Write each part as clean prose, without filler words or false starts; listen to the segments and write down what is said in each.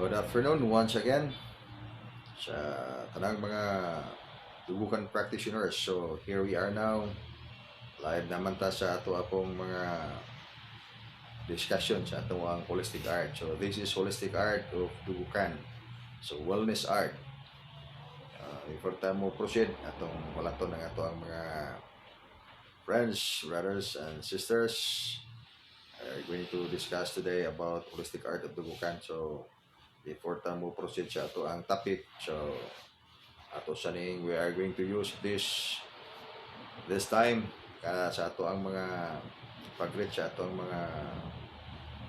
Good afternoon once again sa tanang mga dugukan practitioners. So here we are now. Live naman ta sa ato akong mga discussion sa ato ang holistic art. So this is holistic art of dugukan. So wellness art. Before tayo mo proceed, atong walaton ng ato ang mga friends, brothers, and sisters. We're going to discuss today about holistic art of dugukan. So before tayo mo proceed sa ato ang topic, so ato saning we are going to use this time sa ato ang mga pag-reach sa ato ang mga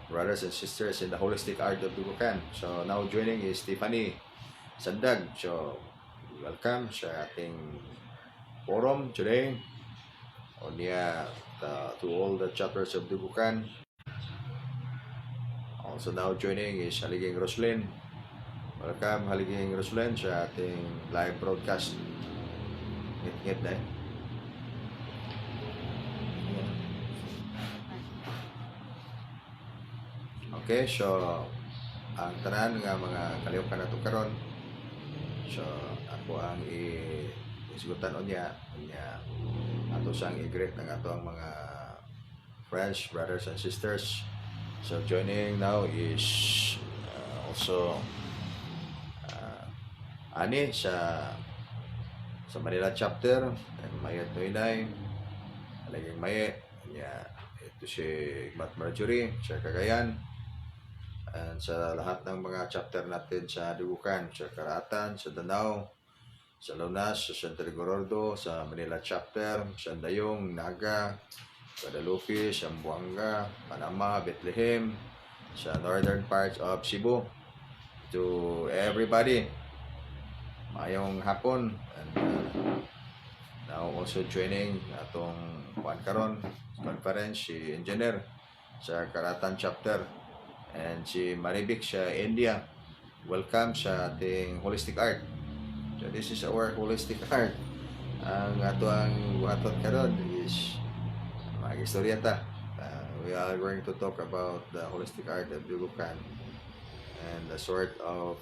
brothers and sisters in the holistic art of dugukan. So now joining is Tiffany Sandag. So welcome sa ating forum today on to all the chapters of dugukan. Also now joining is Haliging Roslyn. Welcome Haliging Roslyn sa ating live broadcast. Ngit-ngit na eh. Okay, so ang tanan nga mga kaliukan nato karon. So ako ang isgutan unya ato sang i-greet ng ato ang mga friends, brothers and sisters. So joining now is also Ani sa Manila chapter and Mayat Noynay Alaging Maye ito si Mat Marjorie sa Cagayan, and sa lahat ng mga chapter natin sa Dugukan, sa Karatan, sa Danao, sa Lunas, sa Santa Gorordo, sa Manila chapter, sa Dayong, Naga, Guadalupe, Zamboanga, Panama, Bethlehem, sa northern parts of Cebu. To everybody, mayong hapon, and now also joining atong karon conference si engineer sa Karatan chapter and si Maribik sa India. Welcome sa ating holistic art. So this is our holistic art. Ang ato ang buhaton karon is mag-istorya ta. We are going to talk about the holistic art of dugukan and the sort of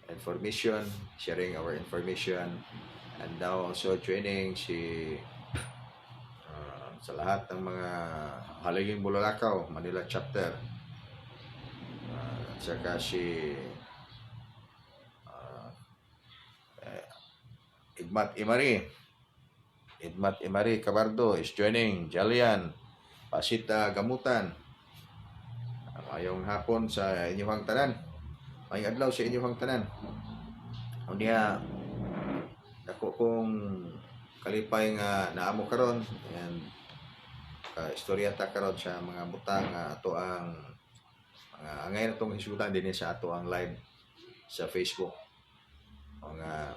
information, sharing our information, and now also training sa lahat ng mga Haliging Bulalakaw, Manila chapter, saka si Idmat Imari Cabardo is joining. Jalian Pasita Gamutan, mayong hapon sa inyong tanan, may adlaw sa inyong tanan. Unya dako kong kalipay nga naamo karon, and istorya ta karon sa mga butang ato ang mga angay na itong isutan din sa ato ang live sa Facebook. Mga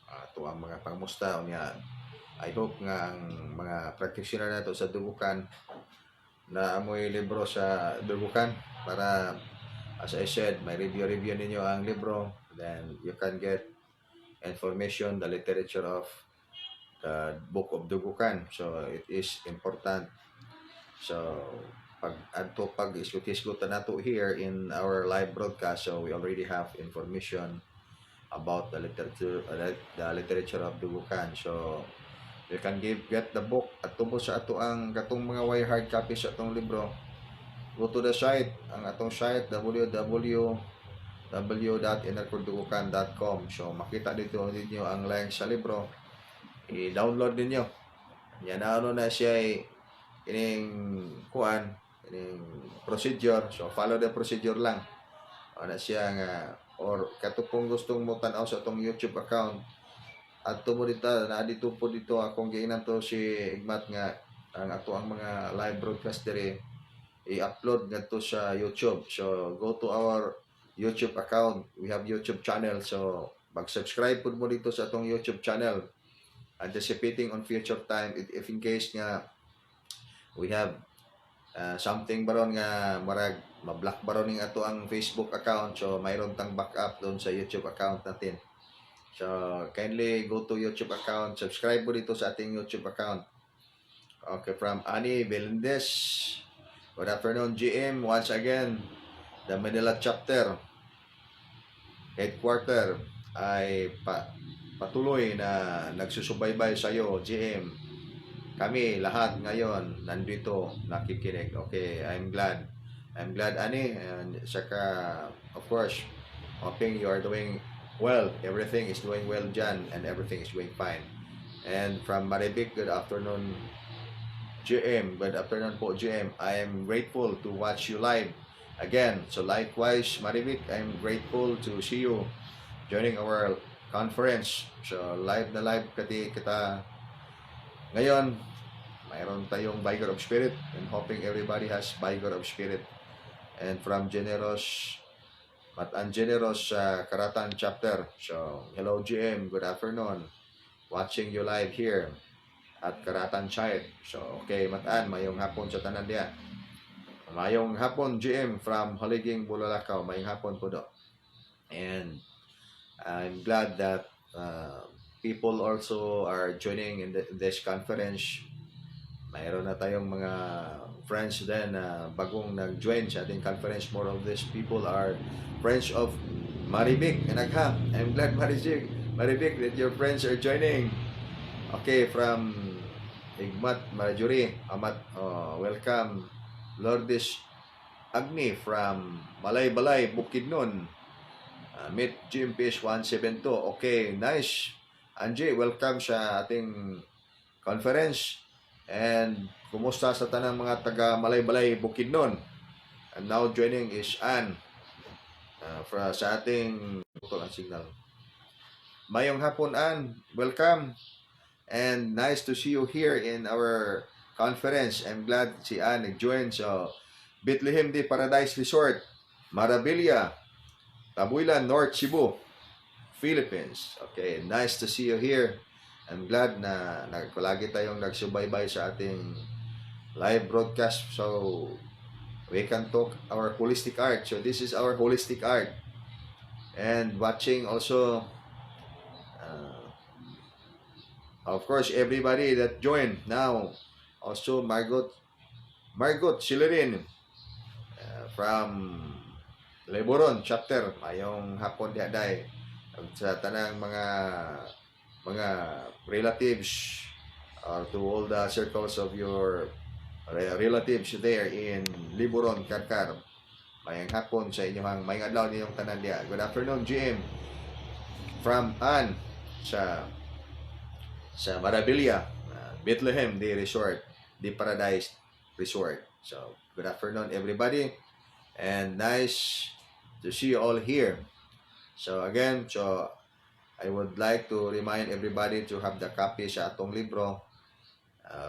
ato ang mga pangmusta. Unya I hope nga ang mga practitioner nato sa dugukan na amoy libro sa dugukan para, as I said, may review ninyo ang libro, then you can get information, the literature of the book of dugukan. So it is important. So pag isgut-isgutan nato here in our live broadcast, so we already have information about the literature of dugukan. So you can get the book at tubo sa ato ang katong mga wire hard copy sa atong libro. Go to the site, ang atong site www.innerkurdugukan.com. So makita dito ninyo ang link sa libro, i-download ninyo. Yan na siya ining procedure. So follow the procedure lang. Ano siya nga, or katupong gustong mo tanaw sa atong YouTube account, at tumo dito na dito po dito akong giinan to si Igmat nga ang ato ang mga live broadcast diri i-upload ngadto sa YouTube. So go to our YouTube account. We have YouTube channel, so mag-subscribe pud mo dito sa atong YouTube channel, anticipating on future time if in case nga we have something baron nga marag ma-block baron ning ato ang Facebook account, so mayroon tang backup doon sa YouTube account natin. So kindly go to YouTube account, subscribe mo dito sa ating YouTube account. Okay, from Ani Belendez. Good afternoon, GM. Once again, the Manila chapter. headquarter ay patuloy na nagsusubaybay sa iyo, GM. Kami lahat ngayon nandito nakikinig. Okay, I'm glad. I'm glad, Ani. And saka, of course, hoping you are doing well. Everything is doing well dyan and everything is doing fine. And from Maribik, good afternoon, GM. Good afternoon po, GM. I am grateful to watch you live again. So likewise, Maribik, I'm grateful to see you joining our conference. So live na live kita ngayon. Mayroon tayong Vigor of Spirit and hoping everybody has Vigor of Spirit. And from Generous Matan Generous Karatan chapter. So, hello GM, good afternoon. Watching you live here at Karatan site. So, okay, Matan, mayong hapon sa tanan diya. Mayong hapon GM from Haliging Bulalakaw. Mayong hapon po do. And I'm glad that people also are joining in this conference. Mayroon na tayong mga friends din na bagong nag-join sa ating conference. More of these people are friends of Maribik. Nagha. I'm glad Maribik that your friends are joining. Okay, from Igmat Marjorie, Amat, welcome. Lourdes Agni from Balay, Bukidnon. Meet GMPS 172. Okay, nice. Angie, welcome sa ating conference. And kumusta sa tanang mga taga Balay, Bukidnon? And now joining is Ann sa ating signal. Mayong hapon, Ann. Welcome. And nice to see you here in our conference. I'm glad si Ann nag-join. So, Bethlehem de Paradise Resort, Marabilia, Tabuilan, North Cebu, Philippines. Okay, nice to see you here. I'm glad na palagi tayong nagsubaybay sa ating live broadcast. So, we can talk our holistic art. So, this is our holistic art. And watching also, of course, everybody that joined now. Also, Margot Silerin from Lebanon chapter. Mayong hapon diaday sa tanang mga relatives or to all the circles of your relatives there in Liboron, Karkar. Mayang hapon sa inyong mayang adlaw ninyong tanan diya. Good afternoon, GM. From Ann sa Marabilia, Bethlehem de Resort, de Paradise Resort. So, good afternoon everybody. And nice to see you all here. So again, I would like to remind everybody to have the copy sa atong libro,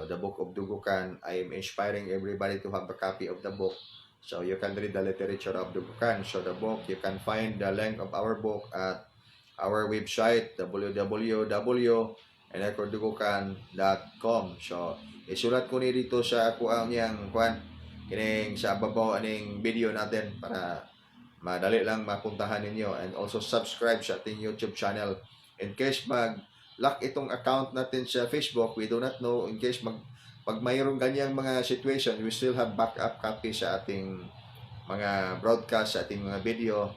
the Book of Dugukan. I am inspiring everybody to have a copy of the book. So you can read the literature of Dugukan. So the book, you can find the link of our book at our website, www.enecordugukan.com. So isulat ko ni dito sa ako ang niyang kining sa babaw aning video natin para madali lang mapuntahan ninyo. And also subscribe sa ating YouTube channel. In case mag-lock itong account natin sa Facebook, we do not know, in case pag mayroong ganyang mga situation, we still have backup copy sa ating mga broadcast, sa ating mga video.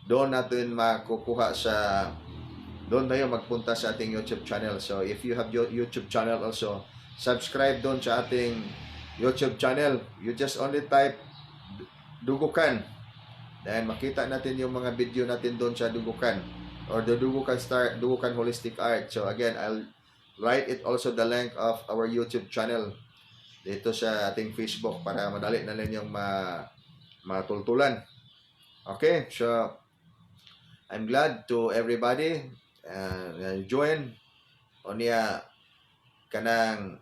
Doon natin makukuha doon tayo magpunta sa ating YouTube channel. So if you have your YouTube channel also, subscribe doon sa ating YouTube channel. You just only type Dugukan. Then makita natin yung mga video natin doon sa Dugukan or the Dugukan Holistic Art. So again, I'll write it also the link of our YouTube channel dito sa ating Facebook para madali na lang yung matultulan. Okay, so I'm glad to everybody join on niya kanang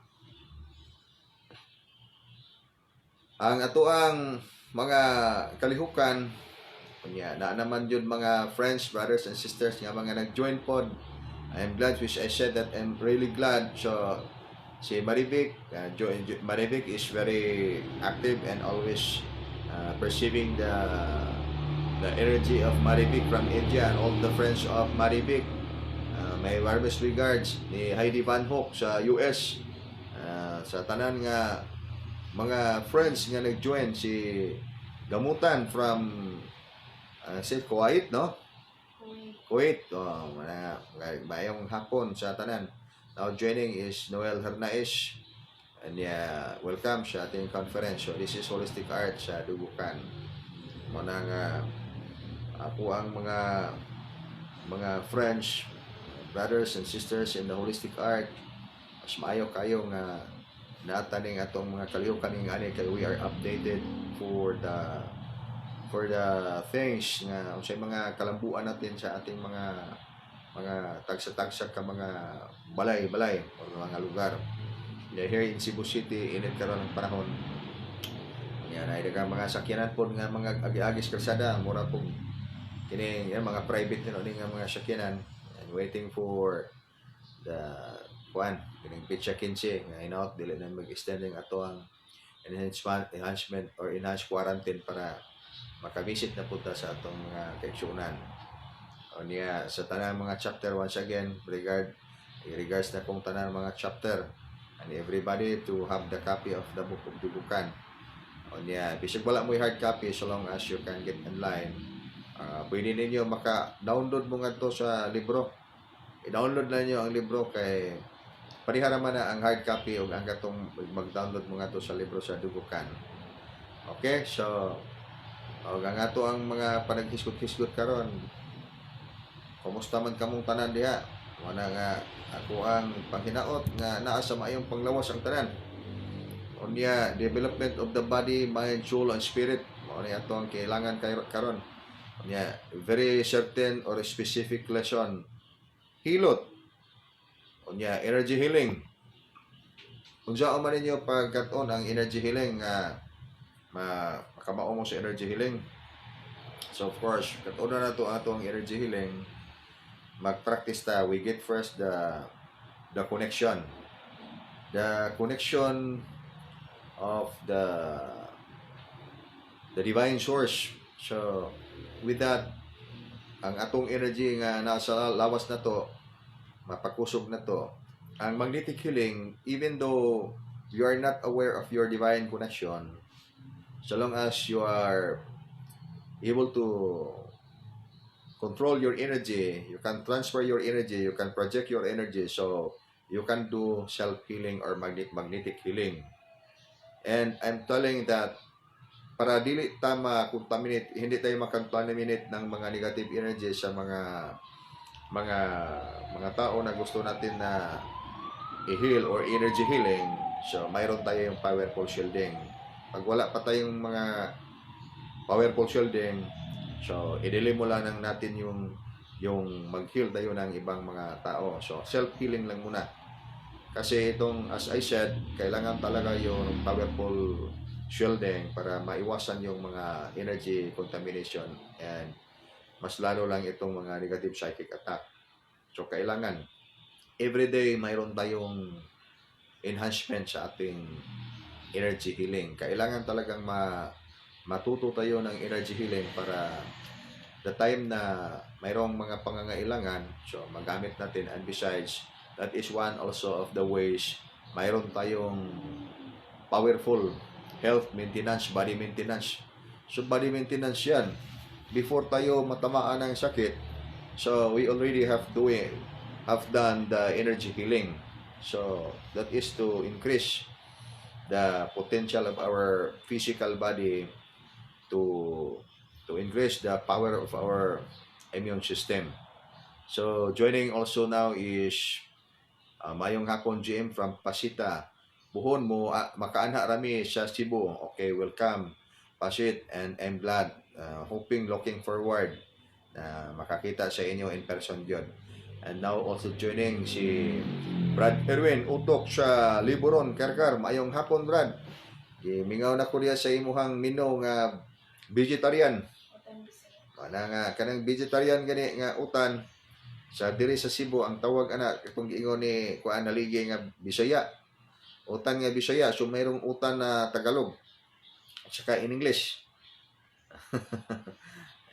ang atoang mga kalihukan na naman yun mga friends, brothers and sisters nga mga nag-join pod. I'm glad, which I said that I'm really glad. So si Maribik, Maribik is very active and always perceiving the energy of Maribik from India and all the friends of Maribik. May warmest regards ni Heidi Van Hook sa US, sa tanan nga mga friends nga nag-join. Si Gamutan from Kuwait, no? Kuwait. Mayong hapon sa tanan. Now joining is Noel Hernaiz. And welcome sa ating conference. So this is Holistic Art sa Dubukan. Muna nga ako ang mga friends, brothers and sisters in the Holistic Art. Mas maayo kayo nga nataning atong mga kaliw kaning ani kay we are updated for the things nga unsay mga kalambuan natin sa ating mga tagsa-tagsa ka mga balay-balay o mga lugar. Here in Cebu City, init karon ang panahon. Ay daghang mga sakyanan po nga mga agi-agis kalsada, mura po kini mga private nga mga sakyanan and waiting for the kining pitcha 15 nga hinaut dili na mag-extend ang ato ang enhancement or enhanced quarantine para makabisit na punta sa atong mga kaigsuonan. O niya sa tanang mga chapter, once again regards na kung tanang mga chapter and everybody to have the copy of the book of Dubukan. O niya bisag wala mo hard copy, so long as you can get online, pwede ninyo maka-download mo nga to sa libro. I-download na niyo ang libro kay parihara man na ang hard copy o ang gatong mag-download mo nga to sa libro sa Dubukan. Okay, so ang ato ang mga panaghisgot-hisgot karon. Kumusta man kamong tanan diha? Wala nga ako ang panghinaot nga naa sa maayong panglawas ang tanan. Unya development of the body, mind, soul and spirit. Mao ni ato ang kailangan karon. Unya very certain or specific lesson. Hilot. Unya energy healing. Unsa man ninyo pagkat-on ang energy healing nga makamao mo sa energy healing. So of course, kat-on na to ato ang energy healing. Mag-practice ta. We get first the connection. The connection of the divine source. So with that, ang atong energy nga nasa lawas na to, mapakusog na to. Ang magnetic healing, even though you are not aware of your divine connection, so long as you are able to control your energy, you can transfer your energy, you can project your energy, so you can do self-healing or magnetic healing. And I'm telling that para dili ta ma-contaminate, hindi tayo ma-contaminate ng mga negative energy sa mga tao na gusto natin na i-heal or energy healing. So mayroon tayo yung powerful shielding. Pag wala pa tayong mga powerful shielding, so idili mo lang natin yung mag-heal tayo ng ibang mga tao. So self-healing lang muna. Kasi itong, as I said, kailangan talaga yung powerful shielding para maiwasan yung mga energy contamination and mas lalo lang itong mga negative psychic attack. So kailangan everyday mayroon tayong enhancement sa ating energy healing. Kailangan talagang matuto tayo ng energy healing para the time na mayroong mga pangangailangan, so magamit natin. And besides, that is one also of the ways mayroon tayong powerful health maintenance, body maintenance. So body maintenance yan. Before tayo matamaan ng sakit, so we already have done the energy healing. So that is to increase the potential of our physical body to increase the power of our immune system. So joining also now is mayong hapon GM from Pasita. Buhon mo makaanha rami sa Cebu. Okay, welcome Pasit, and I'm glad, looking forward na makakita sa inyo in person yun. And now also joining si Brad Erwin utok sa Liboron, Karkar. Mayong hapon Brad. Mingaw na ko diya sa imuhang mino nga vegetarian. Kanang vegetarian gani nga utan sa diri sa Cebu ang tawag ana kung giingon ni kuan naligi nga Bisaya. Utan nga Bisaya, so mayroong utan na Tagalog at saka in English.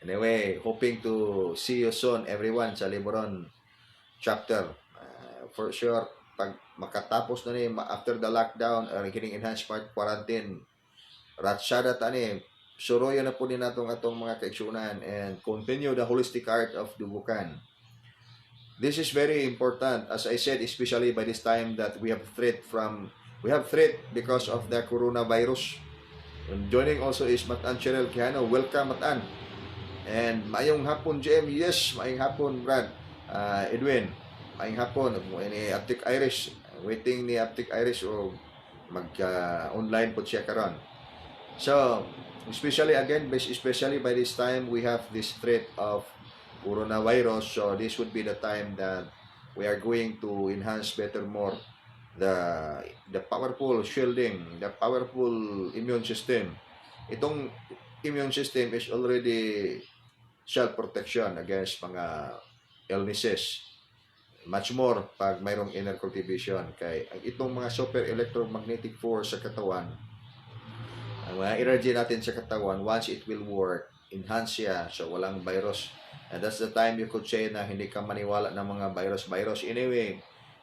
Anyway, hoping to see you soon everyone sa Liboron chapter. For sure, pag makatapos na ni after the lockdown or kining enhanced quarantine, ratsyada ta ni suroyo na po din natong atong mga kaigsunan and continue the holistic art of Dubukan. this is very important, as I said, especially by this time that we have threat because of the coronavirus. And joining also is Matan Cheryl Quijano. Welcome, Matan. And mayong hapon, JM. Yes, mayong hapon, Brad. Edwin, mayong hapon. Ni Aptic Irish. Waiting ni Aptic Irish o mag-online po siya karon. So, especially by this time, we have this threat of coronavirus. So, this would be the time that we are going to enhance better more the powerful shielding, the powerful immune system. Itong immune system is already self-protection against mga illnesses. Much more pag mayroong inner cultivation. Kay itong mga super electromagnetic force sa katawan, ang mga energy natin sa katawan, once it will work, enhance siya, so walang virus. And that's the time you could say na hindi ka maniwala ng mga virus. Anyway,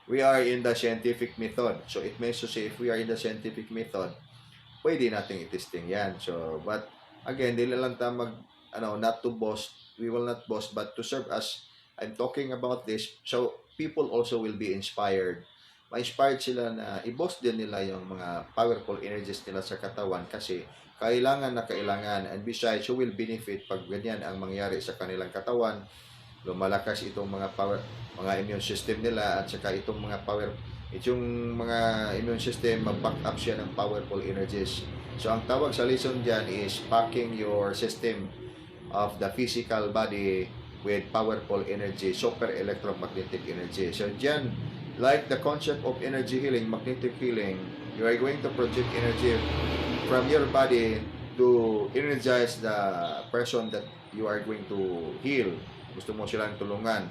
we are in the scientific method. So it means to say, if we are in the scientific method, pwede nating itesting yan. So, but again, dili lang tayo not to boast. We will not boast, but to serve as I'm talking about this, so people also will be inspired. Ma-inspired sila na i-boast din nila yung mga powerful energies nila sa katawan kasi kailangan na kailangan. And besides, you will benefit pag ganyan ang mangyari sa kanilang katawan. Lumalakas itong mga immune system nila at saka itong mga immune system, mag-back up siya ng powerful energies. So, ang tawag sa lesson dyan is packing your system of the physical body with powerful energy, super electromagnetic energy. So, dyan, like the concept of energy healing, magnetic healing, you are going to project energy from your body to energize the person that you are going to heal. Gusto mo silang tulungan.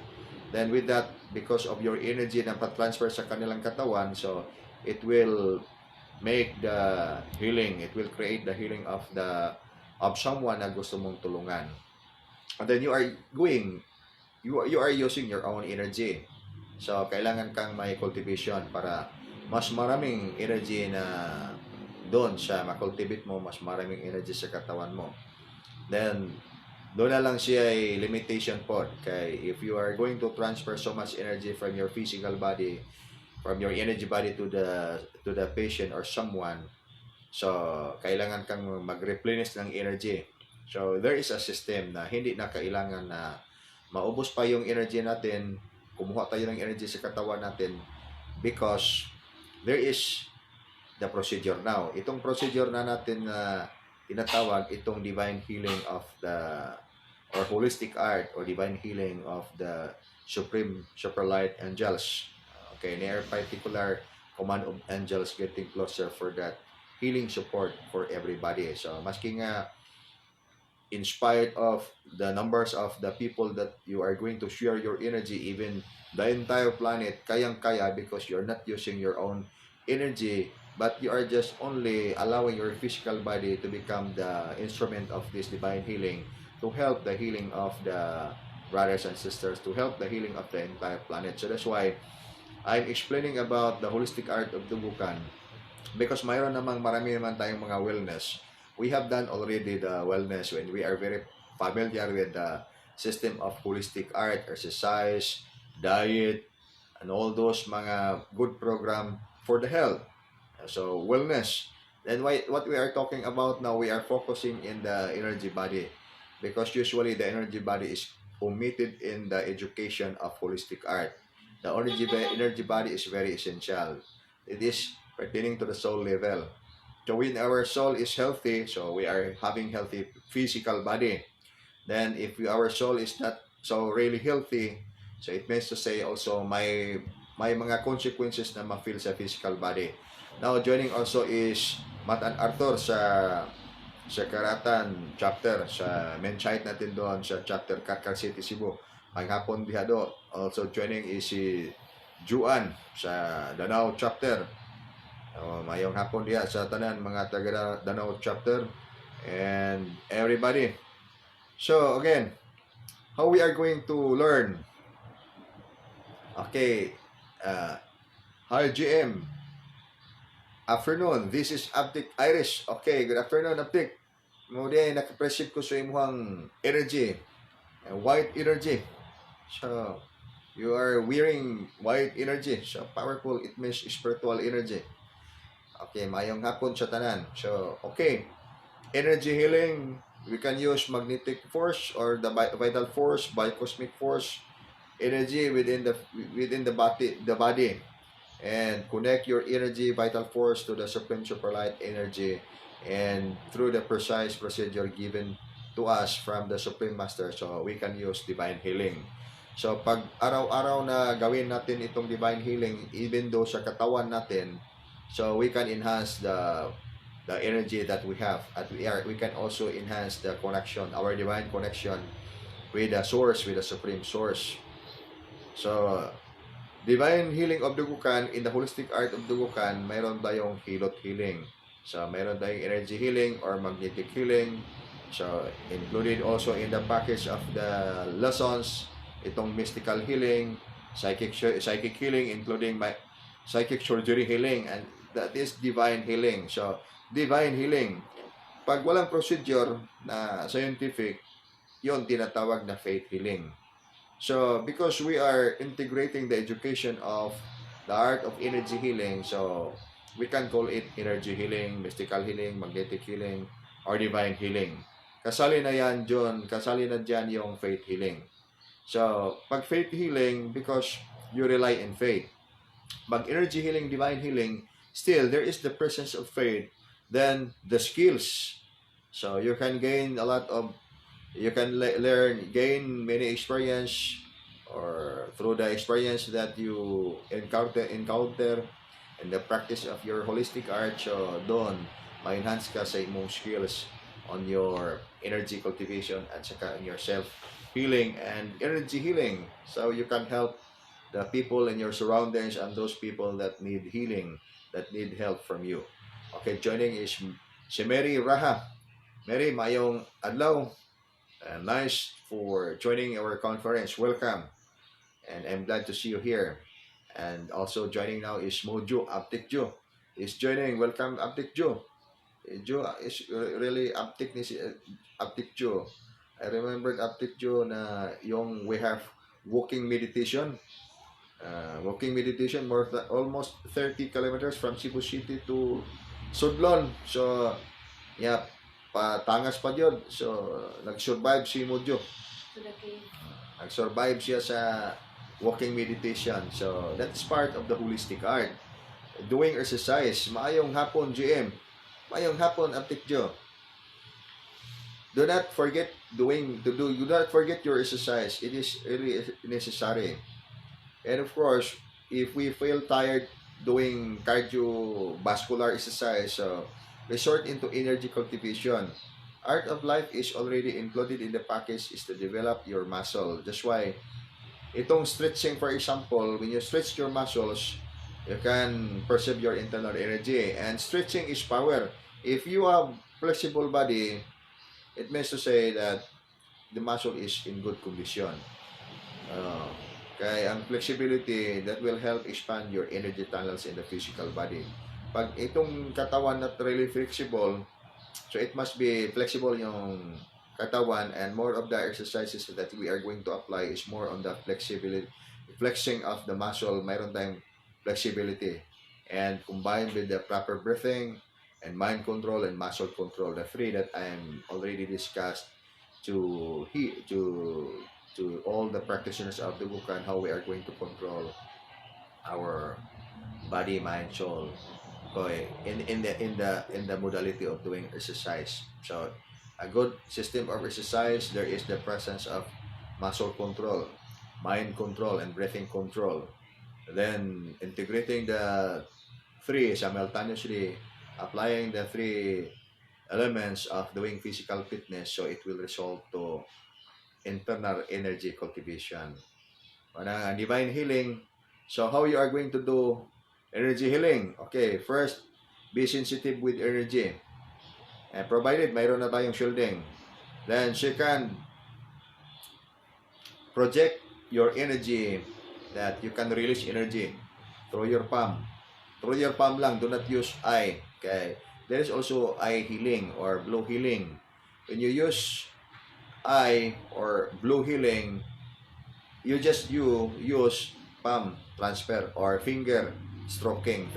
Then with that, because of your energy na pa-transfer sa kanilang katawan, so it will make the healing, it will create the healing of someone na gusto mong tulungan. And then you are using your own energy. So kailangan kang may cultivation para mas maraming energy na doon sa makultivate mo, mas maraming energy sa katawan mo. Then doon na lang siya ay limitation po. Kay if you are going to transfer so much energy from your physical body, from your energy body to the patient or someone, so kailangan kang mag-replenish ng energy. So there is a system na hindi na kailangan na maubos pa yung energy natin, kumuha tayo ng energy sa katawan natin, because there is the procedure now. Itong procedure na natin na tinatawag itong divine healing of or holistic art or divine healing of the supreme superlight angels. Okay, near particular command of angels getting closer for that healing support for everybody. So maski nga in spite of the numbers of the people that you are going to share your energy, even the entire planet, kayang-kaya because you're not using your own energy, but you are just only allowing your physical body to become the instrument of this divine healing, to help the healing of the brothers and sisters, to help the healing of the entire planet. So that's why I'm explaining about the holistic art of dubukan, because mayroon namang marami naman tayong mga wellness. We have done already the wellness when we are very familiar with the system of holistic art, exercise, diet, and all those mga good program for the health. So wellness. Then what we are talking about now, we are focusing in the energy body, because usually the energy body is omitted in the education of holistic art. The energy body is very essential. It is pertaining to the soul level. So when our soul is healthy, so we are having healthy physical body. Then if our soul is not so really healthy, so it means to say also may mga consequences na ma-feel sa physical body. Now joining also is Matt and Arthur sa Karatan chapter, sa main site natin doon sa chapter Karkar City, Cebu. Ang hapon bihado. Also joining is si Juan sa Danao chapter. Mayong hapon diya sa tanan mga taga Danao chapter and everybody. So again, how we are going to learn? Okay, hi GM. Afternoon, this is Aptic Irish. Okay, good afternoon Aptic. Mo di nakapresip ko sa imuhang energy, white energy. So You are wearing white energy. So, powerful, it means spiritual energy. Okay, mayong hapon sa tanan. So, okay. Energy healing, we can use magnetic force or the vital force, biocosmic force, energy within the body, and connect your energy vital force to the supreme superlight energy, and through the precise procedure given to us from the supreme master, so we can use divine healing. So pag araw-araw na gawin natin itong divine healing, even though sa katawan natin, so we can enhance the energy that we have, at we can also enhance the connection, our divine connection with the source, with the supreme source. So divine healing of dugukan, in the holistic art of dugukan, mayroon tayong hilot healing. So, mayroon tayong energy healing or magnetic healing. So, included also in the package of the lessons, itong mystical healing, psychic healing, including my psychic surgery healing, and that is divine healing. So, divine healing, pag walang procedure na scientific, yon tinatawag na faith healing. So, because we are integrating the education of the art of energy healing, so we can call it energy healing, mystical healing, magnetic healing, or divine healing. Kasali na yan dyan, kasali na dyan yung faith healing. So, pag faith healing, because you rely in faith. Pag energy healing, divine healing, still, there is the presence of faith, then the skills. So, you can gain a lot of, you can gain many experience, or through the experience that you encounter in the practice of your holistic art. So doon ma-enhance ka sa imong skills on your energy cultivation at saka in your self healing and energy healing, so you can help the people in your surroundings and those people that need healing, that need help from you. Okay, joining is si Mary Raha. Mary, mayong adlaw. Nice for joining our conference. Welcome. And I'm glad to see you here. And also joining now is Mojo, Aptic Joe is joining. Welcome, Aptic Joe. Joe is really Aptic ni si Aptic Joe. I remembered Aptic Joe na yung we have walking meditation. Walking meditation almost 30 kilometers from Cebu City to Sudlon. So, yeah, patangas pa yun. So, nag-survive si Mojo. Nag-survive siya sa walking meditation. So, that's part of the holistic art. Doing exercise. Maayong hapon, GM. Maayong hapon, Aptic Joe. Do not forget do not forget your exercise. It is really necessary. And of course, if we feel tired doing cardiovascular exercise, so resort into energy cultivation. Art of life is already included in the package, is to develop your muscle. That's why itong stretching, for example, when you stretch your muscles, you can perceive your internal energy. And stretching is power. If you have flexible body, it means to say that the muscle is in good condition. Kaya ang flexibility, that will help expand your energy tunnels in the physical body. Pag itong katawan not really flexible, so it must be flexible yung katawan, and more of the exercises that we are going to apply is more on the flexibility, flexing of the muscle. Mayroon tayong flexibility, and combined with the proper breathing and mind control and muscle control, the three that I am already discussed to all the practitioners of the Wukan, how we are going to control our body, mind, soul, in the modality of doing exercise. So a good system of exercise, there is the presence of muscle control, mind control, and breathing control. Then integrating the three simultaneously, applying the three elements of doing physical fitness, so it will result to internal energy cultivation. And divine healing, so how you are going to do energy healing? Okay, first, be sensitive with energy. And provided mayroon na tayong shielding. Then second, project your energy, that you can release energy through your palm. Through your palm lang, do not use eye. Okay. There is also eye healing or blue healing. When you use eye or blue healing, you use palm transfer or finger stroking,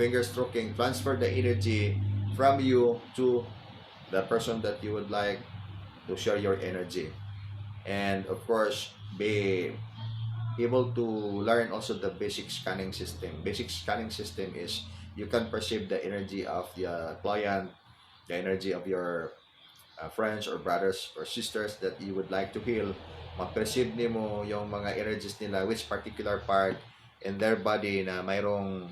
transfer the energy from you to the person that you would like to share your energy. And of course, be able to learn also the basic scanning system is you can perceive the energy of the client, the energy of your friends or brothers or sisters that you would like to heal. Ma-perceive nimo yung mga energies nila, which particular part in their body na mayroong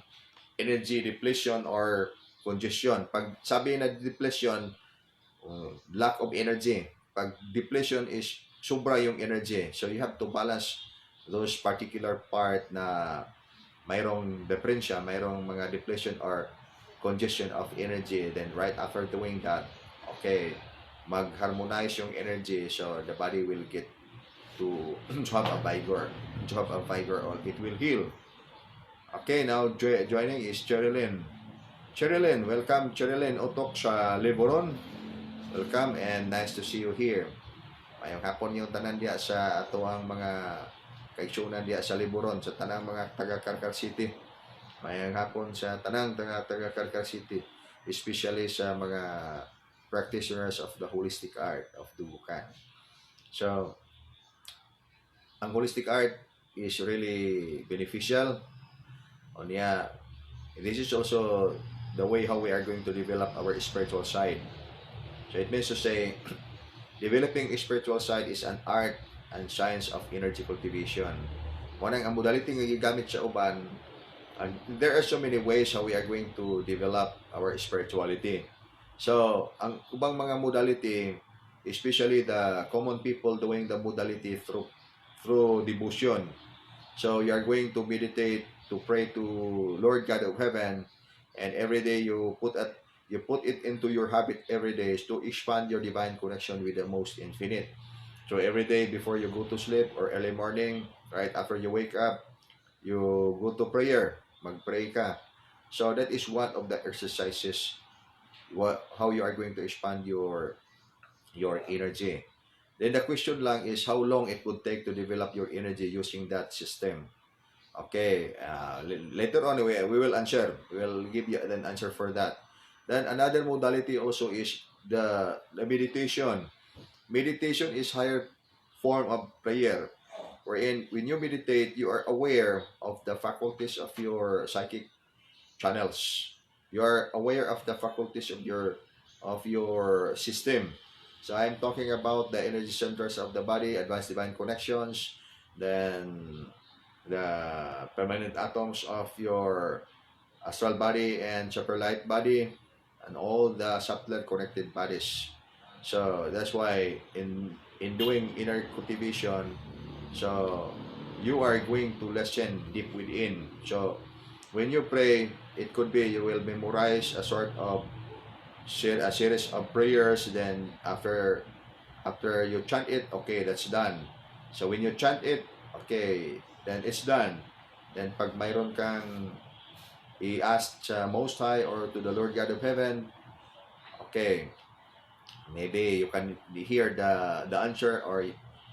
energy depletion or congestion. Pag sabi na depletion, lack of energy. Pag depletion is sobra yung energy. So you have to balance those particular part na mayroong diferensya, mayroong mga depletion or congestion of energy. Then right after doing that, okay, mag-harmonize yung energy, so the body will get to have a vigor or it will heal. Okay, now joining is Cherilyn. Cherilyn, welcome Cherilyn Otok sa Liboron. Welcome and nice to see you here. Mayong hapon yung tanan diya sa atuang mga kaigsunan diya sa Liboron, sa tanang mga taga Carcar City. Mayong hapon sa tanang taga Carcar City, especially sa mga practitioners of the holistic art of Dubukan. So, ang holistic art is really beneficial. Onya, this is also the way how we are going to develop our spiritual side. So it means to say, developing a spiritual side is an art and science of energy cultivation. Munang ang modality nga gigamit sa uban, and there are so many ways how we are going to develop our spirituality. So, ang ubang mga modality, especially the common people doing the modality through devotion. So, you are going to meditate, to pray to Lord God of Heaven, and every day you put it into your habit every day to expand your divine connection with the most infinite. So, every day before you go to sleep or early morning, right after you wake up, you go to prayer, mag-pray ka. So, that is one of the exercises how you are going to expand your energy. Then the question lang is how long it would take to develop your energy using that system. Okay, later on we will answer. We will give you an answer for that. Then another modality also is the meditation. Meditation is higher form of prayer, wherein when you meditate, you are aware of the faculties of your psychic channels. You are aware of the faculties of your system. So I'm talking about the energy centers of the body, advanced divine connections, then the permanent atoms of your astral body and super light body, and all the subtler connected bodies. So that's why in doing inner cultivation, so you are going to listen deep within. So when you pray, it could be you will memorize a sort of a series of prayers. Then after you chant it, okay, that's done. So when you chant it, okay, then it's done. Then pag mayroon kang i-ask sa Most High or to the Lord God of Heaven, okay, maybe you can hear the answer, or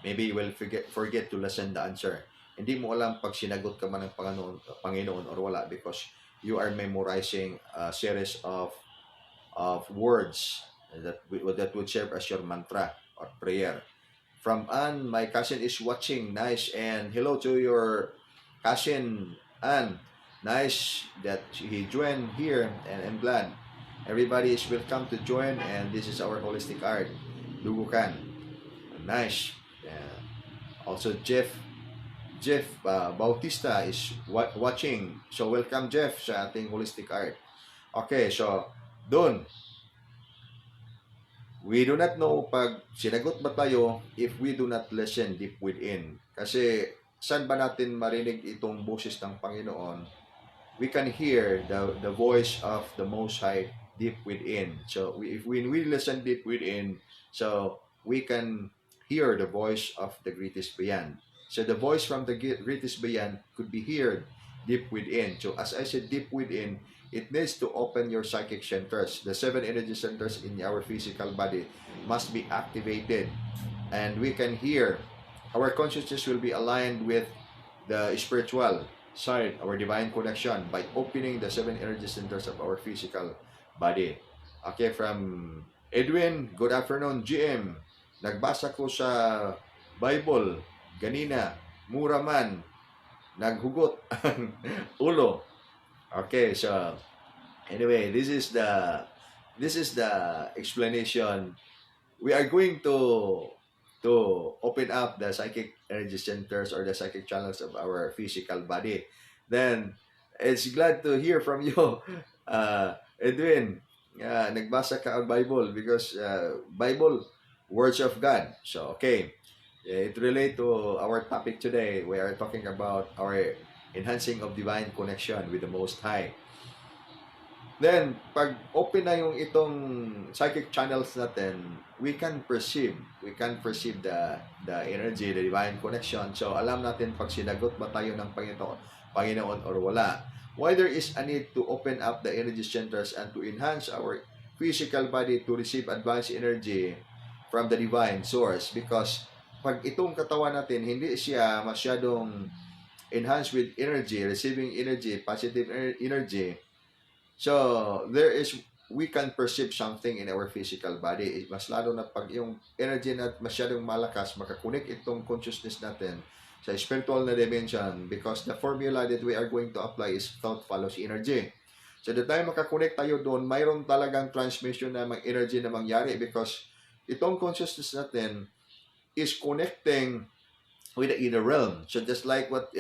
maybe you will forget to listen the answer. Hindi mo alam pag sinagot ka man ng Panginoon or wala, because you are memorizing a series of words that would serve as your mantra or prayer. From Anne, my cousin is watching. Nice. And hello to your cousin Anne. Nice that he joined here, and I'm glad. Everybody is welcome to join, and this is our holistic art, Dugukan. Nice. Also Jeff Bautista is watching. So welcome Jeff sa ating holistic art. Okay, so doon, we do not know pag sinagot ba tayo if we do not listen deep within. Kasi saan ba natin marinig itong boses ng Panginoon? We can hear the voice of the Most High deep within. So if we listen deep within, so we can hear the voice of the greatest beyond. So the voice from the greatest beyond could be heard deep within. So as I said, deep within, it needs to open your psychic centers. The 7 energy centers in our physical body must be activated, and we can hear. Our consciousness will be aligned with the spiritual side, our divine connection, by opening the 7 energy centers of our physical body. Okay, from Edwin, good afternoon. GM, nagbasa ko sa Bible, ganina, mura man, naghugot ang ulo. Okay, so anyway, this is the explanation. We are going to open up the psychic energy centers or the psychic channels of our physical body. Then it's glad to hear from you, Edwin. Nagbasa ka ang Bible because Bible, words of God. So okay, it relate to our topic today. We are talking about our enhancing of divine connection with the Most High. Then, pag open na yung itong psychic channels natin, we can perceive the energy, the divine connection. So, alam natin pag sinagot ba tayo ng Panginoon or wala. Why there is a need to open up the energy centers and to enhance our physical body to receive advanced energy from the divine source. Because pag itong katawan natin, hindi siya masyadong enhanced with energy, receiving energy, positive energy. So, we can perceive something in our physical body. Mas lalo na pag yung energy na masyadong malakas, makakunik itong consciousness natin sa spiritual na dimension, because the formula that we are going to apply is thought follows energy. So, the time makakunik tayo doon, mayroon talagang transmission na energy na mangyari, because itong consciousness natin is connecting with the inner realm. So, just like what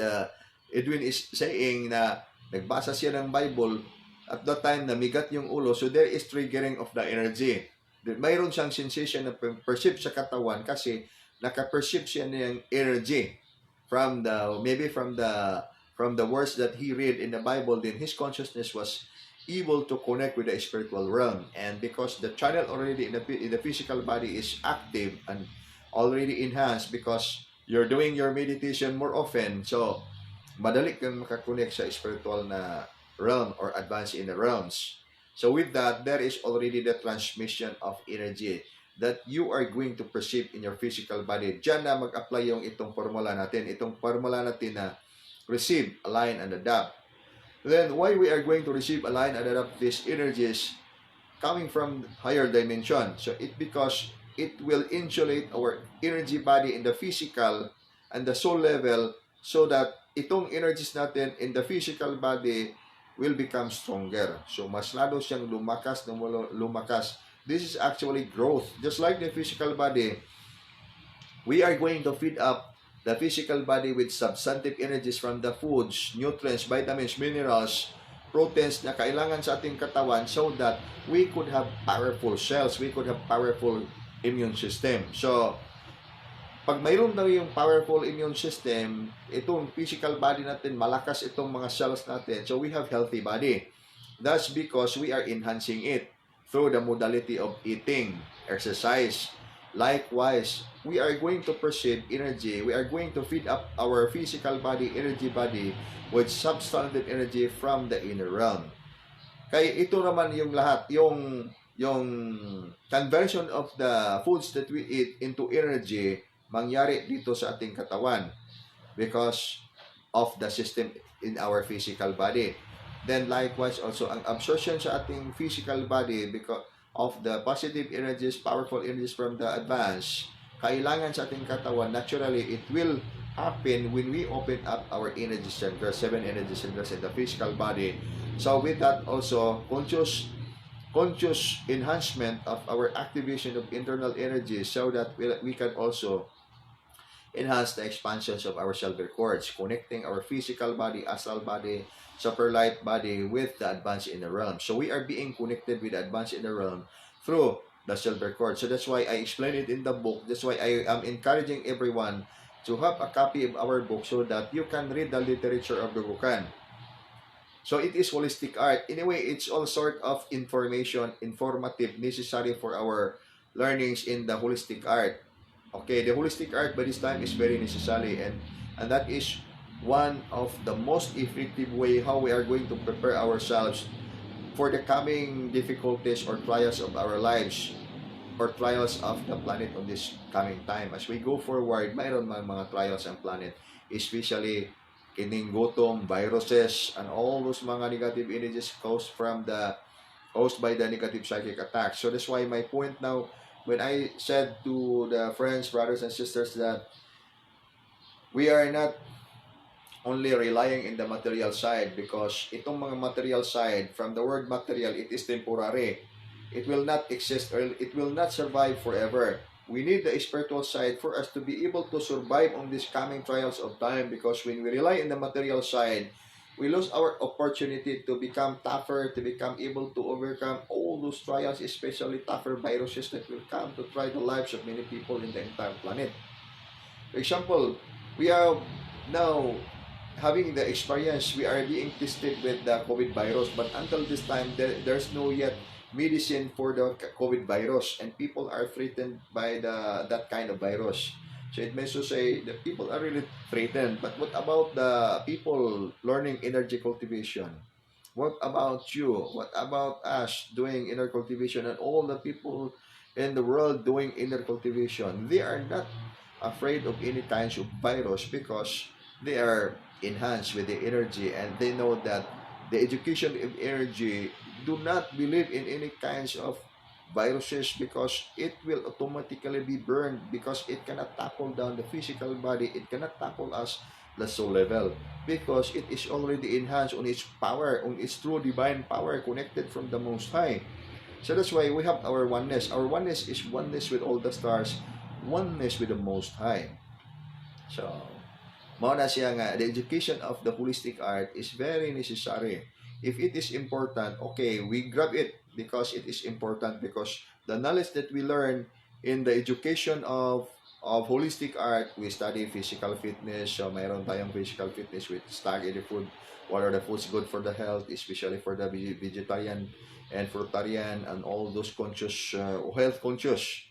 Edwin is saying, na nagbasa siya ng Bible, at that time, namigat yung ulo, so there is triggering of the energy. Mayroon siyang sensation na perceive sa katawan kasi naka-perceive siya ng energy from the words that he read in the Bible. Then his consciousness was able to connect with the spiritual realm, and because the channel already in the physical body is active and already enhanced, because you're doing your meditation more often, so madali kang makakonect sa spiritual na realm or advance in the realms. So with that, there is already the transmission of energy that you are going to perceive in your physical body. Diyan na mag-apply yung itong formula natin. Itong formula natin na receive, align, and adapt. Then, why we are going to receive, align, and adapt these energies coming from higher dimension? So, because it will insulate our energy body in the physical and the soul level, so that itong energies natin in the physical body will become stronger. So, mas lalo siyang lumakas. This is actually growth. Just like the physical body, we are going to feed up the physical body with substantive energies from the foods, nutrients, vitamins, minerals, proteins na kailangan sa ating katawan, so that we could have powerful cells, we could have powerful immune system. So, pag mayroon daw yung powerful immune system, itong physical body natin, malakas itong mga cells natin, so we have healthy body. That's because we are enhancing it through the modality of eating, exercise. Likewise, we are going to perceive energy. We are going to feed up our physical body, energy body, with substantive energy from the inner realm. Kaya ito naman yung lahat, yung conversion of the foods that we eat into energy, mangyari dito sa ating katawan because of the system in our physical body. Then likewise also ang absorption sa ating physical body because of the positive energies, powerful energies from the advance, kailangan sa ating katawan, naturally it will happen when we open up our energy centers, 7 energy centers in the physical body. So with that also, conscious enhancement of our activation of internal energy, so that we can also enhance the expansions of our silver cords, connecting our physical body, astral body, super light body with the advanced inner realm. So we are being connected with the advanced inner realm through the silver cord. So that's why I explained it in the book. That's why I am encouraging everyone to have a copy of our book, so that you can read the literature of the Bukan. So it is holistic art. Anyway, it's all sort of informative, necessary for our learnings in the holistic art. Okay, the holistic art by this time is very necessary, and that is one of the most effective way how we are going to prepare ourselves for the coming difficulties or trials of our lives, or trials of the planet on this coming time. As we go forward, mayroon mga trials ang planet, especially kining gutom, viruses, and all those mga negative energies caused by the negative psychic attacks. So that's why my point now, when I said to the friends, brothers, and sisters that we are not only relying in the material side, because itong mga material side, from the word material, it is temporary. It will not exist, or it will not survive forever. We need the spiritual side for us to be able to survive on these coming trials of time, because when we rely on the material side, we lose our opportunity to become tougher, to become able to overcome all those trials, especially tougher viruses that will come to try the lives of many people in the entire planet. For example, we are now having the experience, we are being tested with the COVID virus, but until this time, there's no yet medicine for the COVID virus, and people are threatened by that kind of virus. So it means to say that people are really threatened. But what about the people learning energy cultivation? What about you? What about us doing inner cultivation, and all the people in the world doing inner cultivation? They are not afraid of any kinds of virus, because they are enhanced with the energy, and they know that the education of energy do not believe in any kinds of viruses, because it will automatically be burned, because it cannot tackle down the physical body, it cannot tackle us the soul level, because it is already enhanced on its power, on its true divine power, connected from the Most High. So that's why we have our oneness. Our oneness is oneness with all the stars, oneness with the Most High. So mao na siya nga, the education of the holistic art is very necessary. If it is important, okay, we grab it because it is important, because the knowledge that we learn in the education of holistic art, we study physical fitness. So mayroon tayong physical fitness, with study the food, what are the foods good for the health, especially for the vegetarian and fruitarian and all those conscious, health conscious.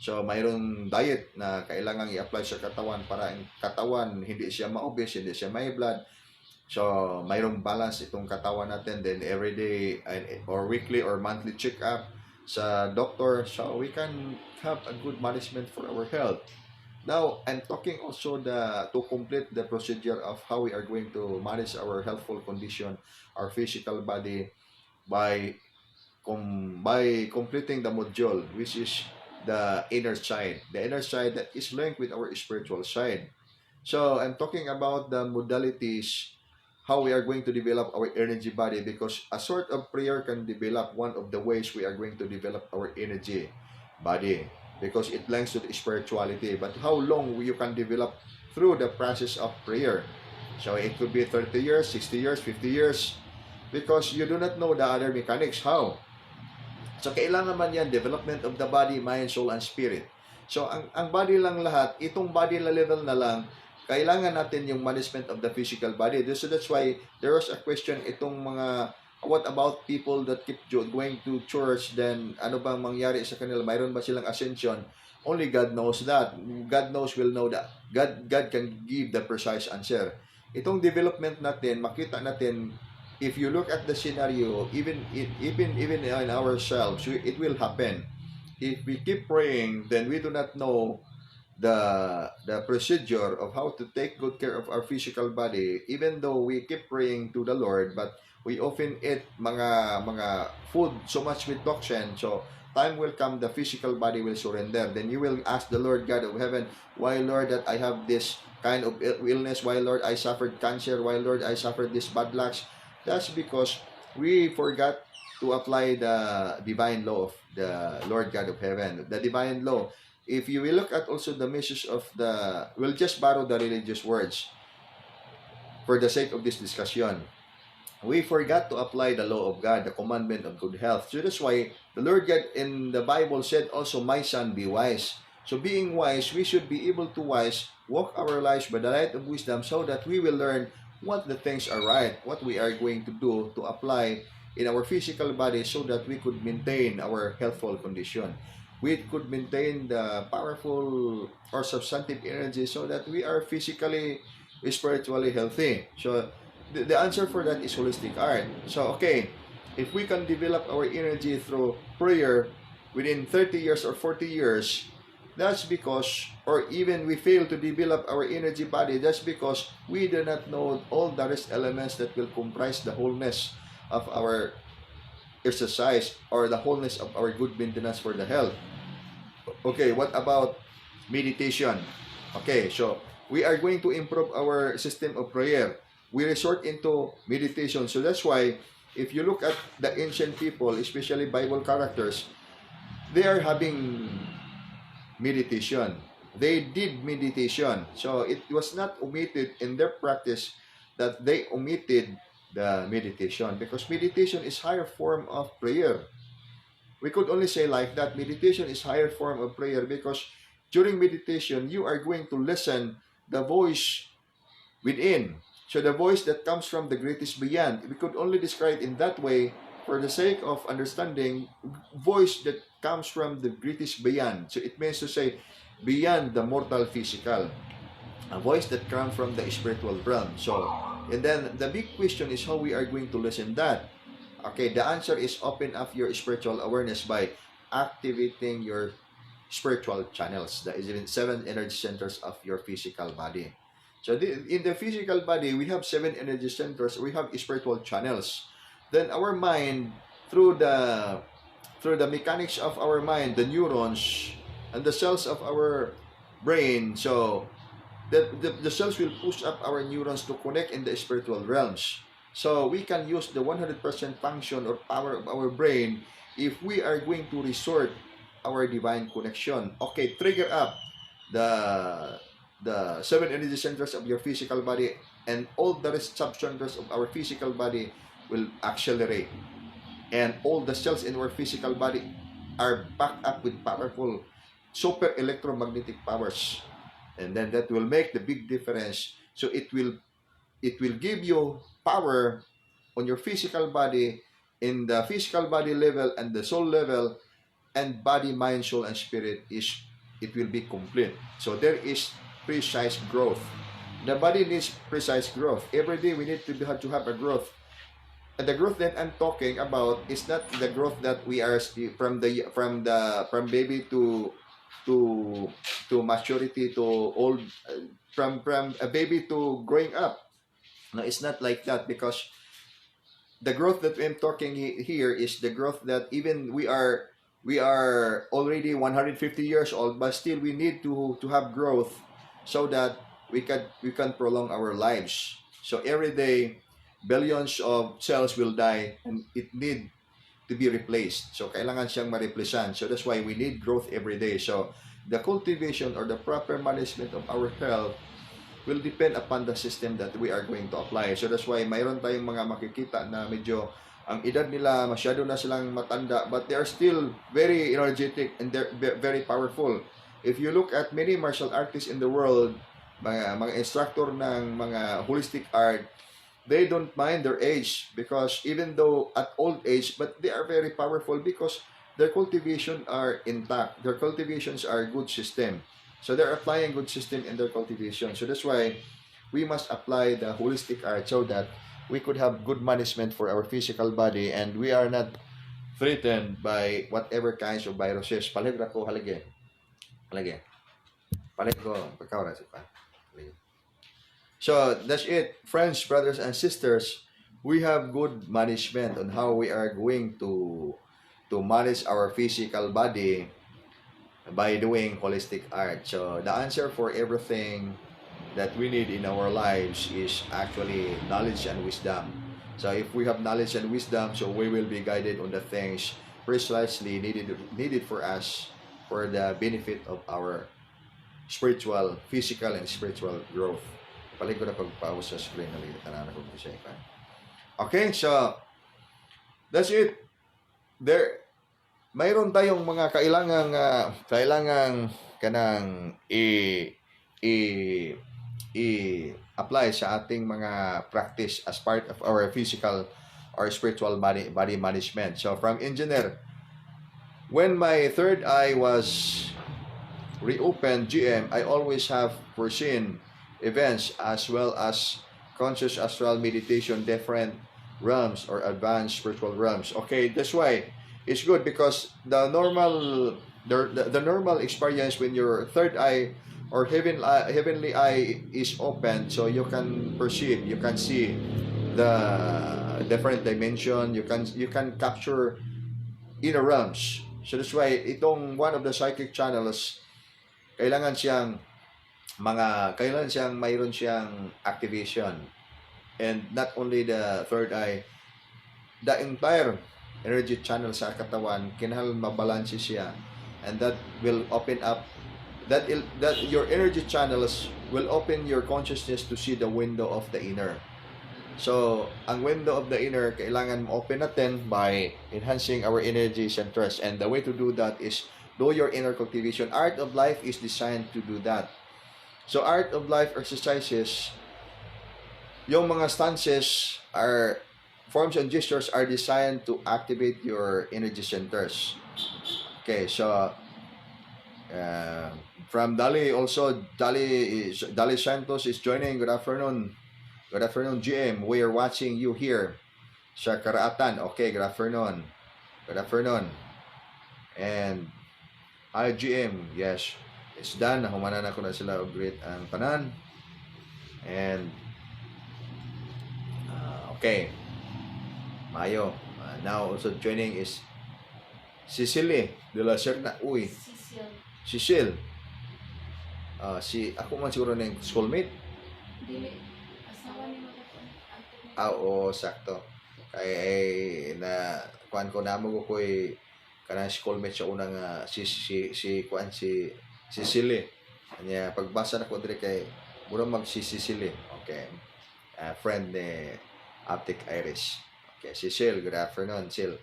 So, mayroong diet na kailangang i-apply sa katawan para ang katawan hindi siya ma-obese, hindi siya may blood. So, mayroong balance itong katawan natin. Then, everyday or weekly or monthly check-up sa doctor. So, we can have a good management for our health. Now, I'm talking also to complete the procedure of how we are going to manage our healthful condition, our physical body, by completing the module, which is the inner side that is linked with our spiritual side. So I'm talking about the modalities, how we are going to develop our energy body, because a sort of prayer can develop one of the ways we are going to develop our energy body, because it links to the spirituality. But how long you can develop through the process of prayer? So it could be 30 years, 60 years, 50 years, because you do not know the other mechanics. How? So, kailangan man yan, development of the body, mind, soul, and spirit. So, ang body lang lahat, itong body level na lang, kailangan natin yung management of the physical body. So, that's why there was a question, itong mga, what about people that keep going to church, then ano bang mangyari sa kanila? Mayroon ba silang ascension? Only God knows that. God will know that. God can give the precise answer. Itong development natin, makita natin, if you look at the scenario, even in ourselves, it will happen. If we keep praying, then we do not know the procedure of how to take good care of our physical body. Even though we keep praying to the Lord, but we often eat mga food so much with toxin. So time will come, the physical body will surrender. Then you will ask the Lord God of heaven, why, Lord, that I have this kind of illness? Why, Lord, I suffered cancer? Why, Lord, I suffered this bad lucks? That's because we forgot to apply the divine law of the Lord God of heaven. The divine law. If you will look at also the message of we'll just borrow the religious words for the sake of this discussion. We forgot to apply the law of God, the commandment of good health. So that's why the Lord God in the Bible said also, my son, be wise. So being wise, we should be able to walk our lives by the light of wisdom, so that we will learn what the things are right, what we are going to do to apply in our physical body, so that we could maintain our healthful condition. We could maintain the powerful or substantive energy, so that we are physically, spiritually healthy. So the answer for that is holistic art. So okay, if we can develop our energy through prayer within 30 years or 40 years, That's because, or even we fail to develop our energy body, that's because we do not know all the rest elements that will comprise the wholeness of our exercise or the wholeness of our good maintenance for the health. Okay, what about meditation? Okay, so we are going to improve our system of prayer. We resort into meditation. So that's why if you look at the ancient people, especially Bible characters, they are having meditation. They did meditation. So it was not omitted in their practice that they omitted the meditation, because meditation is higher form of prayer. We could only say like that, meditation is higher form of prayer, because during meditation you are going to listen the voice within. So the voice that comes from the greatest beyond, we could only describe it in that way for the sake of understanding, voice that comes from the greatest beyond. So it means to say beyond the mortal physical, a voice that comes from the spiritual realm. So, and then the big question is how we are going to listen that. Okay, the answer is open up your spiritual awareness by activating your spiritual channels, the 7 energy centers of your physical body. So in the physical body, we have 7 energy centers, we have spiritual channels. Then our mind, through the mechanics of our mind, the neurons and the cells of our brain, so the cells will push up our neurons to connect in the spiritual realms. So we can use the 100% function or power of our brain if we are going to resort our divine connection. Okay, trigger up the 7 energy centers of your physical body, and all the rest subcenters of our physical body will accelerate. And all the cells in our physical body are backed up with powerful super electromagnetic powers. And then that will make the big difference. So it will give you power on your physical body, in the physical body level and the soul level, and body, mind, soul, and spirit it will be complete. So there is precise growth. The body needs precise growth. Every day we need to have a growth. And the growth that I'm talking about is not the growth that we are from baby to maturity to old, from a baby to growing up. No, it's not like that, because the growth that I'm talking here is the growth that even we are already 150 years old, but still we need to have growth so that we can prolong our lives. So every day billions of cells will die and it need to be replaced. So kailangan siyang ma-replacean. So that's why we need growth every day. So the cultivation or the proper management of our health will depend upon the system that we are going to apply. So that's why mayroon tayong mga makikita na medyo ang edad nila masyado na silang matanda, but they are still very energetic and they're very powerful. If you look at many martial artists in the world, mga instructor ng mga holistic art, they don't mind their age, because even though at old age, but they are very powerful because their cultivation are intact. Their cultivations are good system. So they're applying good system in their cultivation. So that's why we must apply the holistic art so that we could have good management for our physical body and we are not threatened by whatever kinds of viruses. Paligra ko halage. Halage. Palig ko pagkawala sa pa. So that's it, friends, brothers and sisters. We have good management on how we are going to manage our physical body by doing holistic art. So the answer for everything that we need in our lives is actually knowledge and wisdom. So if we have knowledge and wisdom, so we will be guided on the things precisely needed for us for the benefit of our spiritual, physical, and spiritual growth. Palig ko na pagpaus sa screen na litan ko siya. Okay, so that's it. There, mayroon tayong mga kailangang kanang i-apply sa ating mga practice as part of our physical or spiritual body management. So from engineer, when my third eye was reopened, GM, I always have foreseen events as well as conscious astral meditation, different realms or advanced spiritual realms. Okay, that's why it's good, because the normal The normal experience when your third eye or heavenly eye is open, so you can perceive, you can see the different dimension, you can capture inner realms. So that's why itong one of the psychic channels, kailangan siyang mayroon siyang activation. And not only the third eye, the entire energy channel sa katawan, kinahanglan mabalanse siya, and that will open up that your energy channels will open your consciousness to see the window of the inner. So, ang window of the inner, kailangan ma-open natin by enhancing our energy centers. And the way to do that is do your inner cultivation. Art of Life is designed to do that. So, Art of Life exercises, yung mga stances are, forms and gestures are designed to activate your energy centers. Okay, so, from Dali also, Dali Santos is joining. Good afternoon. Good afternoon, GM. We are watching you here sa Karaatan. Okay, good afternoon. Good afternoon. And hi, GM. Yes, it's done. Nahumanan ako na sila. Great ang tanan. And okay. Mayo. Now also joining is Cecily de la Serna. Uy. Cecil. Ako man siguro na yung schoolmate. Dili. Oo, sakto. Kay na kuan ko namo ko koy kanang schoolmate sa unang si Sicily. Kanya pagbasa na ko dire kay mura mag si Sicily. Okay. Friend ni Optic Iris. Okay, si Sil, good afternoon, Sil.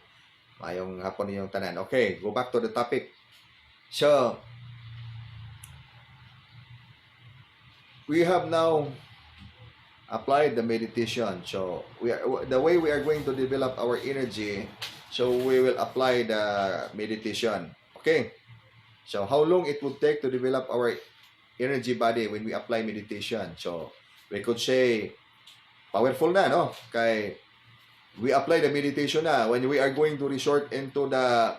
Mayong hapon ninyong tanan. Okay, go back to the topic. So, we have now apply the meditation. So the way we are going to develop our energy, so we will apply the meditation. Okay, so how long it would take to develop our energy body when we apply meditation? So we could say powerful na, no? Kay we apply the meditation na when we are going to resort into the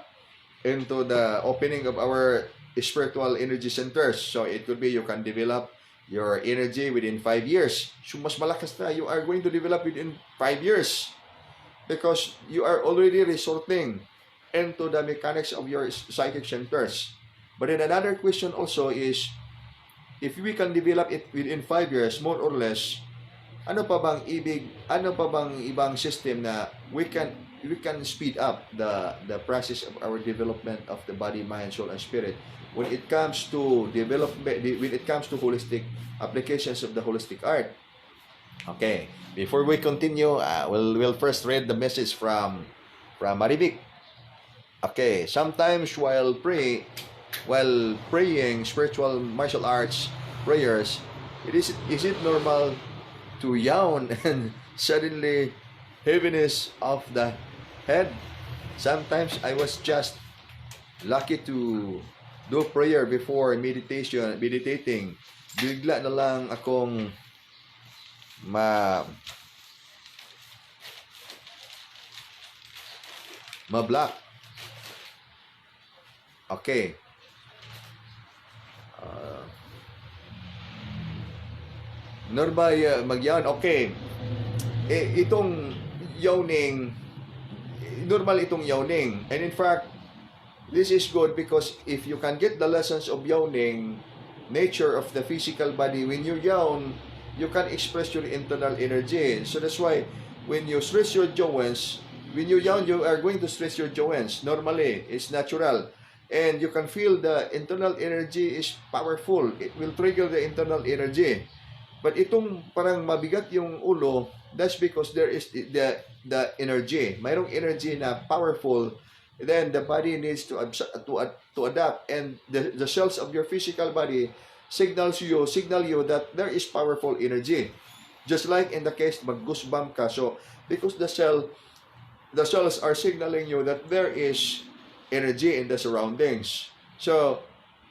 opening of our spiritual energy centers. So it could be you can develop your energy within 5 years. So mas malakas na, you are going to develop within 5 years because you are already resorting into the mechanics of your psychic centers. But then another question also is, if we can develop it within 5 years, more or less, ano pa bang ibang system na we can speed up the process of our development of the body, mind, soul, and spirit when it comes to holistic applications of the holistic art. Okay, before we continue, we'll first read the message from Maribik. Okay, sometimes while praying spiritual martial arts prayers, is it normal to yawn and suddenly heaviness of the head? Sometimes I was just lucky to do prayer before meditating. Bigla na lang akong ma-block. Okay. Normal mag-yawn. Okay. Itong yawning, normal itong yawning. And in fact, this is good because if you can get the lessons of yawning, nature of the physical body, when you yawn, you can express your internal energy. So that's why when you stress your joints, when you yawn, you are going to stress your joints. Normally, it's natural. And you can feel the internal energy is powerful. It will trigger the internal energy. But itong parang mabigat yung ulo, that's because there is the energy. Mayroong energy na powerful. Then the body needs to adapt, and the cells of your physical body signal you that there is powerful energy. Just like in the case mag-goosebump ka, so because the cells are signaling you that there is energy in the surroundings. So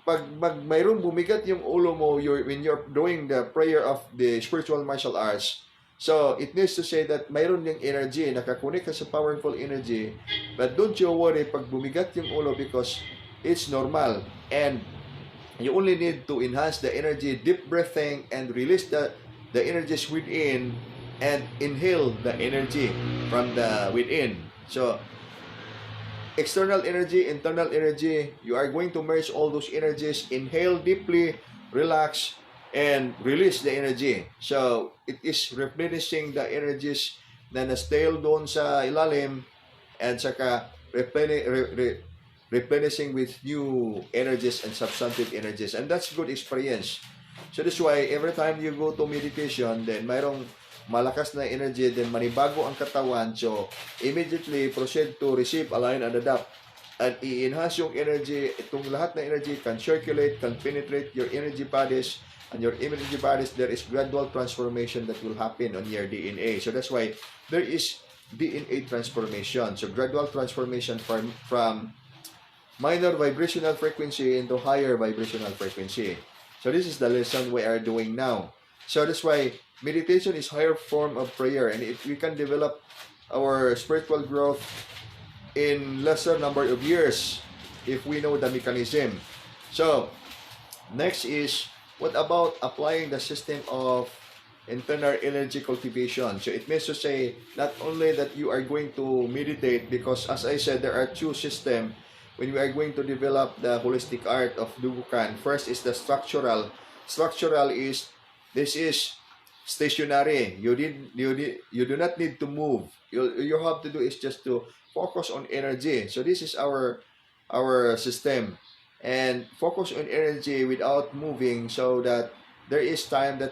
pag mayroong bumigat yung ulo mo when you're doing the prayer of the spiritual martial arts, so it needs to say that mayroon yung energy, nakakunik ka sa powerful energy. But don't you worry pag bumigat yung ulo because it's normal. And you only need to enhance the energy, deep breathing, and release the energies within, and inhale the energy from the within. So external energy, internal energy, you are going to merge all those energies, inhale deeply, relax, and release the energy. So it is replenishing the energies na na-stale doon sa ilalim, and saka replenishing with new energies and substantive energies. And that's good experience. So that's why every time you go to meditation, then mayroong malakas na energy, then manibago ang katawan. So immediately proceed to receive, align, and adapt. And i-enhance yung energy. Itong lahat na energy can circulate, can penetrate your energy bodies. And your energy bodies, there is gradual transformation that will happen on your DNA. So that's why there is DNA transformation. So gradual transformation from minor vibrational frequency into higher vibrational frequency. So this is the lesson we are doing now. So that's why meditation is higher form of prayer, and if we can develop our spiritual growth in lesser number of years if we know the mechanism. So next is, what about applying the system of internal energy cultivation? So it means to say not only that you are going to meditate, because as I said, there are two systems when we are going to develop the holistic art of Dubukan. First is the structural. Structural is, this is stationary. You do not need to move. You have to do is just to focus on energy. So this is our system, and focus on energy without moving, so that there is time that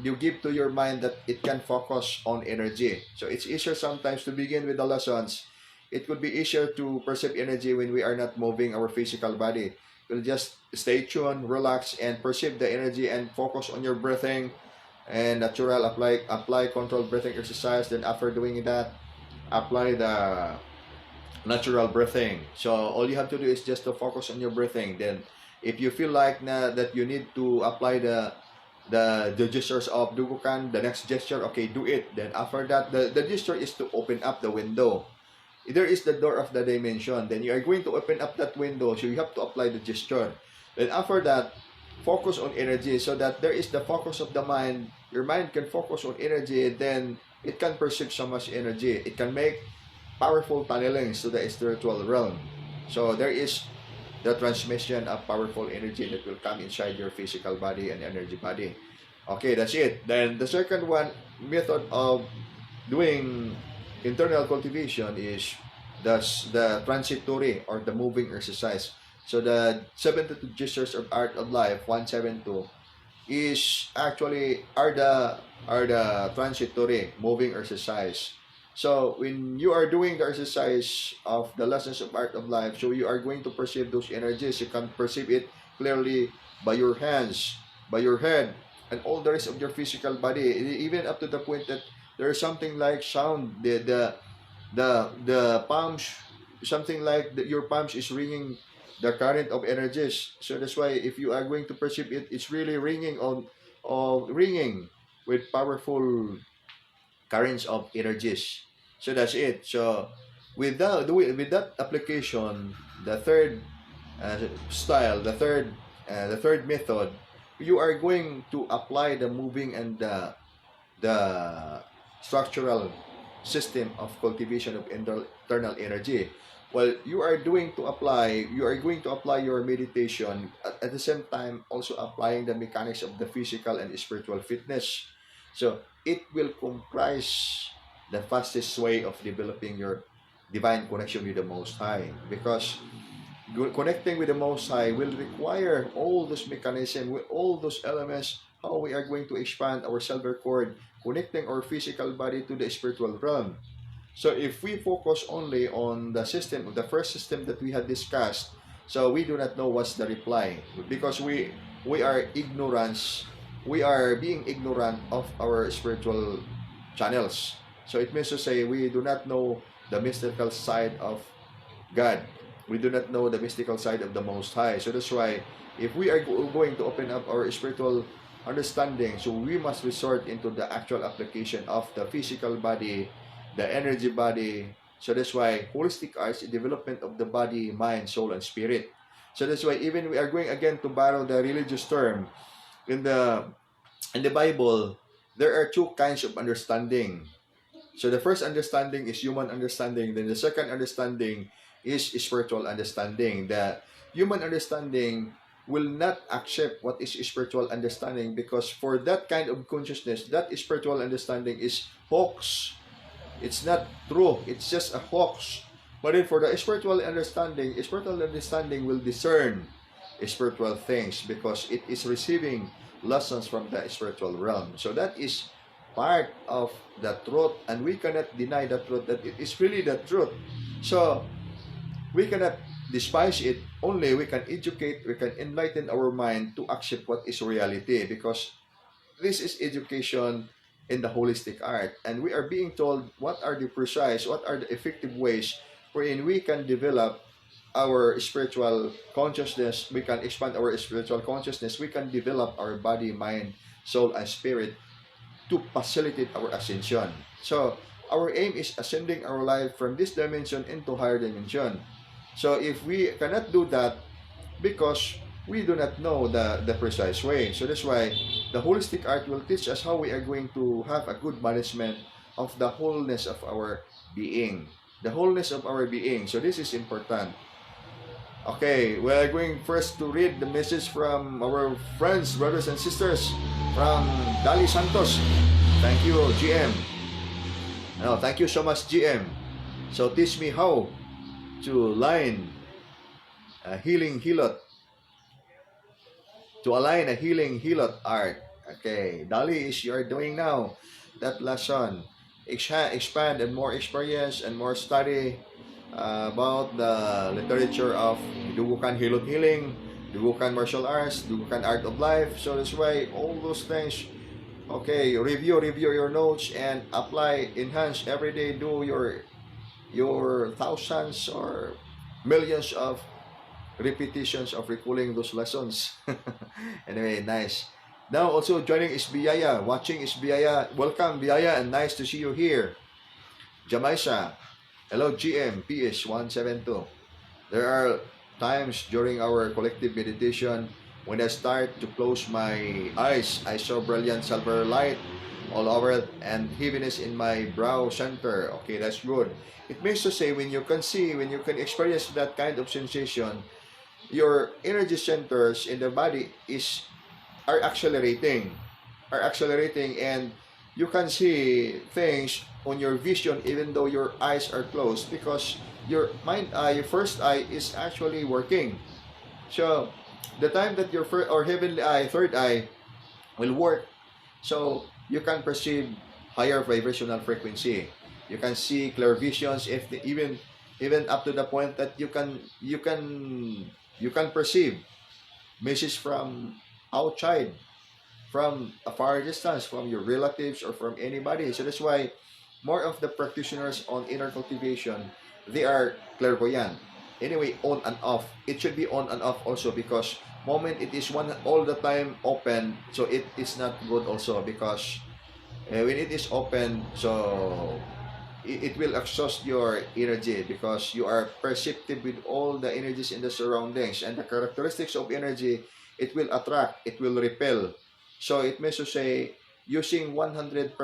you give to your mind that it can focus on energy. So it's easier sometimes to begin with the lessons. It could be easier to perceive energy when we are not moving our physical body. You'll just stay tuned, relax, and perceive the energy, and focus on your breathing, and natural apply controlled breathing exercise. Then after doing that, apply the natural breathing. So all you have to do is just to focus on your breathing. Then if you feel like that you need to apply the gestures of Dugukan, the next gesture, okay, do it. Then after that, the gesture is to open up the window. There is the door of the dimension. Then you are going to open up that window, so you have to apply the gesture. Then after that, focus on energy, so that there is the focus of the mind. Your mind can focus on energy, then it can perceive so much energy. It can make powerful tunnelings to the spiritual realm. So there is the transmission of powerful energy that will come inside your physical body and energy body. Okay, that's it. Then the second one, method of doing internal cultivation, is the transitory or the moving exercise. So the 72 gestures of art of life, 172, is actually are the transitory moving exercise. So when you are doing the exercise of the lessons of art of life, so you are going to perceive those energies. You can perceive it clearly by your hands, by your head, and all the rest of your physical body, even up to the point that there is something like sound. The palms, something like your palms is ringing the current of energies. So that's why if you are going to perceive it, it's really ringing ringing with powerful currents of energies. So that's it. So with that application, the third style, the third method, you are going to apply the moving and the structural system of cultivation of internal energy. Well, you are going to apply your meditation, at the same time also applying the mechanics of the physical and spiritual fitness. So it will comprise the fastest way of developing your divine connection with the Most High, because connecting with the Most High will require all those mechanisms, with all those elements, how we are going to expand our silver cord, connecting our physical body to the spiritual realm. So if we focus only on the system, the first system that we had discussed, so we do not know what's the reply, because we are ignorance, we are being ignorant of our spiritual channels. So it means to say we do not know the mystical side of God. We do not know the mystical side of the Most High. So that's why if we are going to open up our spiritual understanding, so we must resort into the actual application of the physical body, the energy body. So that's why holistic arts is development of the body, mind, soul, and spirit. So that's why even we are going again to borrow the religious term in the Bible, there are two kinds of understanding. So the first understanding is human understanding. Then the second understanding is spiritual understanding. The human understanding will not accept what is spiritual understanding, because for that kind of consciousness, that spiritual understanding is hoax. It's not true. It's just a hoax. But then for the spiritual understanding will discern spiritual things because it is receiving lessons from the spiritual realm. So that is part of the truth, and we cannot deny the truth, that it is really the truth. So we cannot despise it. Only we can educate, we can enlighten our mind to accept what is reality, because this is education in the holistic art, and we are being told what are the precise, what are the effective ways wherein we can develop our spiritual consciousness, we can expand our spiritual consciousness, we can develop our body, mind, soul, and spirit to facilitate our ascension. So our aim is ascending our life from this dimension into higher dimension. So if we cannot do that, because we do not know the precise way. So that's why the holistic art will teach us how we are going to have a good management of the wholeness of our being. The wholeness of our being. So this is important. Okay, we are going first to read the message from our friends, brothers and sisters from Dali Santos. Thank you, GM. No, thank you so much, GM. So teach me how to line a healing hilot, to align a healing hilot art. Okay, Dali is you are doing now that lesson. Expand and more experience and more study about the literature of Dugukan Hilot Healing, Dugukan Martial Arts, Dugukan Art of Life. So that's why all those things, okay, review your notes and apply, enhance every day. Do your thousands or millions of repetitions of recalling those lessons. Anyway, nice. Now also joining is Biyaya, watching is Biyaya. Welcome Biyaya, and nice to see you here. Jamaisa, hello GMPS 172. There are times during our collective meditation when I start to close my eyes, I saw brilliant silver light all over and heaviness in my brow center. Okay, that's good. It means to say when you can see, when you can experience that kind of sensation, your energy centers in the body are accelerating, and you can see things on your vision even though your eyes are closed, because your mind eye, your first eye is actually working. So the time that your first or heavenly eye, third eye, will work, so you can perceive higher vibrational frequency. You can see clear visions, if even up to the point that you can perceive messages from outside, from a far distance, from your relatives or from anybody. So that's why more of the practitioners on inner cultivation, they are clairvoyant. Anyway, on and off. It should be on and off also, because moment it is one all the time open, so it is not good also, because when it is open, so it will exhaust your energy, because you are perceptive with all the energies in the surroundings, and the characteristics of energy, it will attract, it will repel. So it means to say using 100%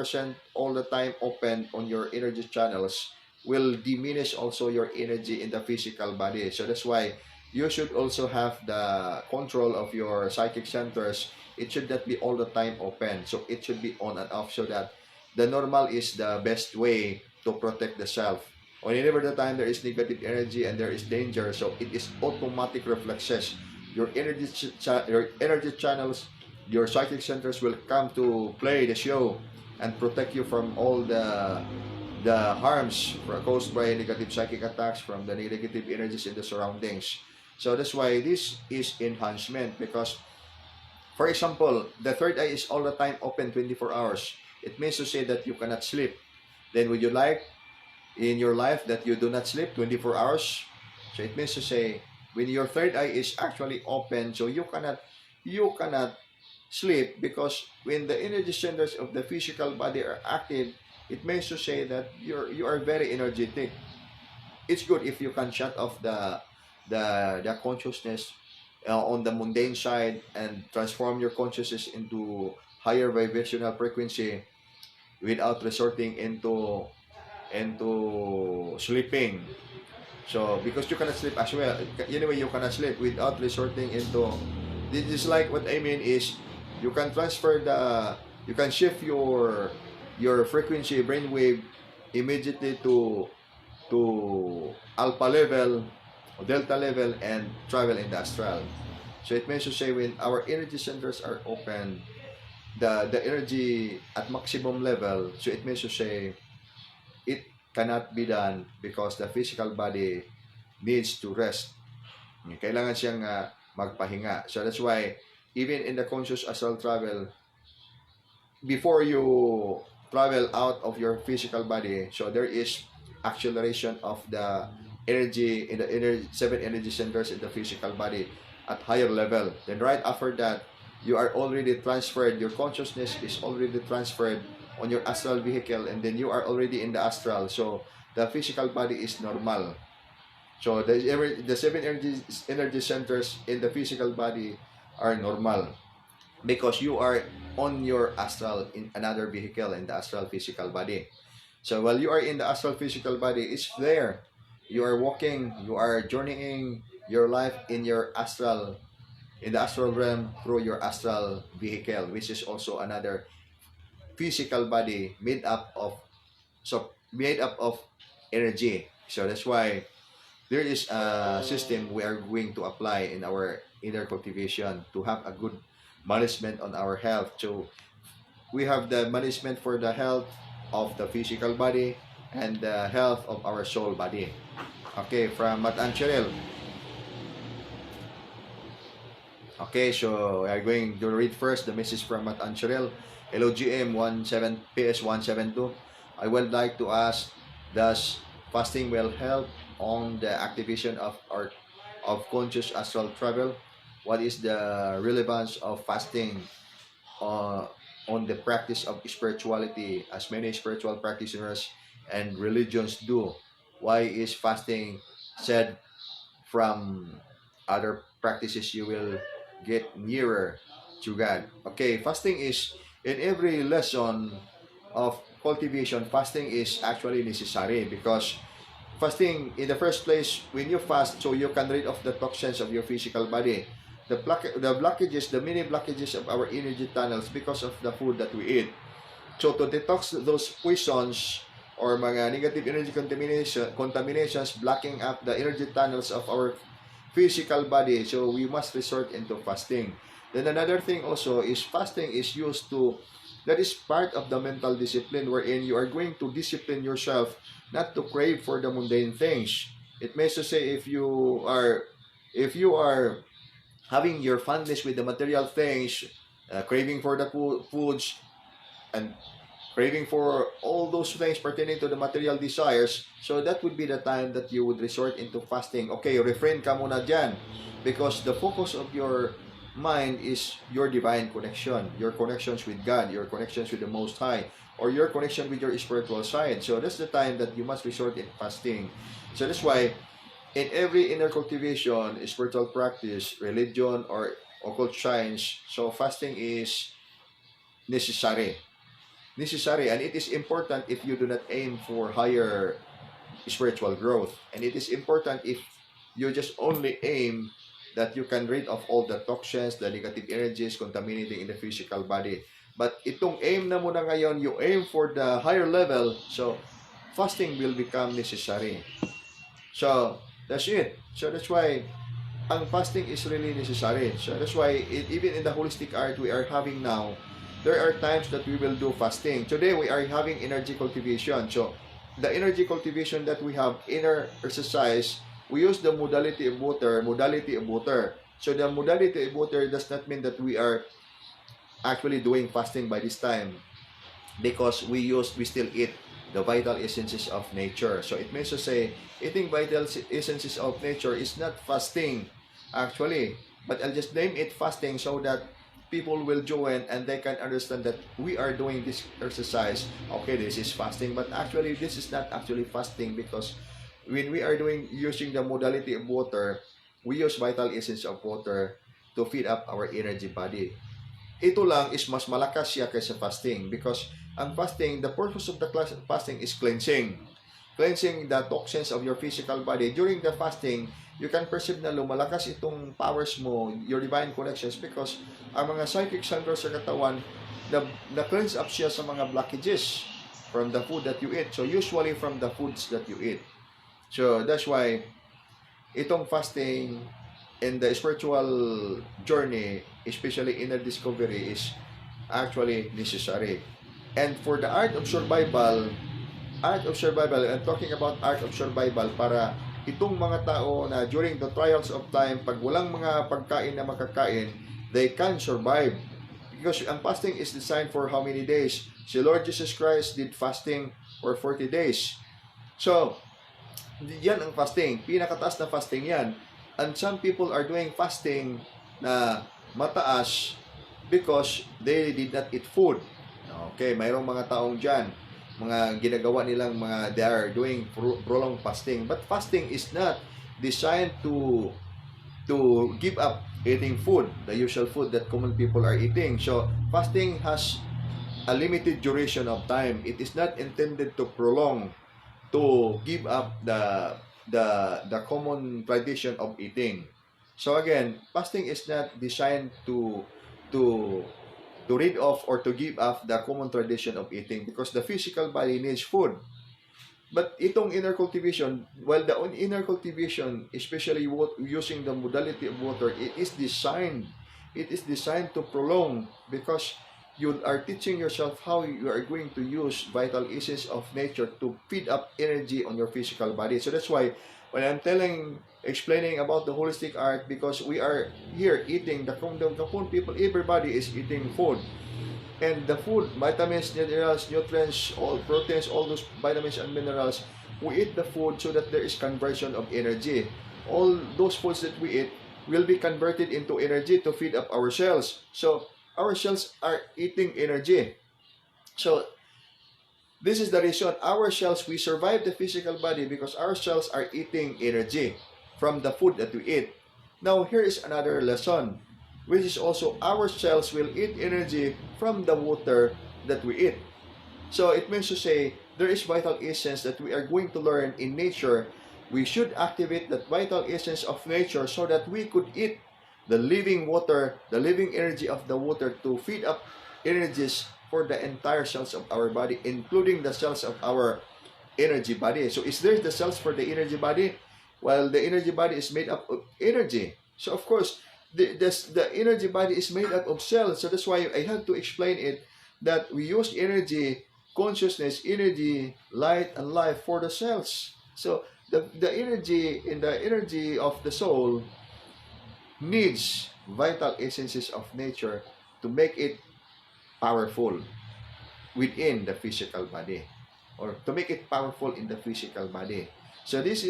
all the time open on your energy channels will diminish also your energy in the physical body. So that's why you should also have the control of your psychic centers. It should not be all the time open, so it should be on and off, so that the normal is the best way to protect the self. Whenever the time there is negative energy and there is danger, so it is automatic reflexes. Your energy channels, your psychic centers will come to play the show and protect you from all the harms caused by negative psychic attacks from the negative energies in the surroundings. So that's why this is enhancement, because for example, the third eye is all the time open 24 hours. It means to say that you cannot sleep. Then would you like in your life that you do not sleep 24 hours? So it means to say when your third eye is actually open, so you cannot sleep, because when the energy centers of the physical body are active, it means to say that you are very energetic. It's good if you can shut off the consciousness on the mundane side and transform your consciousness into higher vibrational frequency without resorting into sleeping. So because you cannot sleep as well, anyway you cannot sleep without resorting into. This is like what I mean is you can you can shift your frequency brainwave immediately to alpha level, delta level, and travel in the astral. So it means to say when our energy centers are open, the energy at maximum level, so it means to say it cannot be done because the physical body needs to rest. Kailangan siyang magpahinga. So that's why even in the conscious astral travel, before you travel out of your physical body, so there is acceleration of the energy in the seven energy centers in the physical body at higher level. Then right after that, you are already transferred, your consciousness is already transferred on your astral vehicle, and then you are already in the astral. So the physical body is normal. So the seven energy centers in the physical body are normal because you are on your astral in another vehicle in the astral physical body. So while you are in the astral physical body, it's there. You are walking, you are journeying your life in your astral, in the astral realm through your astral vehicle, which is also another physical body made up of energy. So that's why there is a system we are going to apply in our inner cultivation to have a good management on our health. So we have the management for the health of the physical body and the health of our soul body. Okay, from Matan Cheryl. Okay, so we are going to read first the message from Matan Cheryl. Hello GM 17 PS172. I would like to ask, does fasting will help on the activation of conscious astral travel? What is the relevance of fasting on the practice of spirituality, as many spiritual practitioners and religions do? Why is fasting said from other practices you will get nearer to God? Okay, fasting is in every lesson of cultivation. Fasting is actually necessary because fasting, in the first place, when you fast, so you can rid of the toxins of your physical body. The blockages, the many blockages of our energy tunnels because of the food that we eat. So to detox those poisons or mga negative energy contaminations blocking up the energy tunnels of our physical body, so we must resort into fasting. Then another thing also is fasting is used to, that is part of the mental discipline wherein you are going to discipline yourself not to crave for the mundane things. It means to say if you are having your fondness with the material things, craving for the foods, and craving for all those things pertaining to the material desires, so that would be the time that you would resort into fasting. Okay, refrain ka muna dyan because the focus of your mind is your divine connection, your connections with God, your connections with the Most High, or your connection with your spiritual side. So that's the time that you must resort in fasting. So that's why in every inner cultivation, spiritual practice, religion, or occult science, so fasting is necessary. And it is important if you do not aim for higher spiritual growth. And it is important if you just only aim that you can rid of all the toxins, the negative energies contaminating in the physical body. But itong aim na mo na ngayon, you aim for the higher level, so fasting will become necessary. So that's it. So that's why ang fasting is really necessary. So that's why even in the holistic art we are having now, there are times that we will do fasting. Today we are having energy cultivation. So the energy cultivation that we have, inner exercise, we use the modality of water. So the modality of water does not mean that we are actually doing fasting by this time, because we still eat the vital essences of nature. So it means to say eating vital essences of nature is not fasting actually, but I'll just name it fasting so that people will join and they can understand that we are doing this exercise. Okay, this is fasting, but actually this is not actually fasting, because when we are using the modality of water, we use vital essence of water to feed up our energy body. Ito lang is mas malakas siya kaysa fasting because ang fasting, the purpose of the fasting is cleansing. Cleansing the toxins of your physical body. During the fasting, you can perceive na lumalakas itong powers mo, your divine connections, because ang mga psychic centers sa katawan, na-cleanse up siya sa mga blockages from the food that you eat. So usually from the foods that you eat. So that's why itong fasting in the spiritual journey, especially inner discovery, is actually necessary. And for the art of survival, I'm talking about art of survival para itong mga tao na during the trials of time, pag walang mga pagkain na makakain, they can survive. Because ang fasting is designed for how many days? Si Lord Jesus Christ did fasting for 40 days. So, yan ang fasting. Pinakataas na fasting yan. And some people are doing fasting na mataas because they did not eat food. Okay, mayroong mga taong dyan, mga ginagawa nilang they are doing prolonged fasting. But fasting is not designed to give up eating food, the usual food that common people are eating. So, fasting has a limited duration of time. It is not intended to prolong, to give up the common tradition of eating. So again, fasting is not designed to rid off or to give up the common tradition of eating because the physical body needs food. But itong inner cultivation, while the inner cultivation, especially using the modality of water, it is designed to prolong because you are teaching yourself how you are going to use vital essence of nature to feed up energy on your physical body. So that's why when I'm explaining about the holistic art, because we are here eating, the Kapun people, everybody is eating food. And the food, vitamins, minerals, nutrients, all proteins, all those vitamins and minerals, we eat the food so that there is conversion of energy. All those foods that we eat will be converted into energy to feed up our cells. So our cells are eating energy. So this is the reason our cells, we survive the physical body because our cells are eating energy from the food that we eat. Now here is another lesson, which is also our cells will eat energy from the water that we eat. So it means to say there is vital essence that we are going to learn in nature. We should activate that vital essence of nature so that we could eat the living water, the living energy of the water to feed up energies for the entire cells of our body, including the cells of our energy body. So is there the cells for the energy body? Well, the energy body is made up of energy. So of course, the energy body is made up of cells. So that's why I have to explain it that we use energy, consciousness, energy, light, and life for the cells. So the energy in the energy of the soul needs vital essences of nature to make it powerful within the physical body, or to make it powerful in the physical body. So this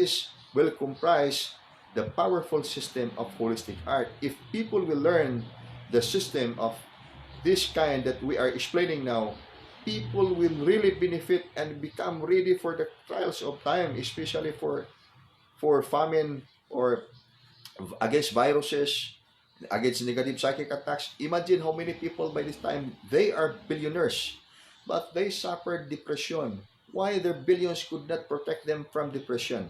will comprise the powerful system of holistic art. If people will learn the system of this kind that we are explaining now, people will really benefit and become ready for the trials of time, especially for famine or against viruses, against negative psychic attacks. Imagine how many people by this time, they are billionaires, but they suffered depression. Why their billions could not protect them from depression?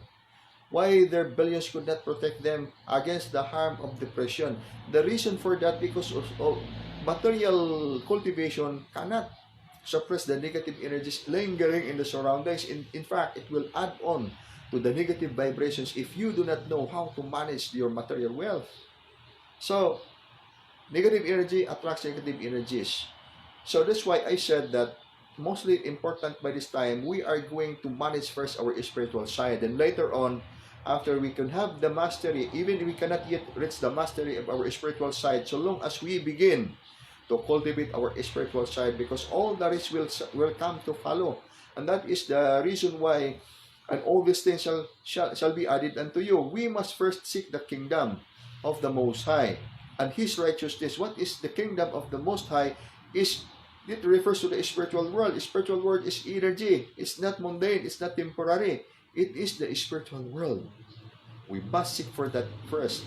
Why their billions could not protect them against the harm of depression? The reason for that, because of material cultivation cannot suppress the negative energies lingering in the surroundings. In fact, it will add on to the negative vibrations if you do not know how to manage your material wealth. So, negative energy attracts negative energies. So that's why I said that mostly important by this time, we are going to manage first our spiritual side, and later on, after we can have the mastery, even if we cannot yet reach the mastery of our spiritual side, so long as we begin to cultivate our spiritual side, because all the rest will come to follow. And that is the reason why, and all these things shall be added unto you. We must first seek the kingdom of the Most High and His righteousness. What is the kingdom of the Most High? It refers to the spiritual world. The spiritual world is energy. It's not mundane. It's not temporary. It is the spiritual world. We must seek for that first.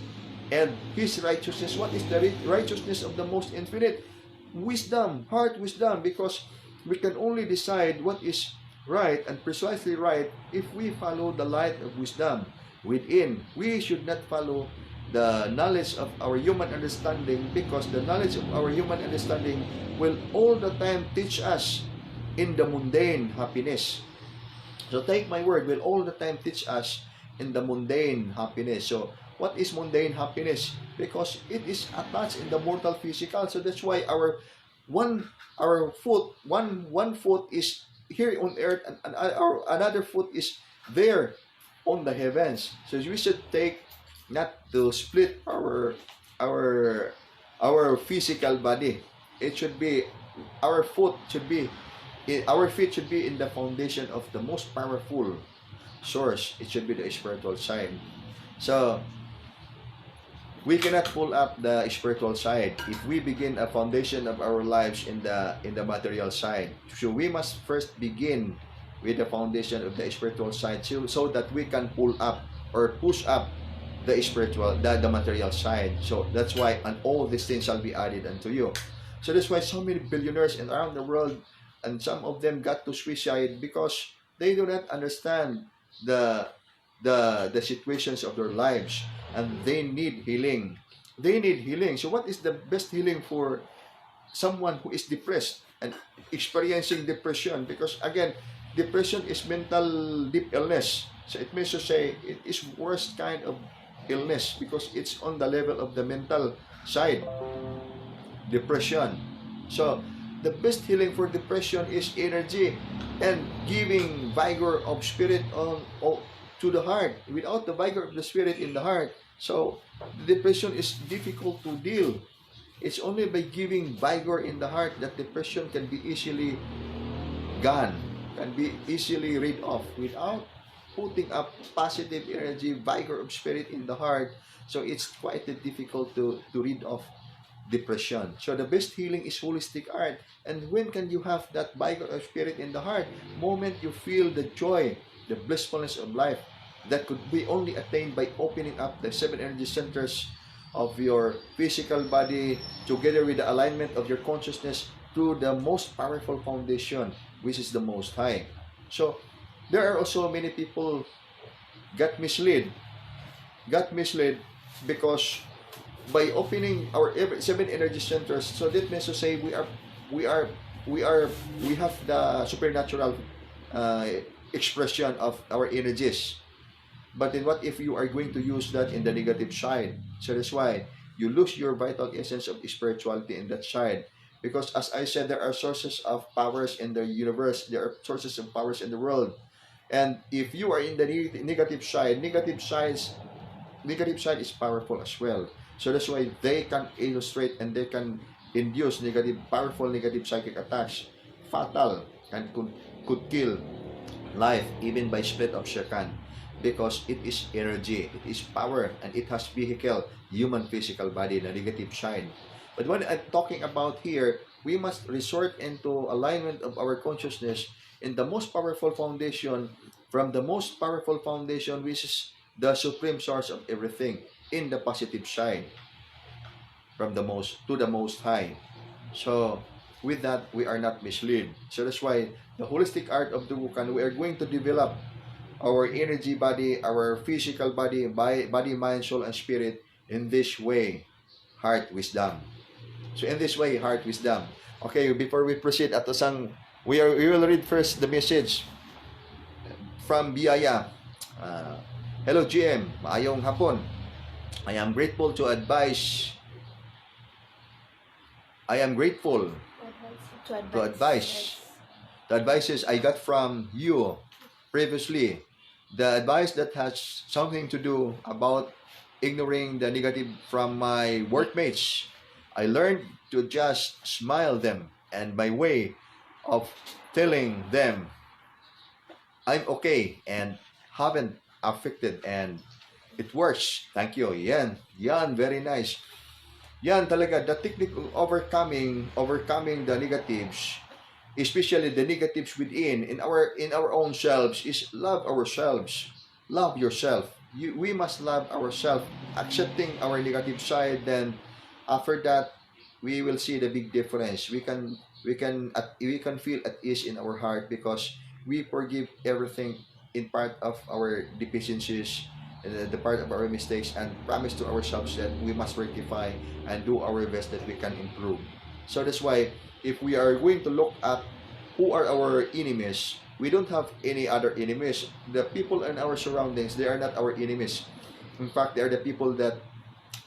And His righteousness, what is the righteousness of the most infinite? Wisdom, heart wisdom, because we can only decide what is right and precisely right if we follow the light of wisdom within. We should not follow the knowledge of our human understanding, because the knowledge of our human understanding will all the time teach us in the mundane happiness. So take my word, will all the time teach us in the mundane happiness. So what is mundane happiness? Because it is attached in the mortal physical. So that's why our foot, one foot is here on earth, and our another foot is there on the heavens. So we should take not to split our physical body. It should be our foot should be our feet should be in the foundation of the most powerful source. It should be the spiritual side. So we cannot pull up the spiritual side if we begin a foundation of our lives in the material side. So we must first begin with the foundation of the spiritual side, so that we can pull up or push up the spiritual, the material side. So that's why, and all these things shall be added unto you. So that's why so many billionaires around the world, and some of them got to suicide because they do not understand the situations of their lives, and they need healing. They need healing. So what is the best healing for someone who is depressed and experiencing depression? Because again, depression is mental deep illness. So it means to say it is worst kind of illness because it's on the level of the mental side. Depression. So the best healing for depression is energy and giving vigor of spirit to the heart. Without the vigor of the spirit in the heart, so the depression is difficult to deal. It's only by giving vigor in the heart that depression can be easily gone, can be easily rid of. Without putting up positive energy, vigor of spirit in the heart, so it's quite difficult to rid of depression. So the best healing is holistic art. And when can you have that vigor of spirit in the heart? Moment you feel the joy, the blissfulness of life, that could be only attained by opening up the 7 energy centers of your physical body together with the alignment of your consciousness to the most powerful foundation, which is the Most High. So there are also many people got misled because by opening our 7 energy centers, so that means to say we have the supernatural expression of our energies. But then what if you are going to use that in the negative side? So that's why you lose your vital essence of spirituality in that side. Because as I said, there are sources of powers in the universe, there are sources of powers in the world. And if you are in the negative side is powerful as well. So that's why they can illustrate and they can induce powerful negative psychic attacks, fatal, and could kill life even by split of second, because it is energy, it is power, and it has vehicle, human physical body, the negative side. But when I'm talking about here, we must resort into alignment of our consciousness in the most powerful foundation, from the most powerful foundation, which is the supreme source of everything, in the positive side, from the most to the Most High. So with that, we are not misled. So that's why the holistic art of the Wukan, we are going to develop our energy body, our physical body, body, mind, soul, and spirit in this way, heart wisdom. So in this way, heart wisdom. Okay, before we proceed, we will read first the message from Biyaya. Hello GM, maayong hapon. I am grateful to advise. I am grateful to advise. The advices I got from you previously. The advice that has something to do about ignoring the negative from my workmates. I learned to just smile them, and by way of telling them I'm okay and haven't affected, and it works. Thank you. Yan, very nice. Yan talaga, the technique of overcoming the negatives, especially the negatives within in our own selves, is love ourselves. Love yourself. we must love ourselves, accepting our negative side. Then after that, we will see the big difference. We can feel at ease in our heart because we forgive everything in part of our deficiencies, the part of our mistakes, and promise to ourselves that we must rectify and do our best that we can improve. So that's why if we are going to look at who are our enemies, we don't have any other enemies. The people in our surroundings, they are not our enemies. In fact, they are the people that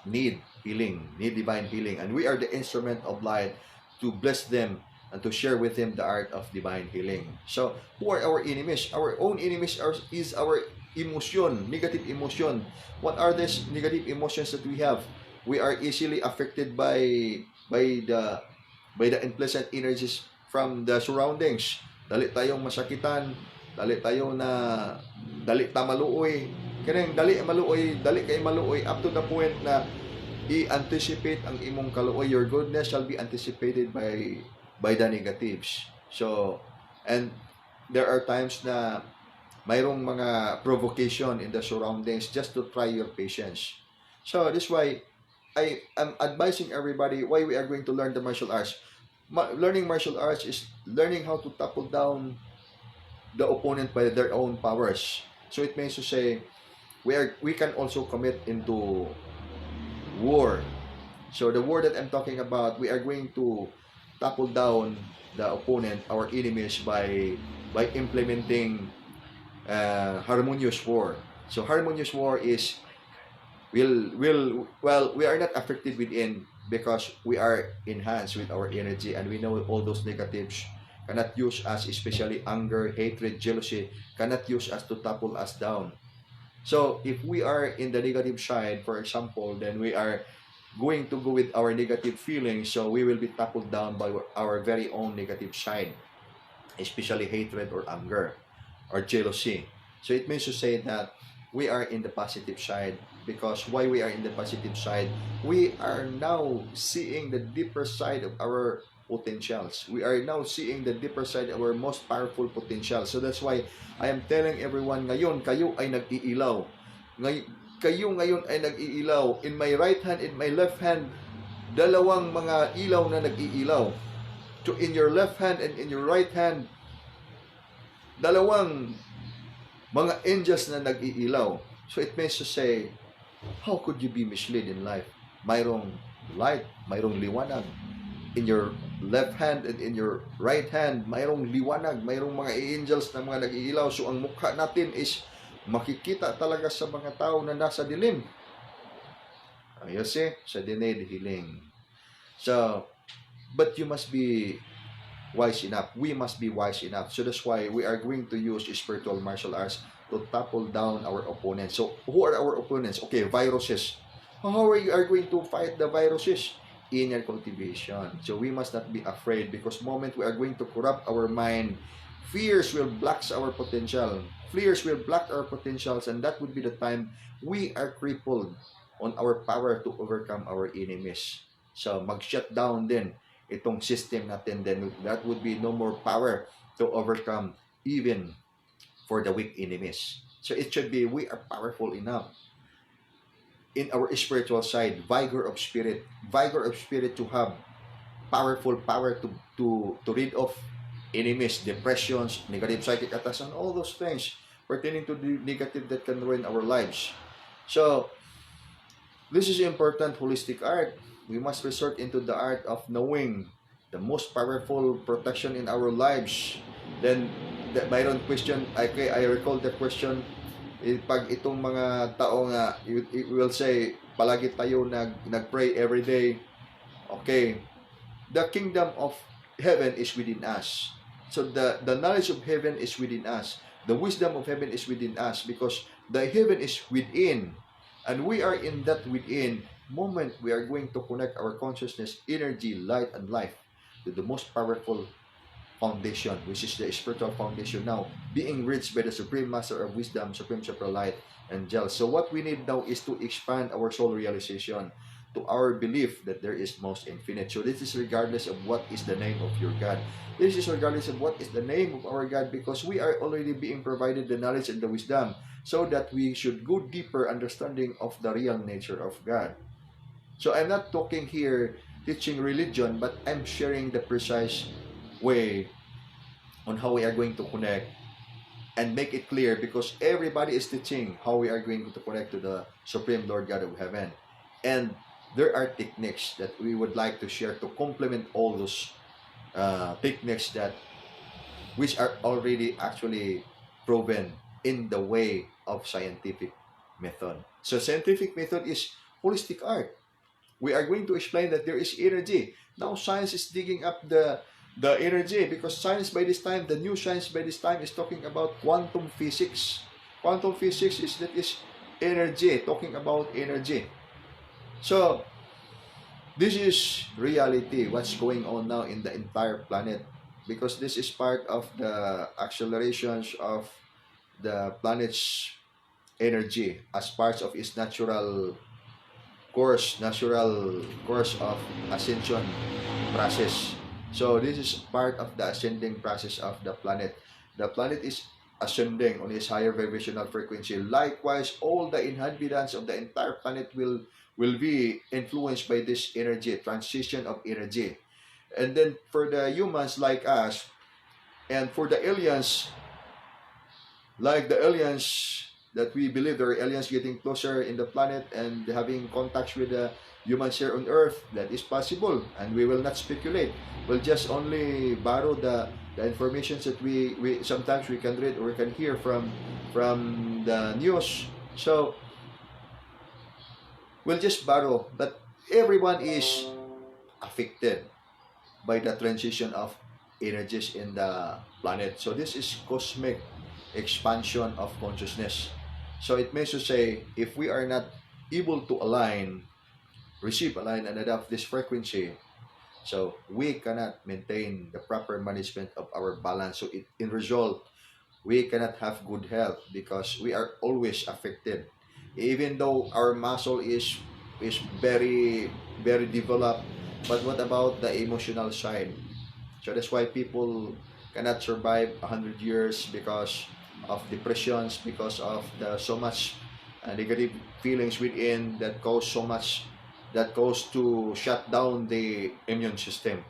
need healing, need divine healing, and we are the instrument of light to bless them and to share with them the art of divine healing. So, who are our enemies? Our own enemies is our emotion, negative emotion. What are these negative emotions that we have? We are easily affected by the by the unpleasant energies from the surroundings. Dali tayong masakitan, dali tayo na dali ta maluoy. Kanang dali kay maluoy up to the point na i-anticipate ang imong kaluoy. Your goodness shall be anticipated by the negatives. So, and there are times na mayroong mga provocation in the surroundings just to try your patience. So, this is why I am advising everybody why we are going to learn the martial arts. Learning martial arts is learning how to topple down the opponent by their own powers. So it means to say we can also commit into war. So the war that I'm talking about, we are going to topple down the opponent, our enemies, by implementing harmonious war. So harmonious war is we are not affected within because we are enhanced with our energy, and we know all those negatives cannot use us, especially anger, hatred, jealousy, cannot use us to topple us down. So if we are in the negative side, for example, then we are going to go with our negative feelings, so we will be toppled down by our very own negative side, especially hatred or anger or jealousy. So it means to say that we are in the positive side, because why we are in the positive side, we are now seeing the deeper side of our potentials. We are now seeing the deeper side of our most powerful potential. So that's why I am telling everyone, ngayon kayo ay nag-iilaw. Kayo ngayon ay nag-iilaw. In my right hand, in my left hand, dalawang mga ilaw na nag-iilaw. So in your left hand and in your right hand, dalawang mga angels na nag-iilaw. So it means to say, how could you be misled in life? Mayroong light, mayroong liwanag. In your left hand and in your right hand, mayroong liwanag, mayroong mga angels na mga nag-iilaw. So ang mukha natin is makikita talaga sa mga tao na nasa dilim. You see? So they need healing. So, but you must be wise enough. We must be wise enough. So that's why we are going to use spiritual martial arts to topple down our opponents. So who are our opponents? Okay, viruses. How are you going to fight the viruses? Inner cultivation. So we must not be afraid, because moment we are going to corrupt our mind, fears will block our potential. Fears will block our potentials, and that would be the time we are crippled on our power to overcome our enemies. So mag-shut down din itong system natin, then that would be no more power to overcome even for the weak enemies. So it should be we are powerful enough in our spiritual side, vigor of spirit to have powerful power to rid off enemies, depressions, negative psychic attacks, and all those things pertaining to the negative that can ruin our lives. So this is important holistic art. We must resort into the art of knowing the most powerful protection in our lives. Then, mayroon question, I recall the question, pag itong mga tao nga, it will say, palagi tayo nag-pray every day. Okay, the kingdom of heaven is within us. So the knowledge of heaven is within us. The wisdom of heaven is within us, because the heaven is within. And we are in that within moment we are going to connect our consciousness, energy, light, and life to the most powerful foundation, which is the spiritual foundation now, being reached by the Supreme Master of Wisdom, Supreme Super Light, Angels. So what we need now is to expand our soul realization, to our belief that there is most infinite. So this is regardless of what is the name of your God. This is regardless of what is the name of our God, because we are already being provided the knowledge and the wisdom so that we should go deeper understanding of the real nature of God. So I'm not talking here teaching religion, but I'm sharing the precise way on how we are going to connect and make it clear, because everybody is teaching how we are going to connect to the Supreme Lord God of Heaven. And there are techniques that we would like to share to complement all those techniques that which are already actually proven in the way of scientific method. So scientific method is holistic art. We are going to explain that there is energy. Now science is digging up the energy, because science by this time, the new science by this time is talking about quantum physics. Quantum physics is energy, talking about energy. So this is reality, what's going on now in the entire planet, because this is part of the accelerations of the planet's energy as part of its natural course of ascension process. So this is part of the ascending process of the planet. The planet is ascending on its higher vibrational frequency. Likewise, all the inhabitants of the entire planet will be influenced by this energy, transition of energy. And then for the humans like us, and for the aliens, like the aliens that we believe there are aliens getting closer in the planet and having contacts with the humans here on Earth, that is possible, and we will not speculate. We'll just only borrow the information that we sometimes we can read or we can hear from the news. So we'll just borrow, but everyone is affected by the transition of energies in the planet. So this is cosmic expansion of consciousness. So it means to say, if we are not able to receive, align, and adapt this frequency, so we cannot maintain the proper management of our balance. So in result, we cannot have good health because we are always affected. Even though our muscle is very, very developed, but what about the emotional side? So that's why people cannot survive 100 years because of depressions, because of so much negative feelings within that cause to shut down the immune system.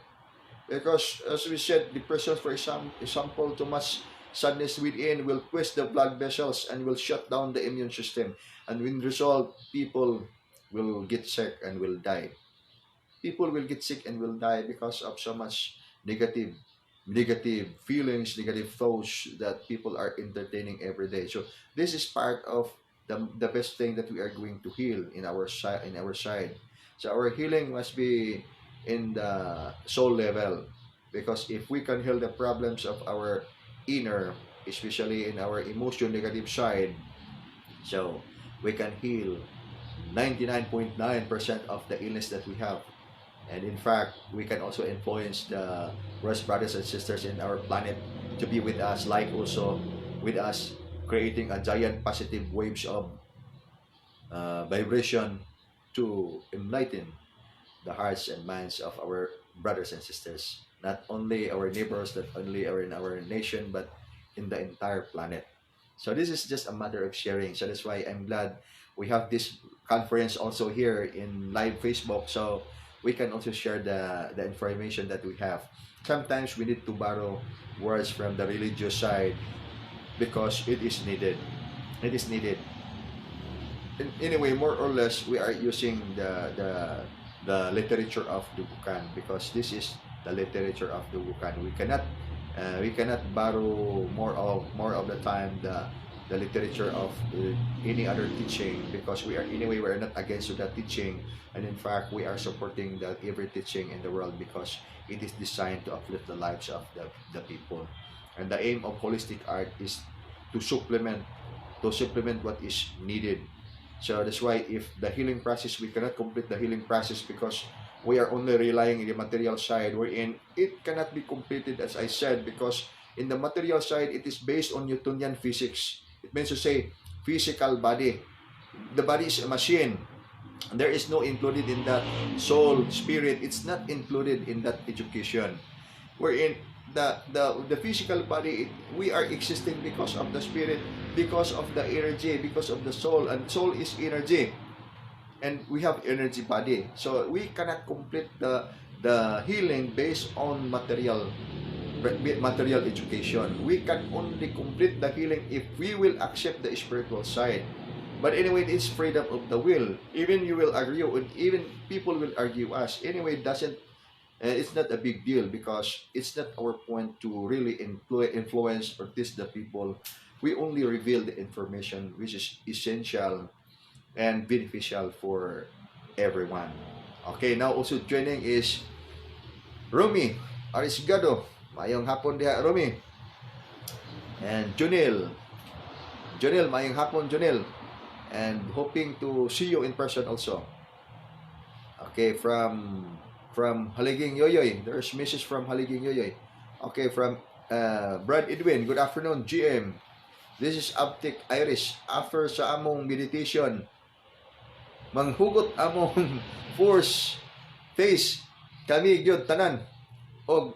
Because as we said, depression, for example, too much sadness within will twist the blood vessels and will shut down the immune system. And in result, people will get sick and will die. People will get sick and will die because of so much negative feelings, negative thoughts that people are entertaining every day. So this is part of the best thing that we are going to heal in our side. So our healing must be in the soul level, because if we can heal the problems of our inner, especially in our emotion negative side, so we can heal 99.9% of the illness that we have. And in fact, we can also influence the rest brothers and sisters in our planet to be with us, like also with us, creating a giant positive waves of vibration to enlighten the hearts and minds of our brothers and sisters, not only our neighbors, not only in our nation, but in the entire planet. So this is just a matter of sharing. So that's why I'm glad we have this conference also here in live Facebook, so we can also share the information that we have. Sometimes we need to borrow words from the religious side because it is needed. It is needed. Anyway, more or less, we are using the literature of the Bukan, because this is the literature of the Bukan. We cannot borrow more of the time the literature of any other teaching, because we are not against that teaching, and in fact we are supporting every teaching in the world, because it is designed to uplift the lives of the people. And the aim of holistic art is to supplement what is needed. So that's why if the healing process, we cannot complete the healing process because we are only relying on the material side, wherein it cannot be completed, as I said, because in the material side, it is based on Newtonian physics. It means to say physical body. The body is a machine. There is no included in that soul, spirit. It's not included in that education. Wherein the physical body, we are existing because of the spirit, because of the energy, because of the soul, and soul is energy, and we have energy body. So we cannot complete the healing based on material education. We can only complete the healing if we will accept the spiritual side. But anyway, it's freedom of the will. Even you will argue, and even people will argue us. Anyway, it doesn't. It's not a big deal because it's not our point to really influence or teach the people. We only reveal the information which is essential and beneficial for everyone. Okay, now also joining is Rumi Arisgado. Mayong hapon diha, Rumi. And Junil. Junil, mayong hapon, Junil. And hoping to see you in person also. Okay, from Haliging Yoyoy. There's message from Haliging Yoyoy. Okay, from Brad Edwin. Good afternoon, GM. This is Uptick Iris. After sa among meditation, manghugot among force face kami gyud tanan og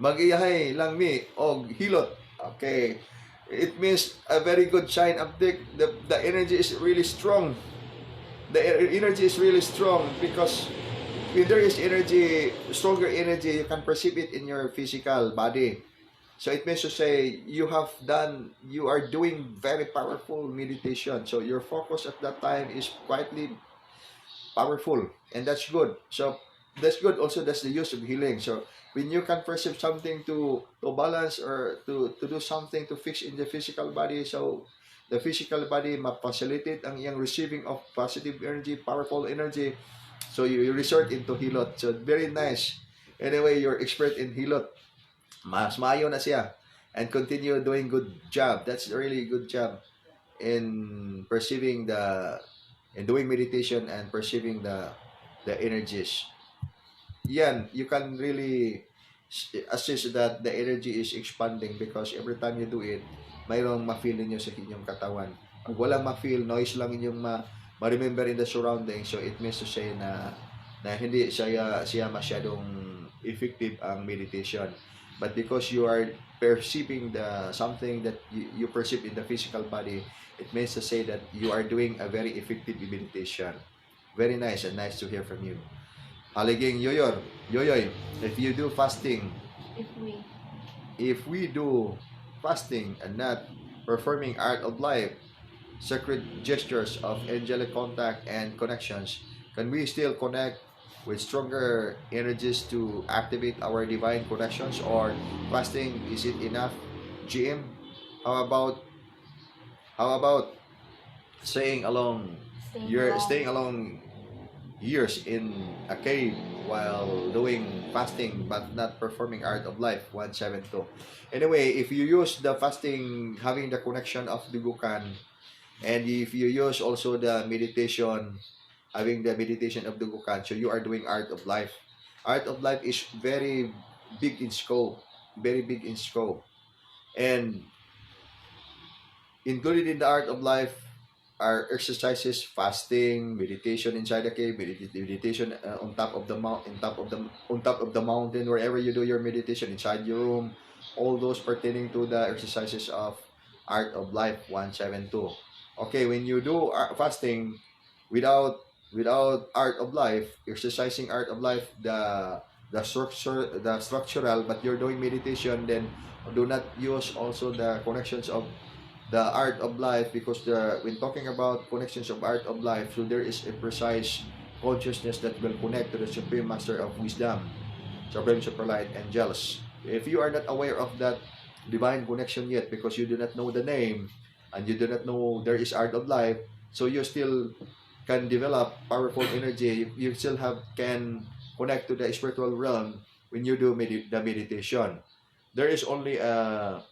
magiyahay lang mi og hilot. Okay, it means a very good sign. Uptick, the energy is really strong. The energy is really strong because if there is energy, stronger energy, you can perceive it in your physical body. So it means to say you are doing very powerful meditation. So your focus at that time is quietly powerful, and that's good. So that's good. Also, that's the use of healing. So when you can perceive something to balance or to do something to fix in the physical body, so the physical body ma-facilitate ang iyang receiving of positive energy, powerful energy. So you resort into hilot. So very nice. Anyway, you're expert in hilot. Mas maayo na siya. And continue doing good job. That's a really good job in perceiving in doing meditation and perceiving the energies. Yan, you can really assist that the energy is expanding because every time you do it, mayroong ma-feel ninyo sa inyong katawan. Pag walang ma-feel, noise lang inyong ma-remember in the surroundings. So it means to say na hindi siya masyadong effective ang meditation. But because you are perceiving something that you perceive in the physical body, it means to say that you are doing a very effective meditation. Very nice and nice to hear from you. Haliging Yoyoy, if you do fasting, if we do fasting and not performing art of life, sacred gestures of angelic contact and connections, can we still connect with stronger energies to activate our divine connections, or fasting is it enough? GM, how about staying along years in a cave while doing fasting but not performing art of life? 172. Anyway, if you use the fasting having the connection of the Gukan, and if you use also the meditation having the meditation of the Gukan, so you are doing art of life. Art of life is very big in scope, and included in the art of life are exercises, fasting, meditation inside the cave, meditation on top of the mountain, wherever you do your meditation, inside your room, all those pertaining to the exercises of art of life. 172. Okay, when you do fasting without art of life, exercising art of life, the structural, but you're doing meditation, then do not use also the connections of the art of life, because when talking about connections of art of life, so there is a precise consciousness that will connect to the Supreme Master of Wisdom, Supreme Superlight, angels. If you are not aware of that divine connection yet, because you do not know the name and you do not know there is art of life, so you still can develop powerful energy. You still can connect to the spiritual realm when you do the meditation. There is only a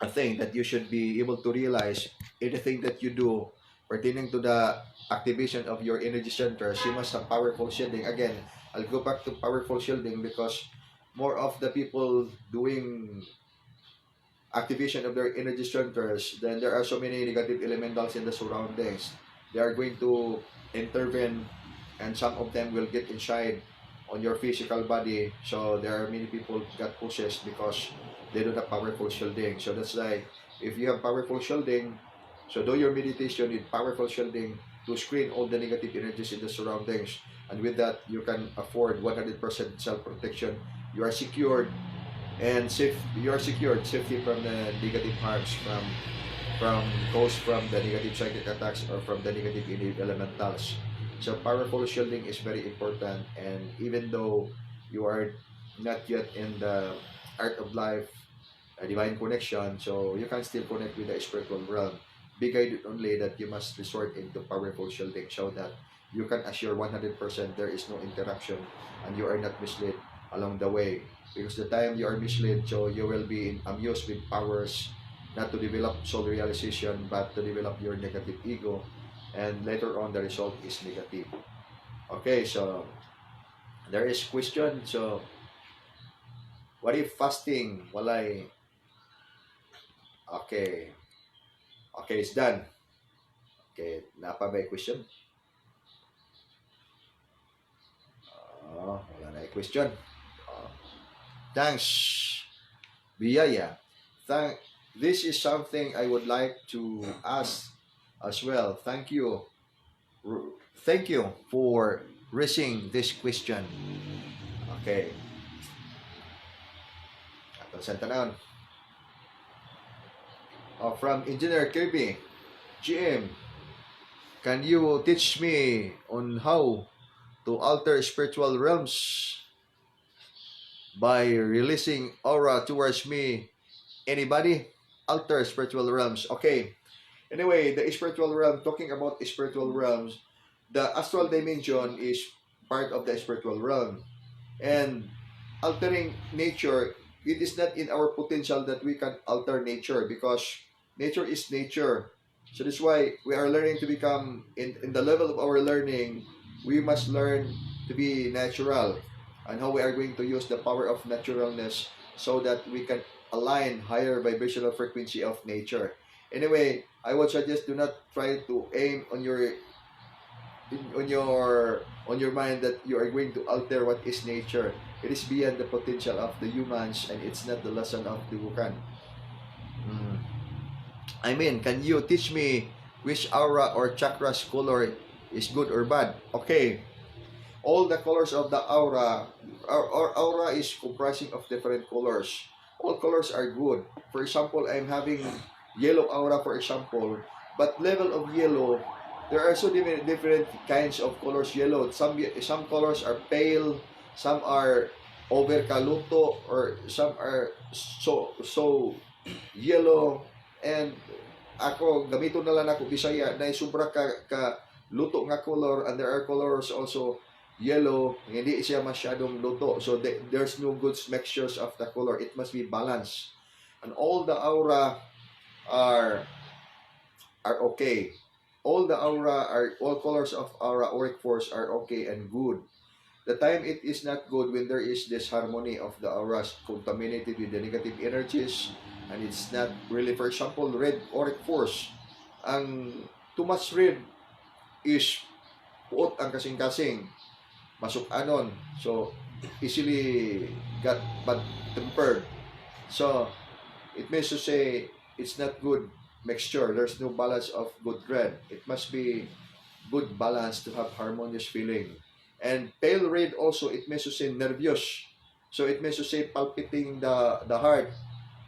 thing that you should be able to realize: anything that you do pertaining to the activation of your energy centers, you must have powerful shielding. Again, I'll go back to powerful shielding because more of the people doing activation of their energy centers, then there are so many negative elementals in the surroundings. they are going to intervene, and some of them will get inside on your physical body. So there are many people got possessed because they don't have powerful shielding. So that's why if you have powerful shielding, so do your meditation with powerful shielding to screen all the negative energies in the surroundings. And with that, you can afford 100% self-protection. You are secured and safe. You are secured safety from the negative harms, from caused from the negative psychic attacks or from the negative elementals. So powerful shielding is very important, and even though you are not yet in the art of life, a divine connection, so you can still connect with the spiritual realm. Be guided only that you must resort into powerful shielding so that you can assure 100% there is no interaction and you are not misled along the way. Because the time you are misled, so you will be amused with powers, not to develop soul realization, but to develop your negative ego, and later on the result is negative. Okay, so there is question. So what if fasting walay? Okay, okay, it's done. Okay, napa ba yung question? Wala na yung question. Thanks, Biyaya. This is something I would like to ask as well. Thank you. Thank you for raising this question. Okay. Atong sa tanawon. From Engineer Kirby, GM, can you teach me on how to alter spiritual realms by releasing aura towards me? Anybody? Alter spiritual realms. Okay. Anyway, the spiritual realm, talking about spiritual realms, the astral dimension is part of the spiritual realm. And altering nature, it is not in our potential that we can alter nature, because nature is nature. So that's why we are learning to become, in the level of our learning, we must learn to be natural, and how we are going to use the power of naturalness so that we can align higher vibrational frequency of nature. Anyway, I would suggest do not try to aim on your mind that you are going to alter what is nature. It is beyond the potential of the humans, and it's not the lesson of the Wukan. I mean, can you teach me which aura or chakras color is good or bad? Okay. All the colors of the aura, our aura is comprising of different colors. All colors are good. For example, I'm having yellow aura, for example, but level of yellow, there are so different kinds of colors yellow. Some colors are pale, some are overkaluto, or some are so yellow. And ako gamito na lang ako Bisaya na sobra ka luto nga color, and there are colors also yellow, hindi siya masyadong luto. So there's no good mixtures of the color. It must be balanced. And all the aura are okay. All colors of aura auric force are okay and good. The time it is not good when there is this harmony of the auras contaminated with the negative energies, and it's not really, for example, red auric force. Ang too much red is puot ang kasing-kasing, masuk anon, so easily got bad tempered. So it means to say it's not good mixture. There's no balance of good red. It must be good balance to have harmonious feeling. And pale red also, it means to say nervous. So it means to say palpitating the heart.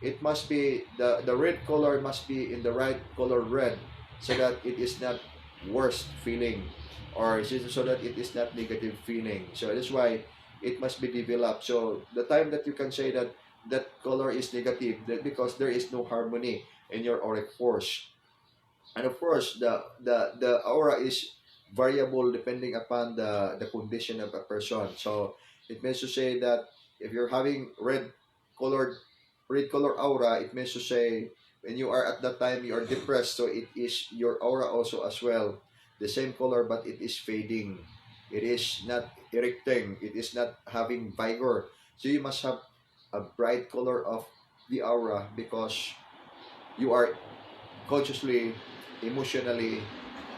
It must be, the red color must be in the right color red, so that it is not worst feeling, or so that it is not negative feeling. So that's why it must be developed. So the time that you can say that that color is negative, that because there is no harmony in your auric force. And of course, the aura is variable depending upon the condition of a person. So it means to say that if you're having red color aura, it means to say when you are at that time you are depressed, so it is your aura also as well the same color, but it is fading. It is not erecting. It is not having vigor. So you must have a bright color of the aura, because you are consciously, emotionally,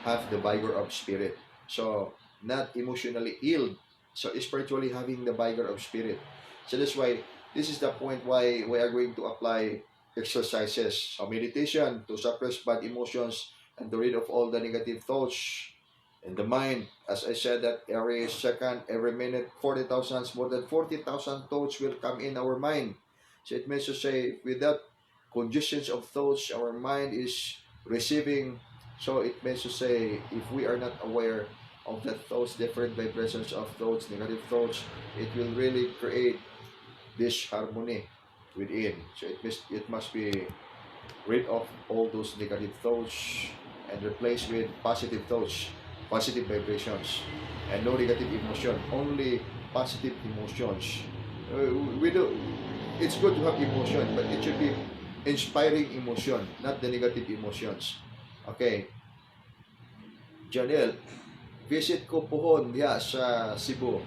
have the vigor of spirit. So not emotionally ill. So spiritually having the vigor of spirit. So that's why this is the point why we are going to apply exercises. So meditation to suppress bad emotions and to rid of all the negative thoughts in the mind. As I said that every second, every minute, 40,000, more than 40,000 thoughts will come in our mind. So it means to say without congestions of thoughts, our mind is receiving. So it means to say if we are not aware of the thoughts, different vibrations of thoughts, negative thoughts, it will really create this harmony within. So it must be rid of all those negative thoughts and replace with positive thoughts, positive vibrations, and no negative emotion, only positive emotions. We do. It's good to have emotion, but it should be inspiring emotion, not the negative emotions. Okay, Janelle, visit ko pohon diha sa Cebu.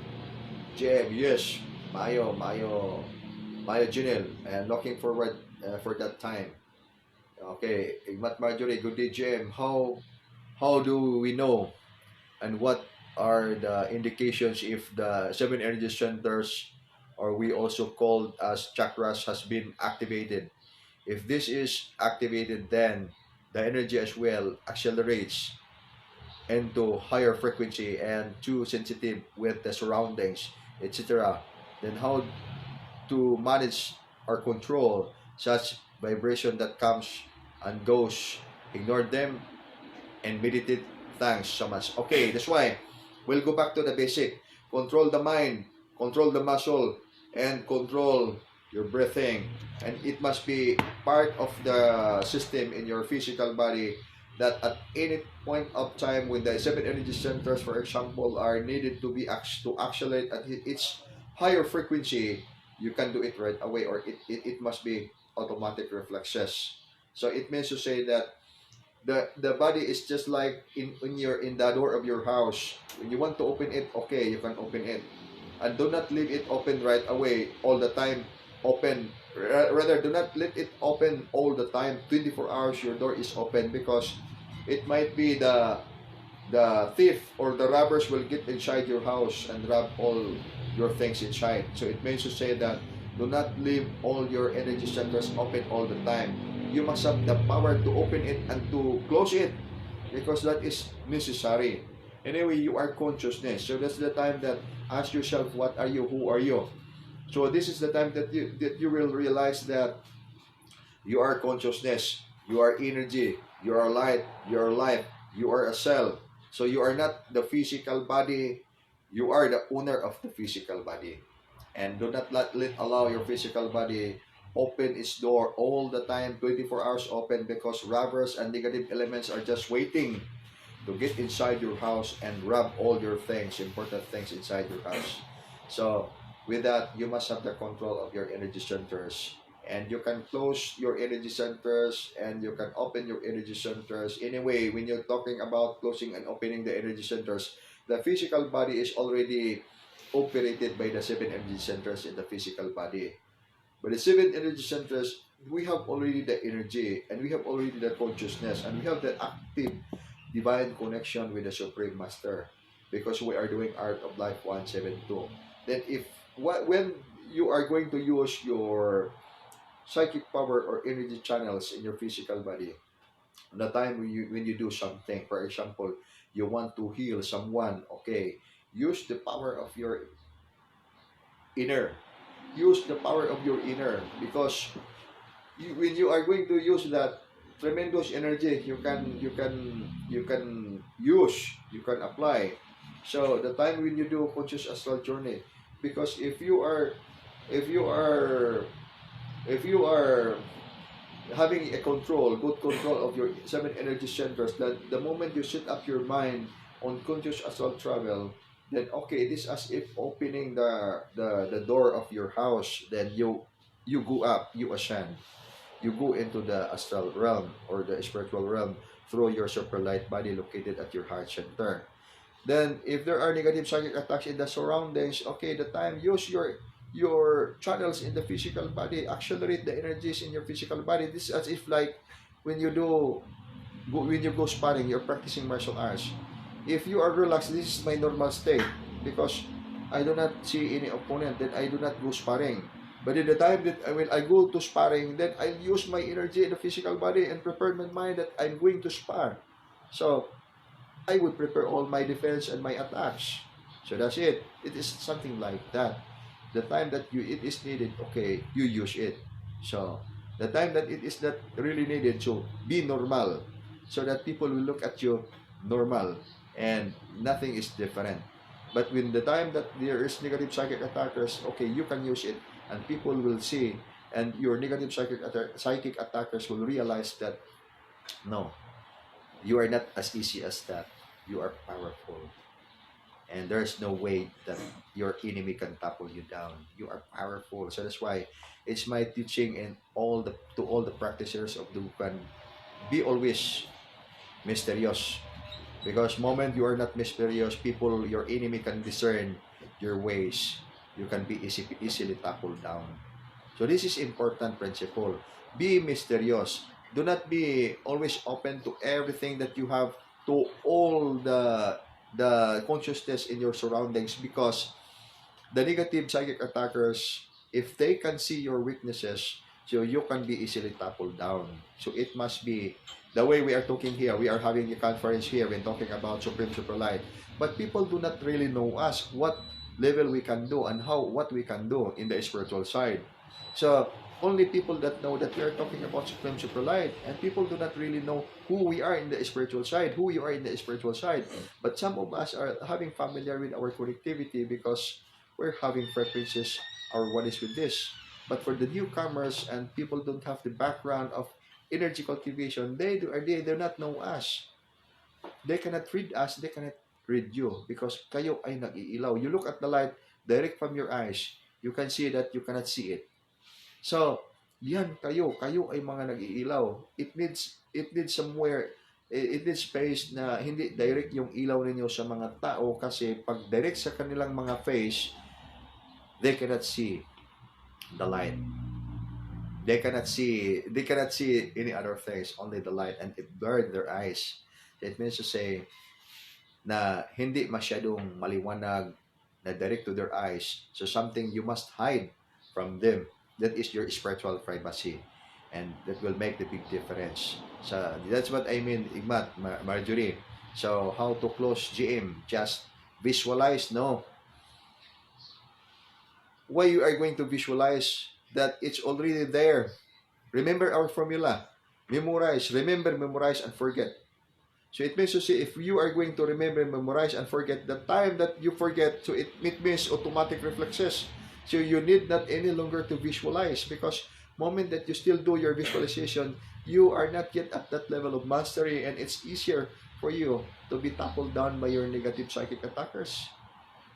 JM, yes, Mayo Janelle, and looking forward for that time. Okay, Igmat Marjorie, good day, JM. How do we know and what are the indications if the seven energy centers, or we also called as chakras, has been activated? If this is activated, then the energy as well accelerates into higher frequency and too sensitive with the surroundings, etc. Then how to manage or control such vibration that comes and goes? Ignore them and meditate. Thanks so much. Okay, that's why we'll go back to the basic. Control the mind, control the muscle, and control your breathing. And it must be part of the system in your physical body that at any point of time when the seven energy centers, for example, are needed to be to accelerate at its higher frequency, you can do it right away, or it must be automatic reflexes. So it means to say that the body is just like when you're in the door of your house. When you want to open it, okay, you can open it, and do not leave it open right away all the time. Open, rather, do not let it open all the time. 24 hours your door is open, because it might be the thief or the robbers will get inside your house and rob all your things inside. So it means to say that do not leave all your energy centers open all the time. You must have the power to open it and to close it, because that is necessary. Anyway, you are consciousness. So that's the time that ask yourself, what are you? Who are you? So this is the time that you will realize that you are consciousness, you are energy, you are light, you are life, you are a cell. So you are not the physical body, you are the owner of the physical body. And do not let allow your physical body open its door all the time, 24 hours open, because robbers and negative elements are just waiting to get inside your house and rob all your things, important things inside your house. So with that, you must have the control of your energy centers, and you can close your energy centers and you can open your energy centers. Anyway, when you're talking about closing and opening the energy centers, the physical body is already operated by the seven energy centers in the physical body. But the seven energy centers, we have already the energy, and we have already the consciousness, and we have the active divine connection with the Supreme Master, because we are doing Art of Life 172. Then when you are going to use your psychic power or energy channels in your physical body, the time when you do something, for example, you want to heal someone, okay, use the power of your inner. Use the power of your inner, because when you are going to use that tremendous energy, you can use, you can apply. So the time when you do conscious astral journey, because if you are if you are having a good control of your seven energy centers, that the moment you set up your mind on conscious astral travel, then okay, it is as if opening the door of your house. Then you go up, you ascend, you go into the astral realm or the spiritual realm through your super light body located at your heart center. Then if there are negative psychic attacks in the surroundings, okay, the time use your channels in the physical body, accelerate the energies in your physical body. This is as if like when you do when you go sparring, you're practicing martial arts. If you are relaxed, this is my normal state because I do not see any opponent, then I do not go sparring. But in the time that when I go to sparring, then I use my energy in the physical body and prepare my mind that I'm going to spar. So I would prepare all my defense and my attacks. So that's it. It is something like that. The time that it is needed, okay, you use it. So the time that it is not really needed, so be normal, so that people will look at you normal and nothing is different. But when the time that there is negative psychic attackers, okay, you can use it and people will see, and your negative psychic attackers will realize that no, you are not as easy as that. You are powerful. And there's no way that your enemy can topple you down. You are powerful. So that's why it's my teaching and all the to all the practitioners of Dukan, be always mysterious. Because moment you are not mysterious, people, your enemy can discern your ways. You can be easily toppled down. So this is important principle. Be mysterious. Do not be always open to everything that you have, to all the consciousness in your surroundings, because the negative psychic attackers, if they can see your weaknesses, so you can be easily toppled down. So it must be the way we are talking here. We are having a conference here when talking about Supreme Super Light. But people do not really know us, what level we can do and how what we can do in the spiritual side. So only people that know that we are talking about Supreme Super Light, and people do not really know who we are in the spiritual side, who you are in the spiritual side. But some of us are having familiar with our connectivity because we're having frequencies or what is with this. But for the newcomers and people don't have the background of energy cultivation, they do not know us. They cannot read us, they cannot read you because kayo ay nag-iilaw. You look at the light direct from your eyes, you can see that you cannot see it. So, yan kayo ay mga nag-iilaw. It needs somewhere, it needs space na hindi direct yung ilaw ninyo sa mga tao, kasi pag direct sa kanilang mga face, they cannot see the light. They cannot see any other things, only the light, and it blurred their eyes. It means to say na hindi masyadong maliwanag na direct to their eyes. So something you must hide from them. That is your spiritual privacy. And that will make the big difference. So that's what I mean, Igmat, Marjorie. So how to close GM? Just visualize, no? Why you are going to visualize that it's already there? Remember our formula. Memorize, remember, memorize, and forget. So it means to say, if you are going to remember, memorize, and forget, the time that you forget, so it means automatic reflexes. So you need not any longer to visualize, because moment that you still do your visualization, you are not yet at that level of mastery, and it's easier for you to be toppled down by your negative psychic attackers.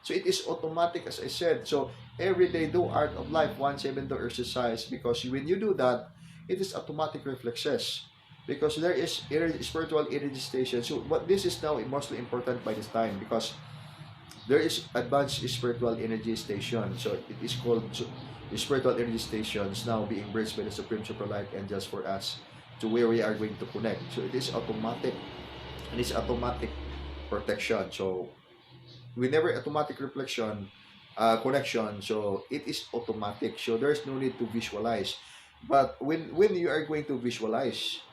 So it is automatic, as I said. So every day do art of life 172 exercise, because when you do that, it is automatic reflexes. Because there is spiritual energy station. So what this is now mostly important by this time, because there is advanced spiritual energy station. So it is called spiritual energy stations now being bridged by the Supreme Super Light Angels for us to where we are going to connect. So it is automatic. And it's automatic protection. So whenever automatic reflection connection, so it is automatic. So there's no need to visualize. But when you are going to visualize,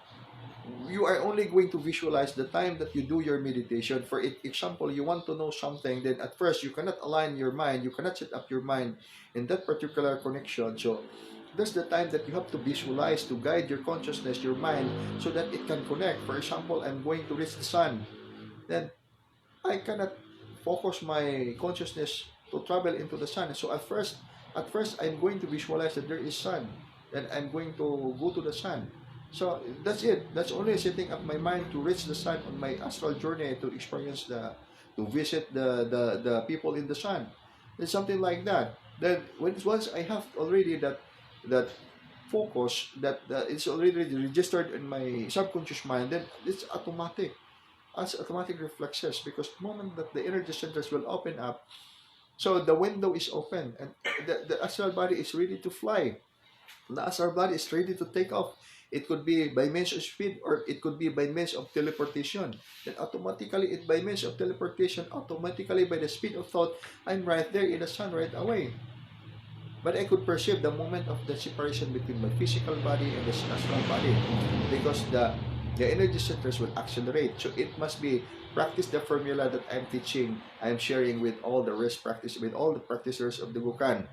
you are only going to visualize the time that you do your meditation. For example, you want to know something, then at first you cannot align your mind, you cannot set up your mind in that particular connection. So that's the time that you have to visualize to guide your consciousness, your mind, so that it can connect. For example, I'm going to reach the sun, then I cannot focus my consciousness to travel into the sun. So at first I'm going to visualize that there is sun, and I'm going to go to the sun. So that's it. That's only setting up my mind to reach the sun on my astral journey, to experience to visit the people in the sun. It's something like that. Then once I have already that focus, that it's already registered in my subconscious mind, then it's automatic, as automatic reflexes, because the moment that the energy centers will open up, so the window is open and the astral body is ready to fly. As our body is ready to take off, it could be by means of speed or it could be by means of teleportation. Then automatically, it by means of teleportation, automatically by the speed of thought, I'm right there in the sun right away. But I could perceive the moment of the separation between my physical body and the astral body because the energy centers will accelerate. So it must be practice the formula that I'm teaching, I'm sharing with all the rest practice, with all the practitioners of the Gukan.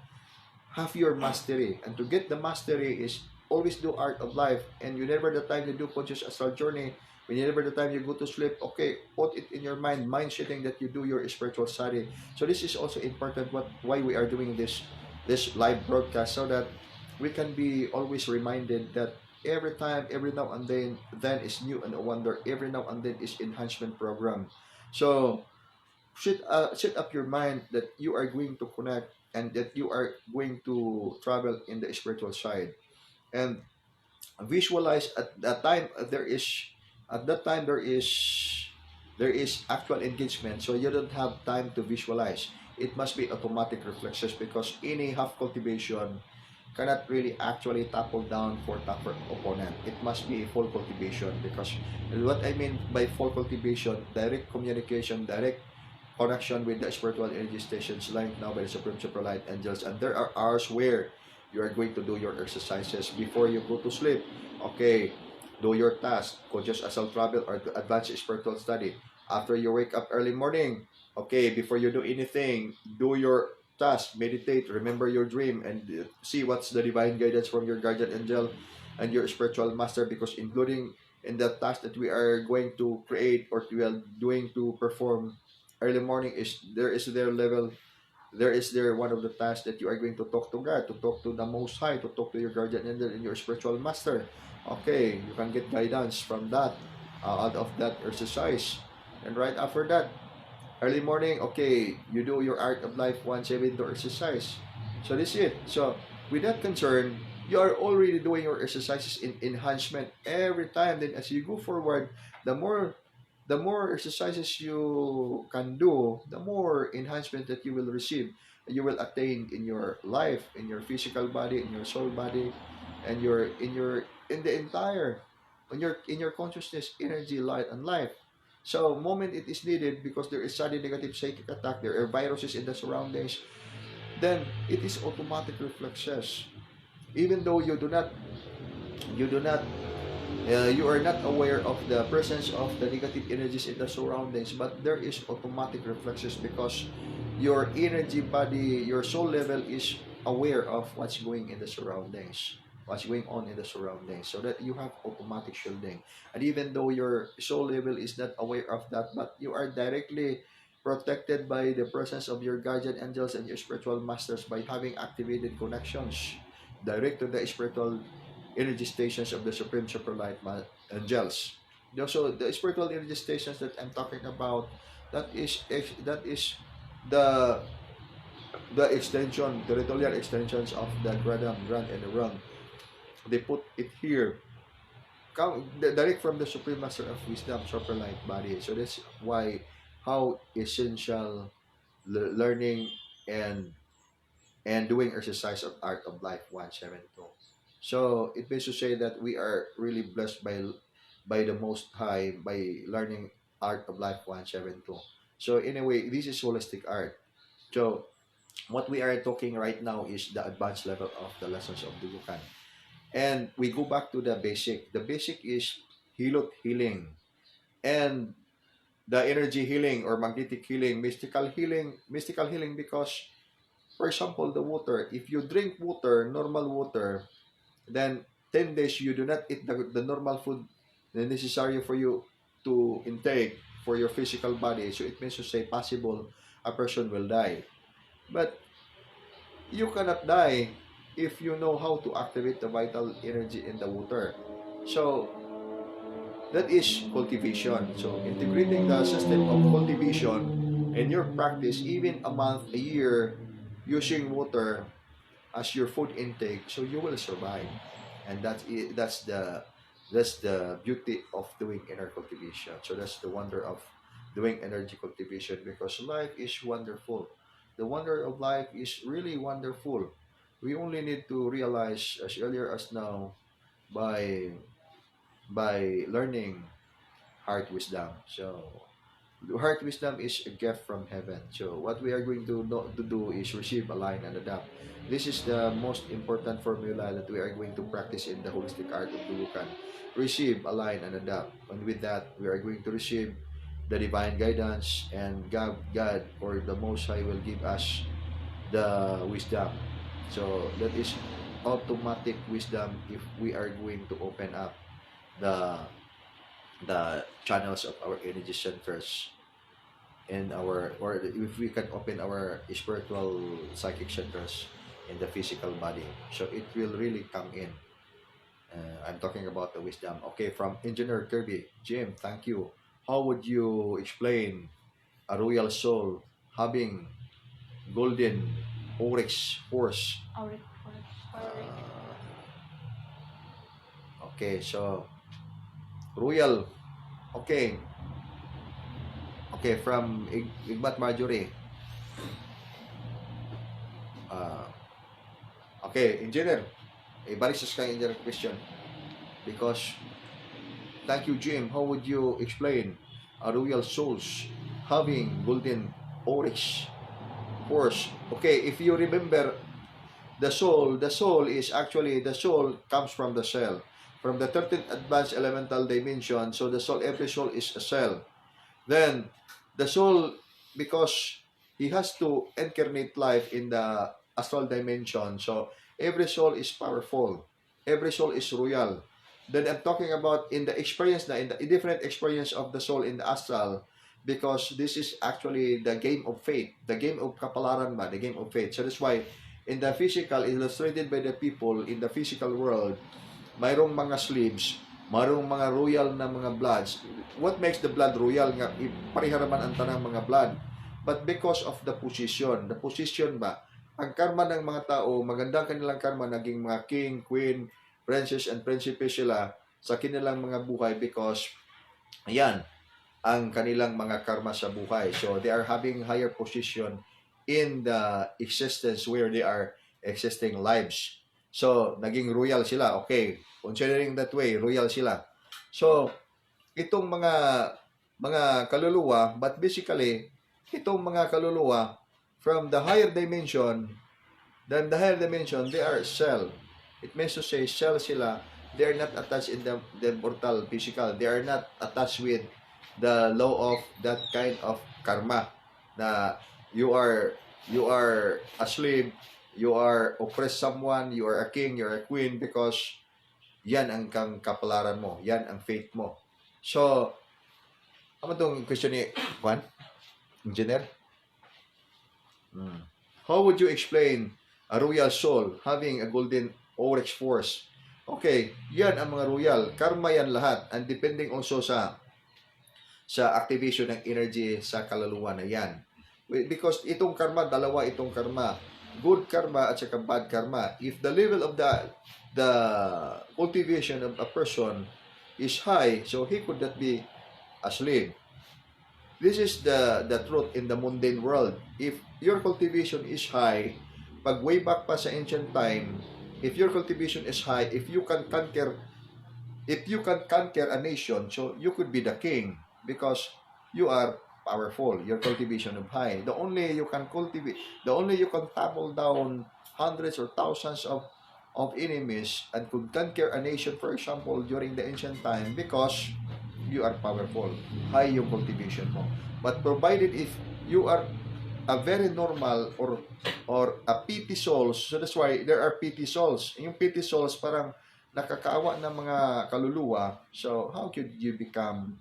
Have your mastery. And to get the mastery is always do art of life. And whenever the time you do conscious astral journey, whenever the time you go to sleep, okay, put it in your mind setting that you do your spiritual study. So this is also important why we are doing this live broadcast so that we can be always reminded that every time, every now and then is new and a wonder. Every now and then is enhancement program. So set up your mind that you are going to connect and that you are going to travel in the spiritual side and visualize at that time there is actual engagement, so you don't have time to visualize. It must be automatic reflexes because any half cultivation cannot really actually topple down for tougher opponent. It must be a full cultivation because what I mean by full cultivation, direct communication, direct connection with the spiritual energy stations linked now by the Supreme Super Light Angels. And there are hours where you are going to do your exercises before you go to sleep. Okay, do your task, conscious astral travel or advanced spiritual study. After you wake up early morning, okay, before you do anything, do your task, meditate, remember your dream, and see what's the divine guidance from your guardian angel and your spiritual master, because including in the task that we are going to create or we are doing to perform early morning is there one of the tasks that you are going to talk to God, to talk to the Most High, to talk to your guardian angel and your spiritual master. Okay, you can get guidance from that, out of that exercise. And right after that, early morning, okay, you do your Art of Life 172 exercise. So this is it. So with that concern, you are already doing your exercises in enhancement every time. Then as you go forward, the more the more exercises you can do, the more enhancement that you will receive, you will attain in your life, in your physical body, in your soul body, and in the entire in your consciousness, energy, light, and life. So moment it is needed because there is sudden negative psychic attack, there are viruses in the surroundings, then it is automatic reflexes. Even though you do not you are not aware of the presence of the negative energies in the surroundings, but there is automatic reflexes because your energy body, your soul level is aware of what's going in the surroundings, what's going on in the surroundings, so that you have automatic shielding. And even though your soul level is not aware of that, but you are directly protected by the presence of your guardian angels and your spiritual masters by having activated connections direct to the spiritual energy stations of the Supreme Superlight Angels. So the spiritual energy stations that I'm talking about, that is the extension, territorial extensions of the Grand and the Realm. They put it here, direct from the Supreme Master of Wisdom, Superlight Body. So that's why how essential learning and doing exercise of Art of Life 172. So it means to say that we are really blessed by the Most High by learning Art of Life 172. So anyway, this is holistic art. So what we are talking right now is the advanced level of the lessons of the Yukan. And we go back to the basic. The basic is hilot healing and the energy healing or magnetic healing, mystical healing because, for example, the water. If you drink water, normal water, then 10 days you do not eat the normal food necessary for you to intake for your physical body. So it means to say possible a person will die. But you cannot die if you know how to activate the vital energy in the water. So that is cultivation. So integrating the system of cultivation in your practice, even a month, a year, using water as your food intake, so you will survive. And that's the beauty of doing inner cultivation. So that's the wonder of doing energy cultivation, because life is wonderful. The wonder of life is really wonderful. We only need to realize as earlier as now by learning heart wisdom. So heart wisdom is a gift from heaven. So what we are going to do is receive, align, and adapt. This is the most important formula that we are going to practice in the holistic art of Tulukan. Receive, align, and adapt. And with that, we are going to receive the divine guidance, and God or the Most High will give us the wisdom. So that is automatic wisdom if we are going to open up the channels of our energy centers and our, or if we can open our spiritual psychic centers in the physical body, so it will really come in. I'm talking about the wisdom. Okay, from Engineer Kirby. Jim, thank you. How would you explain a royal soul having golden oryx horse? Okay, so royal. Okay, from Igmat Marjorie. Okay, engineer. Ibalik sa kang engineer question. Because, thank you, Jim. How would you explain a royal souls having golden oryx horse? Okay, if you remember, the soul is actually, the soul comes from the cell. From the 13th advanced elemental dimension, so the soul, every soul is a cell. Then, the soul, because he has to incarnate life in the astral dimension, so every soul is powerful. Every soul is royal. Then I'm talking about in the experience na, in the different experience of the soul in the astral, because this is actually the game of fate, the game of kapalaran ba, the game of fate. So that's why in the physical, illustrated by the people in the physical world, mayroong mga sleeves, mayroong mga royal na mga bloods. What makes the blood royal nga? Pariharaman ang tanang mga blood. But because of the position ba, ang karma ng mga tao, magandang kanilang karma, naging mga king, queen, princess, and princess sila sa kanilang mga buhay because, ayan, ang kanilang mga karma sa buhay. So, they are having higher position in the existence where they are existing lives. So, naging royal sila. Okay, considering that way, royal sila. So, itong mga kaluluwa, but basically, itong mga kaluluwa from the higher dimension, they are cell. It means to say, cell sila. They are not attached in the mortal physical. They are not attached with the law of that kind of karma na you are a slave, you are oppress someone, you are a king, you are a queen, because yan ang kang kapalaran mo, yan ang fate mo. So, ano itong question ni Juan? Engineer? How would you explain a royal soul having a golden oryx force? Okay, yan ang mga royal. Karma yan lahat. And depending also sa activation ng energy sa kaluluwa na yan. Because itong karma, dalawa itong karma. Good karma at saka bad karma. If the level of the cultivation of a person is high, so he could not be a slave. This is the truth in the mundane world. If your cultivation is high, pag way back pa sa ancient time, if your cultivation is high, if you can conquer a nation, so you could be the king because you are powerful, your cultivation of high. The only you can topple down hundreds or thousands of enemies and could conquer a nation, for example, during the ancient time, because you are powerful, high yung cultivation mo. But provided if you are a very normal or a pity souls, so that's why there are pity souls. Yung pity souls parang nakakaawa ng mga kaluluwa, so how could you become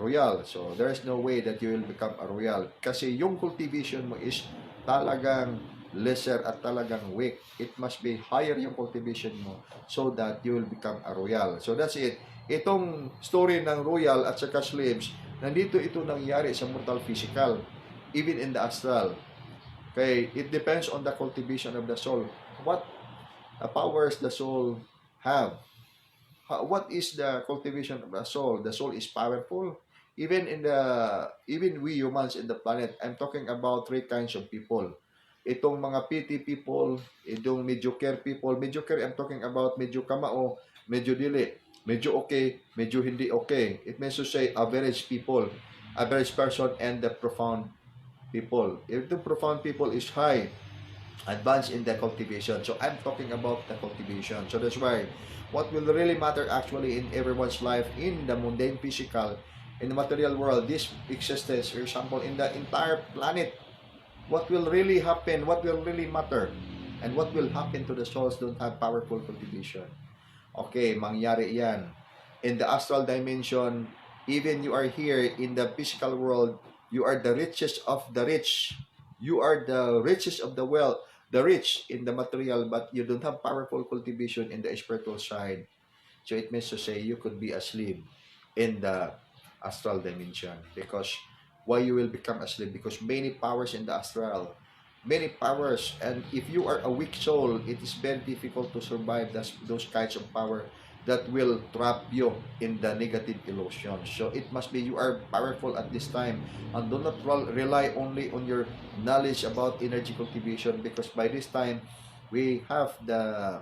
royal? So there is no way that you will become a royal kasi yung cultivation mo is talagang lesser at talagang weak. It must be higher yung cultivation mo so that you will become a royal. So that's it. Itong story ng royal at saka slaves, nandito ito nangyari sa mortal physical, even in the astral. Okay, it depends on the cultivation of the soul. What powers the soul have? What is the cultivation of the soul? The soul is powerful. Even we humans in the planet, I'm talking about three kinds of people. itong mga PT people, itong mediocre people. Mediocre, I'm talking about medyo kamao, medyo dili, medyo okay, medyo hindi okay. It means to say average people, average person, and the profound people. If the profound people is high, advanced in the cultivation. So I'm talking about the cultivation. So that's why what will really matter actually in everyone's life, in the mundane physical, in the material world, this existence, for example, in the entire planet, what will really happen, what will really matter, and what will happen to the souls don't have powerful cultivation. Okay, mangyari yan. In the astral dimension, even you are here in the physical world, you are the richest of the rich. You are the richest of the wealth, the rich in the material, but you don't have powerful cultivation in the spiritual side. So it means to say you could be asleep in the astral dimension. Because why you will become asleep? Because many powers in the astral, many powers, and if you are a weak soul, it is very difficult to survive those kinds of power that will trap you in the negative illusion. So it must be you are powerful at this time, and do not rely only on your knowledge about energy cultivation, because by this time we have the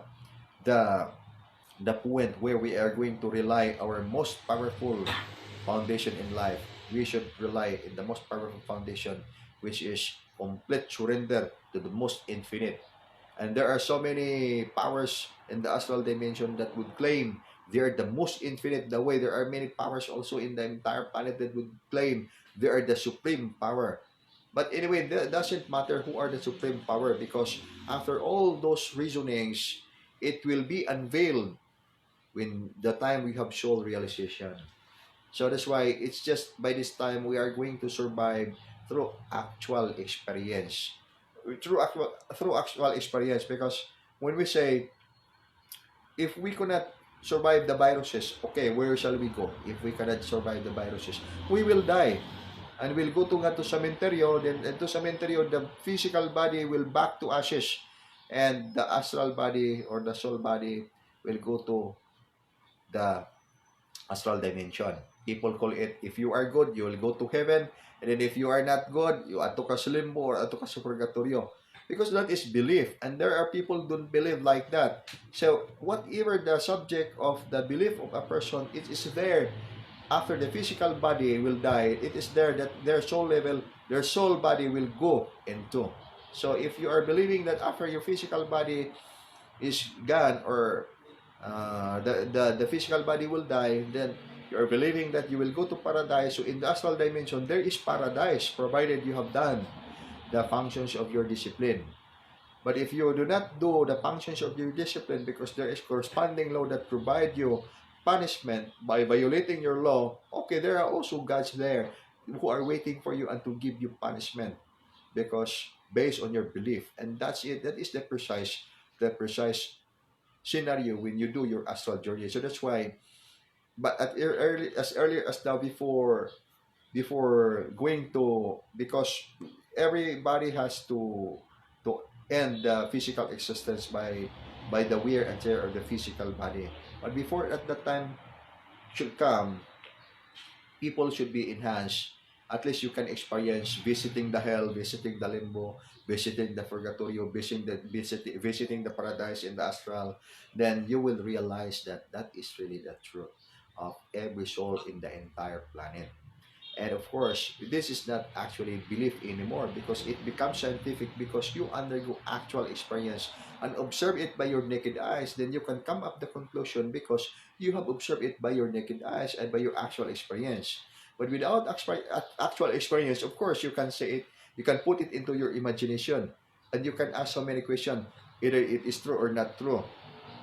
the point where we are going to rely our most powerful foundation in life. We should rely in the most powerful foundation, which is complete surrender to the most infinite. And there are so many powers in the astral dimension that would claim they are the most infinite. The way there are many powers also in the entire planet that would claim they are the supreme power. But anyway, that doesn't matter who are the supreme power, because after all those reasonings, it will be unveiled when the time we have soul realization. So that's why it's just by this time we are going to survive through actual experience. Through actual experience, because when we say if we cannot survive the viruses, okay, where shall we go? If we cannot survive the viruses, we will die. And we'll go to nga to cementerio, then to cementerio, the physical body will back to ashes, and the astral body or the soul body will go to the astral dimension. People call it, if you are good, you will go to heaven. And then if you are not good, you ato ka sa limbo or ato ka sa purgatorio. Because that is belief. And there are people who don't believe like that. So, whatever the subject of the belief of a person, it is there after the physical body will die. It is there that their soul level, their soul body will go into. So, if you are believing that after your physical body is gone, or the physical body will die, then you are believing that you will go to paradise. So in the astral dimension, there is paradise, provided you have done the functions of your discipline. But if you do not do the functions of your discipline, because there is corresponding law that provide you punishment by violating your law, okay, there are also gods there who are waiting for you and to give you punishment, because based on your belief. And that's it. That is the precise scenario when you do your astral journey. So that's why, but at earlier as now, before going to, because everybody has to end the physical existence by the wear and tear of the physical body. But before at that time should come, people should be enhanced. At least you can experience visiting the hell, visiting the limbo, visiting the purgatorio, visiting the paradise in the astral. Then you will realize that that is really the truth of every soul in the entire planet. And of course, this is not actually belief anymore, because it becomes scientific, because you undergo actual experience and observe it by your naked eyes. Then you can come up the conclusion, because you have observed it by your naked eyes and by your actual experience. But without actual experience, of course, you can say it, you can put it into your imagination, and you can ask so many questions, either it is true or not true.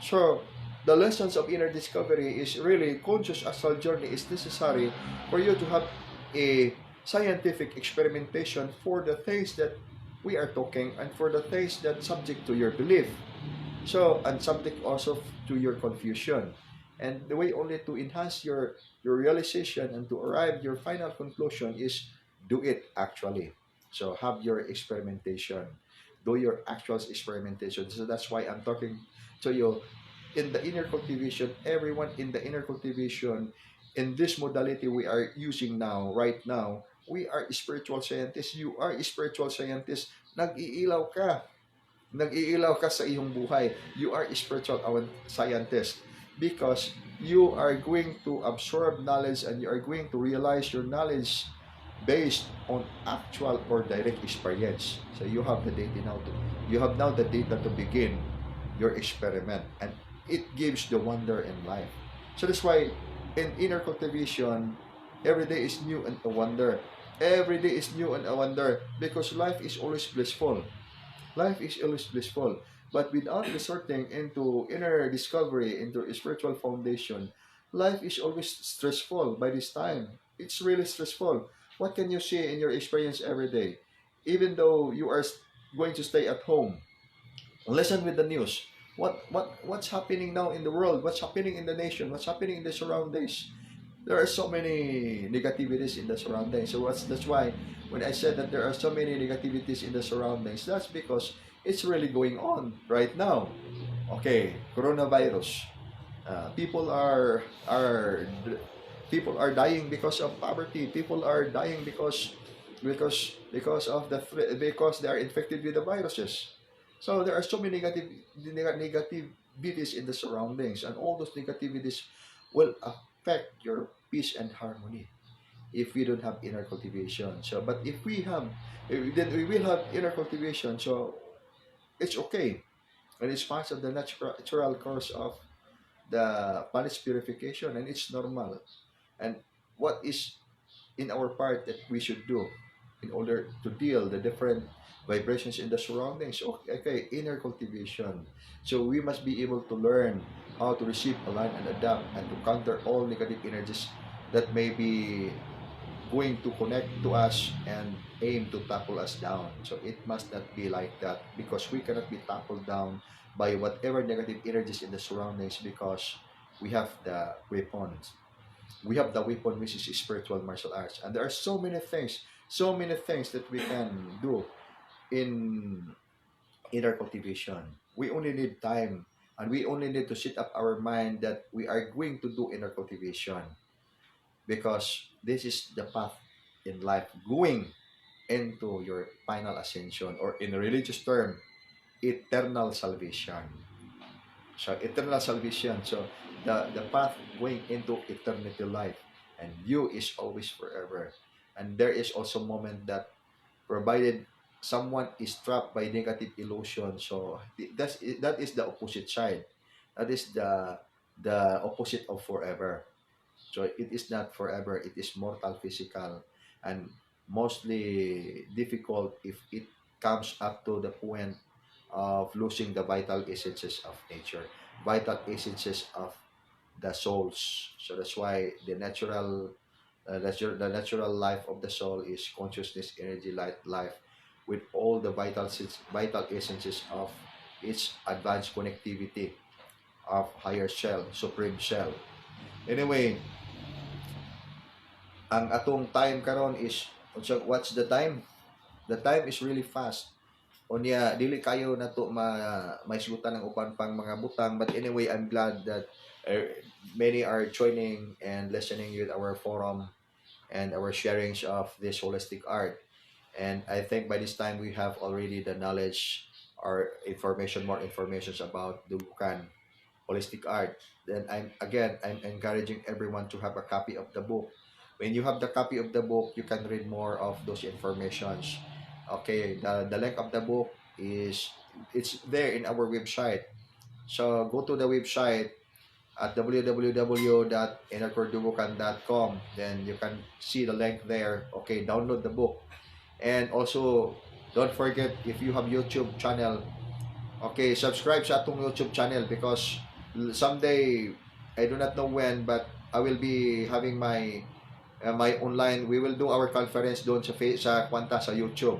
So, the lessons of inner discovery is really conscious astral journey is necessary for you to have a scientific experimentation for the things that we are talking, and for the things that subject to your belief. So, and subject also to your confusion. And the way only to enhance your realization and to arrive your final conclusion is do it actually. So have your experimentation. Do your actual experimentation. So that's why I'm talking to you in the inner cultivation. Everyone in the inner cultivation, in this modality we are using now, right now, we are spiritual scientists. You are a spiritual scientist. Nag-iilaw ka. Nag-iilaw ka sa iyong buhay. You are a spiritual scientist because you are going to absorb knowledge and you are going to realize your knowledge based on actual or direct experience. So you have the data now you have now the data to begin your experiment, and it gives the wonder in life. So that's why in inner cultivation, every day is new and a wonder. Every day is new and a wonder because life is always blissful. Life is always blissful. But without resorting into inner discovery, into a spiritual foundation, life is always stressful by this time. It's really stressful. What can you see in your experience every day? Even though you are going to stay at home, listen with the news. What's happening now in the world? What's happening in the nation? What's happening in the surroundings? There are so many negativities in the surroundings. So that's why when I said that there are so many negativities in the surroundings, that's because it's really going on right now. Okay, coronavirus. Are people are dying because of poverty. People are dying because of because they are infected with the viruses. So there are so many negativities in the surroundings, and all those negativities will affect your peace and harmony if we don't have inner cultivation. So, but if we have, then we will have inner cultivation. So it's okay, and it's part of the natural course of the body's purification, and it's normal. And what is in our part that we should do in order to deal the different vibrations in the surroundings? Okay, inner cultivation. So we must be able to learn how to receive, align, and adapt, and to counter all negative energies that may be going to connect to us and aim to topple us down. So it must not be like that because we cannot be toppled down by whatever negative energies in the surroundings because we have the weapons. We have the weapon which is spiritual martial arts. And there are so many things that we can do in inner cultivation. We only need time and we only need to set up our mind that we are going to do inner cultivation because this is the path in life going into your final ascension, or in a religious term, eternal salvation. So eternal salvation, so the path going into eternity life, and you is always forever. And there is also moment that provided someone is trapped by negative illusion, so that is the opposite side. That is the opposite of forever. So it is not forever, it is mortal physical, and mostly difficult if it comes up to the point of losing the vital essences of nature, vital essences of the souls. So that's why the natural life of the soul is consciousness, energy, life, with all the vital essences of its advanced connectivity of higher shell, supreme shell. Anyway, ang atong time karon is, so what's the time? The time is really fast. Unya dili kayo nato maisgutan ng uban pang mga butang, but anyway, I'm glad that many are joining and listening with our forum and our sharings of this holistic art. And I think by this time we have already the knowledge or information, more informations about Dubukan holistic art. Then I'm encouraging everyone to have a copy of the book. When you have the copy of the book, you can read more of those informations. Okay, the link of the book is, it's there in our website. So go to the website at www.innercoredubucan.com. Then you can see the link there. Okay, download the book. And also, don't forget, if you have YouTube channel, okay, subscribe sa atong YouTube channel because someday, I do not know when, but I will be having my online, we will do our conference doon sa kwanta sa YouTube.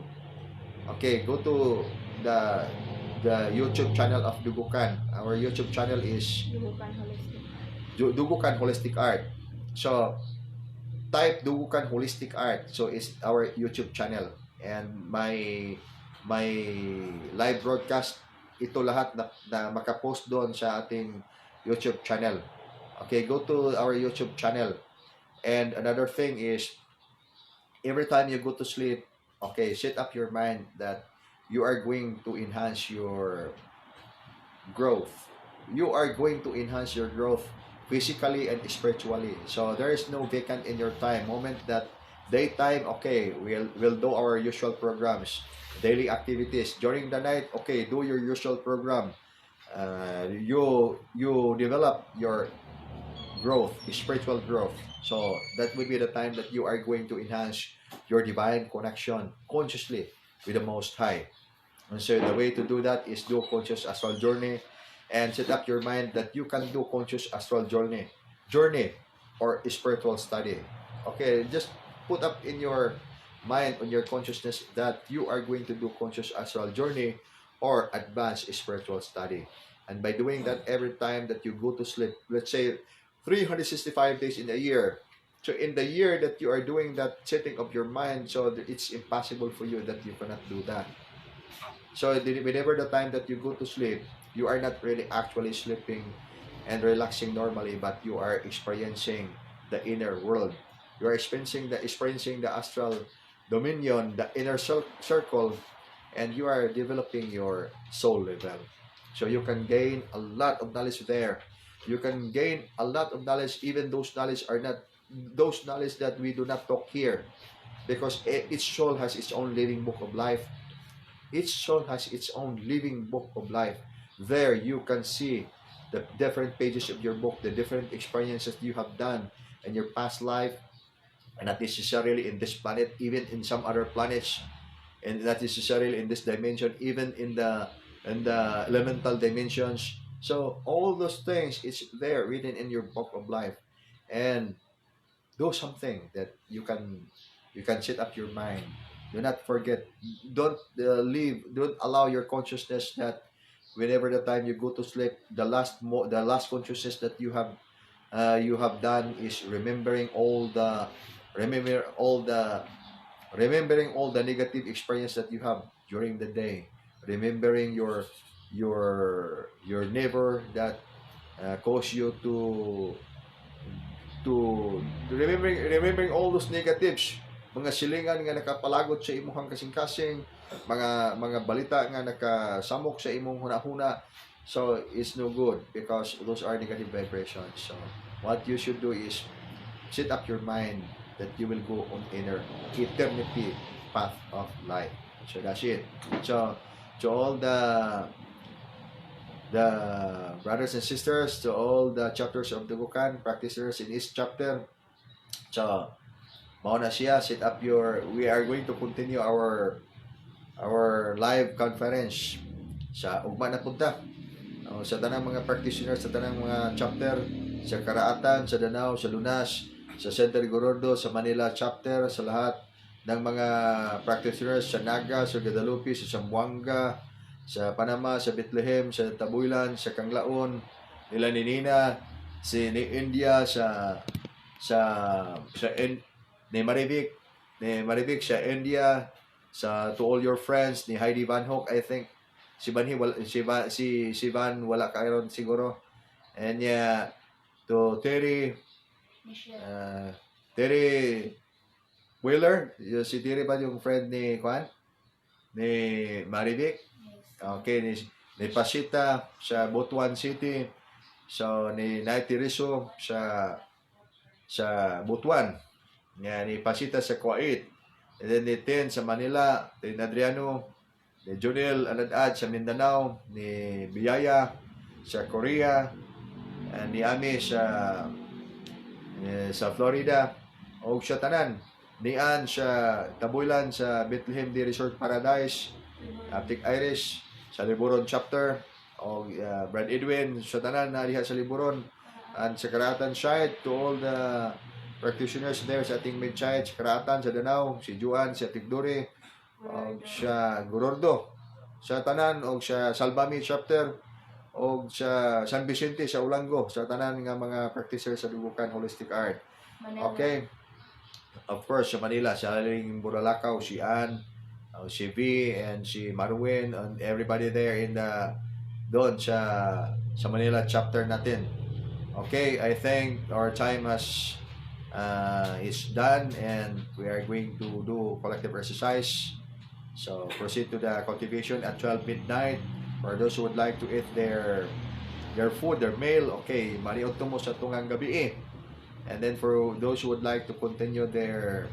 Okay, go to the YouTube channel of Dugukan. Our YouTube channel is Dugukan Holistic Art. So type Dugukan Holistic Art. So it's our YouTube channel, and my live broadcast, ito lahat na makapost doon sa ating YouTube channel. Okay, go to our YouTube channel. And another thing is, every time you go to sleep, okay, set up your mind that you are going to enhance your growth. You are going to enhance your growth physically and spiritually. So there is no vacant in your time. Moment that daytime, okay, we'll do our usual programs, daily activities. During the night, okay, do your usual program. You develop your growth, spiritual growth. So that would be the time that you are going to enhance your divine connection consciously with the Most High. And so the way to do that is do conscious astral journey and set up your mind that you can do conscious astral journey or spiritual study. Okay, just put up in your mind, on your consciousness, that you are going to do conscious astral journey or advanced spiritual study. And by doing that every time that you go to sleep, let's say 365 days in a year. So in the year that you are doing that setting of your mind, so it's impossible for you that you cannot do that. So whenever the time that you go to sleep, you are not really actually sleeping and relaxing normally, but you are experiencing the inner world. You are experiencing the astral dominion, the inner circle, and you are developing your soul level. So you can gain a lot of knowledge there. You can gain a lot of knowledge, even those knowledge are not those knowledge that we do not talk here, because each soul has its own living book of life. Each soul has its own living book of life. There you can see the different pages of your book, the different experiences you have done in your past life, and not necessarily in this planet, even in some other planets, and not necessarily in this dimension, even in the elemental dimensions. So all those things is there written in your book of life, and do something that you can set up your mind. Do not forget. Don't don't allow your consciousness that whenever the time you go to sleep, the last consciousness that you have done is remember all the remembering all the negative experience that you have during the day, remembering your neighbor that caused you to remembering all those negatives, mga silingan nga nakapalagot sa imong kasing-kasing, mga balita nga nakasamok sa imong hunahuna. So it's no good, because those are negative vibrations. So what you should do is set up your mind that you will go on inner eternity path of life. So that's it. So to all the brothers and sisters, to all the chapters of the Bukan practitioners in each chapter, so mao na siya, set up we are going to continue our live conference sa ugma na punta, sa tanang mga practitioners, sa tanang mga chapter, sa Karaatan, sa Danao, sa Lunas, sa Center Gorordo, sa Manila chapter, sa lahat ng mga practitioners sa Naga, sa Guadalupe, sa Zamboanga, sa Panama, sa Bethlehem, sa Tabuilan, sa Kanglaon, nila ni Nina, ni India, ni Maribik sa India, to all your friends, ni Heidi Van Hook, I think si Van wala karon siguro, and to Terry Wheeler, si Terry ba yung friend ni Maribik? Okay, ni Pasita sa Butuan City, so ni Naiti Rizzo sa Butuan, ni Pasita sa Kuwait, and then ni Ten sa Manila, ni Adriano, ni Junel Aladad sa Mindanao, ni Biyaya sa Korea, and ni Ami sa Florida, o sa tanan ni Ann sa Tabuilan, sa Bethlehem di Resort Paradise, Aptic Irish sa Liburon chapter, o Brad Edwin sa tanan na diha sa Liburon, and sa Karatan side, to all the practitioners there sa ating mid-side, sa Karatan, sa Danao, si Juan sa Tigduri, o sa Gorordo sa tanan, o sa Salbami chapter, o sa San Vicente sa Ulango, sa tanan nga mga practitioners sa Dubukan Holistic Art. Okay, of course sa Manila, sa Aling Buralakaw, si Ann, si V, and si Marwin, and everybody there in doon sa Manila chapter natin. Okay, I think our time is done, and we are going to do collective exercise. So proceed to the cultivation at 12 midnight. For those who would like to eat their food, their meal, okay, mariot mo sa tungang gabi eh. And then for those who would like to continue their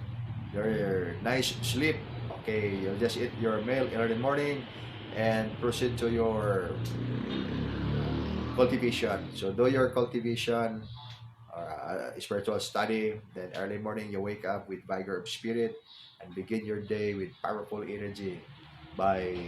nice sleep, okay, you'll just eat your meal early morning and proceed to your cultivation. So do your cultivation, spiritual study, then early morning you wake up with vigor of spirit and begin your day with powerful energy by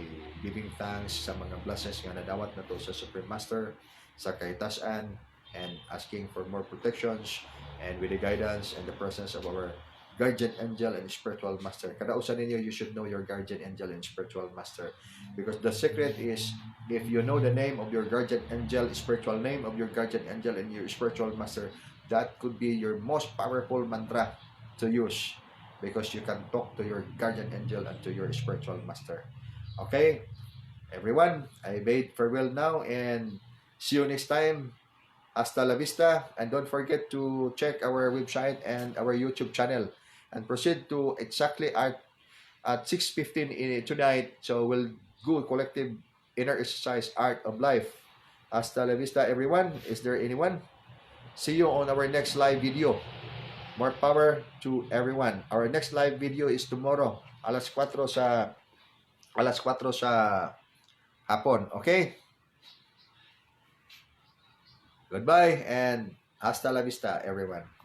giving thanks sa mga blessings nga nadawat na to sa Supreme Master, sa kahitasan, and asking for more protections and with the guidance and the presence of our guardian angel and spiritual master. Kadausan ninyo, you should know your guardian angel and spiritual master, because the secret is, if you know the name of your guardian angel, spiritual name of your guardian angel and your spiritual master, that could be your most powerful mantra to use, because you can talk to your guardian angel and to your spiritual master. Okay, everyone, I bid farewell now and see you next time. Hasta la vista, and don't forget to check our website and our YouTube channel, and proceed to exactly at 6:15 tonight. So we'll go collective inner exercise, art of life. Hasta la vista, everyone. Is there anyone? See you on our next live video. More power to everyone. Our next live video is tomorrow, alas 4 sa hapon. Okay? Goodbye and hasta la vista, everyone.